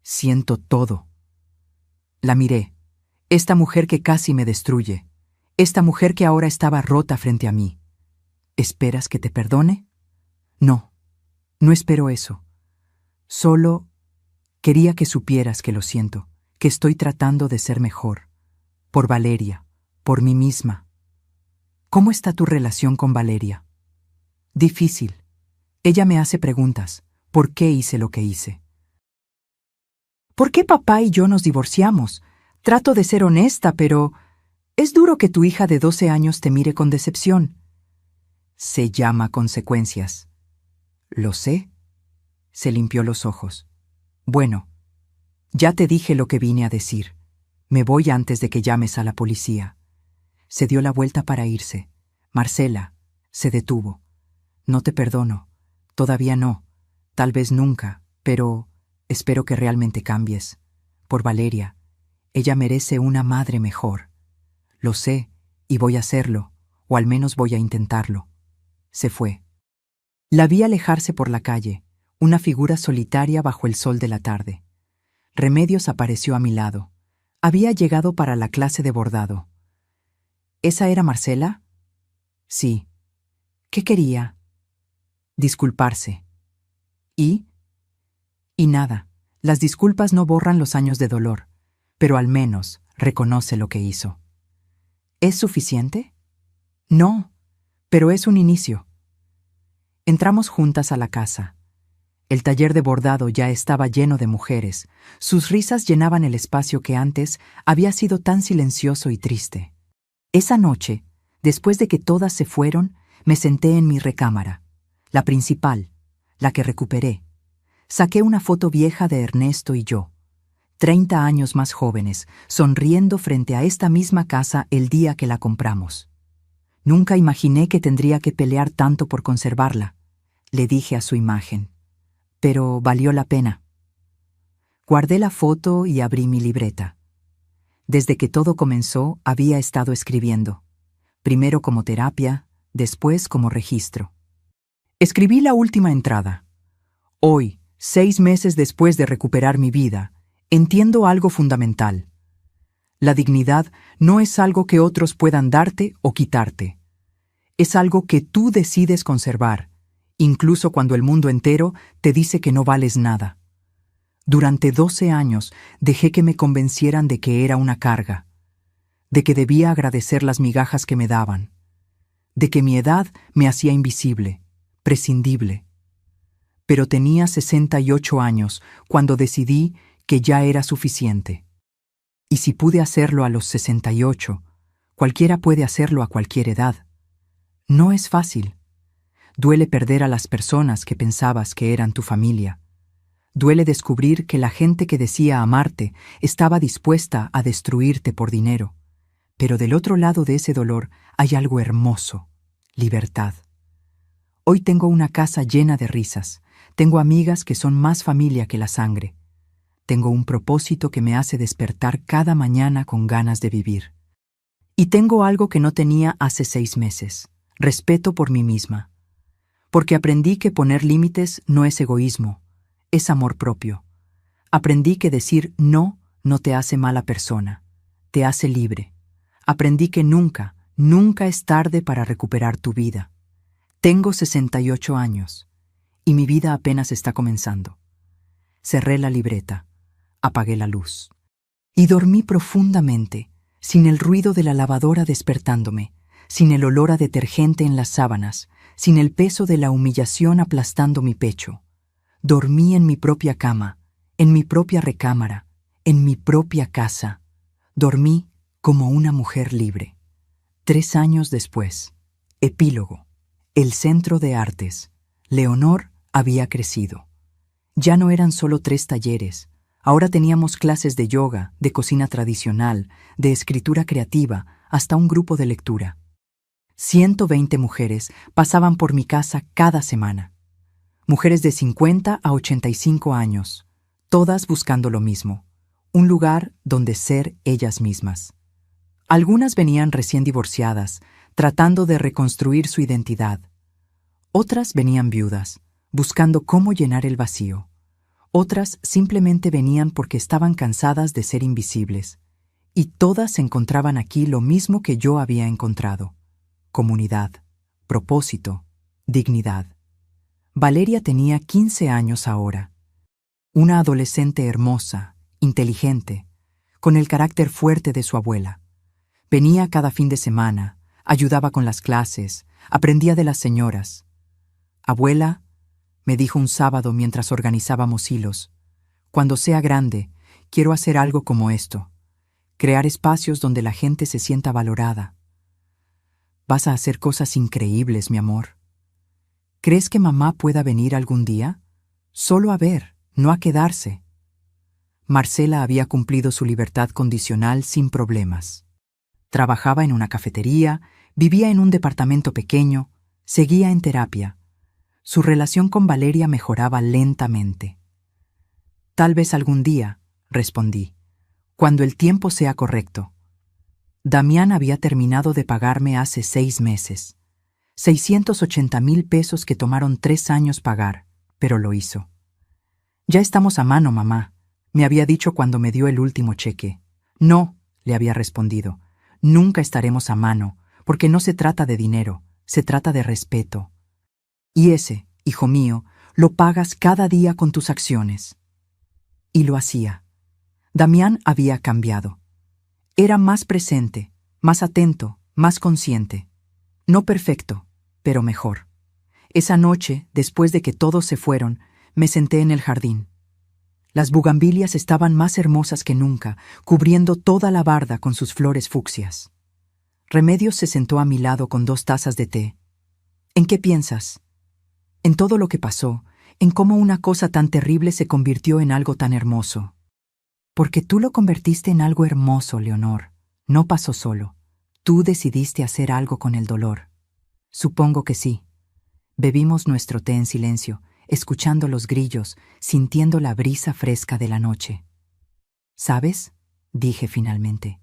Siento todo. La miré. Esta mujer que casi me destruye. Esta mujer que ahora estaba rota frente a mí. ¿Esperas que te perdone? No, no espero eso. Solo quería que supieras que lo siento, que estoy tratando de ser mejor. Por Valeria, por mí misma. ¿Cómo está tu relación con Valeria? Difícil. Ella me hace preguntas. ¿Por qué hice lo que hice? ¿Por qué papá y yo nos divorciamos? Trato de ser honesta, pero es duro que tu hija de 12 años te mire con decepción. Se llama consecuencias. Lo sé. Se limpió los ojos. Bueno, ya te dije lo que vine a decir. Me voy antes de que llames a la policía. Se dio la vuelta para irse. Marcela, se detuvo. No te perdono. Todavía no. Tal vez nunca, pero espero que realmente cambies. Por Valeria. Ella merece una madre mejor. Lo sé, y voy a hacerlo, o al menos voy a intentarlo. Se fue. La vi alejarse por la calle, una figura solitaria bajo el sol de la tarde. Remedios apareció a mi lado. Había llegado para la clase de bordado. ¿Esa era Marcela? Sí. ¿Qué quería? Disculparse. ¿Y? Y nada. Las disculpas no borran los años de dolor, pero al menos reconoce lo que hizo. ¿Es suficiente? No, pero es un inicio. Entramos juntas a la casa. El taller de bordado ya estaba lleno de mujeres. Sus risas llenaban el espacio que antes había sido tan silencioso y triste. Esa noche, después de que todas se fueron, me senté en mi recámara, la principal, la que recuperé. Saqué una foto vieja de Ernesto y yo, 30 años más jóvenes, sonriendo frente a esta misma casa el día que la compramos. Nunca imaginé que tendría que pelear tanto por conservarla, le dije a su imagen. Pero valió la pena. Guardé la foto y abrí mi libreta. Desde que todo comenzó, había estado escribiendo. Primero como terapia, después como registro. Escribí la última entrada. Hoy, 6 meses después de recuperar mi vida, entiendo algo fundamental. La dignidad no es algo que otros puedan darte o quitarte. Es algo que tú decides conservar, incluso cuando el mundo entero te dice que no vales nada. Durante 12 años dejé que me convencieran de que era una carga, de que debía agradecer las migajas que me daban, de que mi edad me hacía invisible, prescindible. Pero tenía 68 años cuando decidí que ya era suficiente. Y si pude hacerlo a los 68, cualquiera puede hacerlo a cualquier edad. No es fácil. Duele perder a las personas que pensabas que eran tu familia. Duele descubrir que la gente que decía amarte estaba dispuesta a destruirte por dinero. Pero del otro lado de ese dolor hay algo hermoso: libertad. Hoy tengo una casa llena de risas. Tengo amigas que son más familia que la sangre. Tengo un propósito que me hace despertar cada mañana con ganas de vivir. Y tengo algo que no tenía hace 6 meses: respeto por mí misma. Porque aprendí que poner límites no es egoísmo, es amor propio. Aprendí que decir no no te hace mala persona, te hace libre. Aprendí que nunca, nunca es tarde para recuperar tu vida. Tengo 68 años y mi vida apenas está comenzando. Cerré la libreta, apagué la luz y dormí profundamente, sin el ruido de la lavadora despertándome, sin el olor a detergente en las sábanas, sin el peso de la humillación aplastando mi pecho. Dormí en mi propia cama, en mi propia recámara, en mi propia casa. Dormí como una mujer libre. 3 años después. Epílogo. El Centro de Artes. Leonor había crecido. Ya no eran solo 3 talleres. Ahora teníamos clases de yoga, de cocina tradicional, de escritura creativa, hasta un grupo de lectura. 120 mujeres pasaban por mi casa cada semana. Mujeres de 50 a 85 años, todas buscando lo mismo: un lugar donde ser ellas mismas. Algunas venían recién divorciadas, tratando de reconstruir su identidad. Otras venían viudas, buscando cómo llenar el vacío. Otras simplemente venían porque estaban cansadas de ser invisibles. Y todas encontraban aquí lo mismo que yo había encontrado: comunidad, propósito, dignidad. Valeria tenía 15 años ahora. Una adolescente hermosa, inteligente, con el carácter fuerte de su abuela. Venía cada fin de semana, ayudaba con las clases, aprendía de las señoras. «Abuela», me dijo un sábado mientras organizábamos hilos, «cuando sea grande, quiero hacer algo como esto, crear espacios donde la gente se sienta valorada». «Vas a hacer cosas increíbles, mi amor». «¿Crees que mamá pueda venir algún día? Solo a ver, no a quedarse». Marcela había cumplido su libertad condicional sin problemas. Trabajaba en una cafetería, vivía en un departamento pequeño, seguía en terapia. Su relación con Valeria mejoraba lentamente. «Tal vez algún día», respondí, «cuando el tiempo sea correcto». Damián había terminado de pagarme hace 6 meses. 680,000 pesos que tomaron 3 años pagar, pero lo hizo. «Ya estamos a mano, mamá», me había dicho cuando me dio el último cheque. «No», le había respondido, «nunca estaremos a mano, porque no se trata de dinero, se trata de respeto. Y ese, hijo mío, lo pagas cada día con tus acciones». Y lo hacía. Damián había cambiado. Era más presente, más atento, más consciente. No perfecto, pero mejor. Esa noche, después de que todos se fueron, me senté en el jardín. Las bugambilias estaban más hermosas que nunca, cubriendo toda la barda con sus flores fucsias. Remedios se sentó a mi lado con 2 tazas de té. «¿En qué piensas?» «En todo lo que pasó, en cómo una cosa tan terrible se convirtió en algo tan hermoso». «Porque tú lo convertiste en algo hermoso, Leonor. No pasó solo. Tú decidiste hacer algo con el dolor». «Supongo que sí». Bebimos nuestro té en silencio, escuchando los grillos, sintiendo la brisa fresca de la noche. «¿Sabes?», dije finalmente.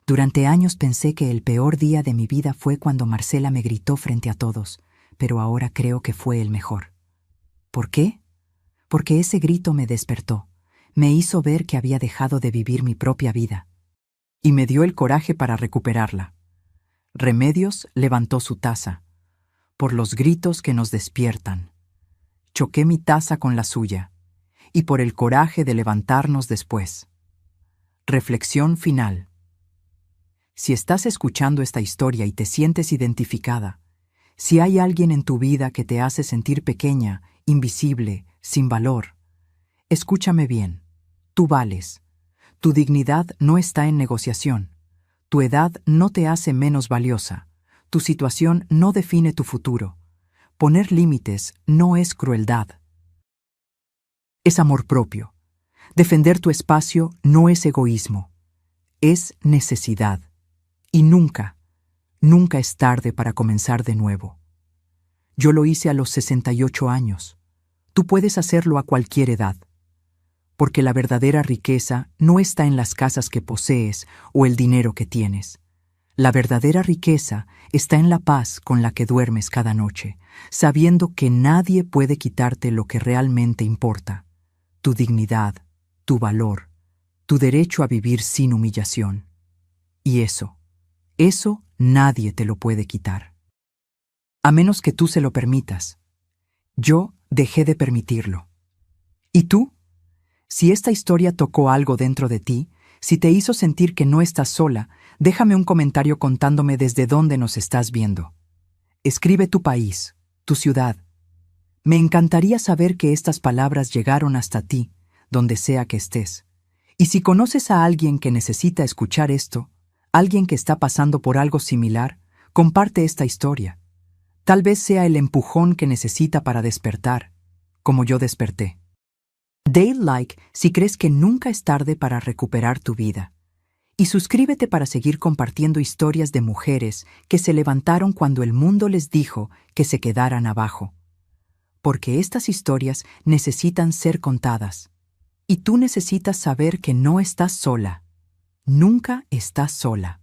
«Durante años pensé que el peor día de mi vida fue cuando Marcela me gritó frente a todos, pero ahora creo que fue el mejor». «¿Por qué?». «Porque ese grito me despertó, me hizo ver que había dejado de vivir mi propia vida. Y me dio el coraje para recuperarla». Remedios levantó su taza. «Por los gritos que nos despiertan». Choqué mi taza con la suya. «Y por el coraje de levantarnos después». Reflexión final. Si estás escuchando esta historia y te sientes identificada, si hay alguien en tu vida que te hace sentir pequeña, invisible, sin valor, escúchame bien. Tú vales. Tu dignidad no está en negociación. Tu edad no te hace menos valiosa. Tu situación no define tu futuro. Poner límites no es crueldad. Es amor propio. Defender tu espacio no es egoísmo. Es necesidad. Y nunca, nunca es tarde para comenzar de nuevo. Yo lo hice a los 68 años. Tú puedes hacerlo a cualquier edad. Porque la verdadera riqueza no está en las casas que posees o el dinero que tienes. La verdadera riqueza está en la paz con la que duermes cada noche, sabiendo que nadie puede quitarte lo que realmente importa: tu dignidad, tu valor, tu derecho a vivir sin humillación. Y eso nadie te lo puede quitar. A menos que tú se lo permitas. Yo dejé de permitirlo. ¿Y tú? Si esta historia tocó algo dentro de ti, si te hizo sentir que no estás sola, déjame un comentario contándome desde dónde nos estás viendo. Escribe tu país, tu ciudad. Me encantaría saber que estas palabras llegaron hasta ti, donde sea que estés. Y si conoces a alguien que necesita escuchar esto, alguien que está pasando por algo similar, comparte esta historia. Tal vez sea el empujón que necesita para despertar, como yo desperté. Dale like si crees que nunca es tarde para recuperar tu vida. Y suscríbete para seguir compartiendo historias de mujeres que se levantaron cuando el mundo les dijo que se quedaran abajo. Porque estas historias necesitan ser contadas. Y tú necesitas saber que no estás sola. Nunca estás sola.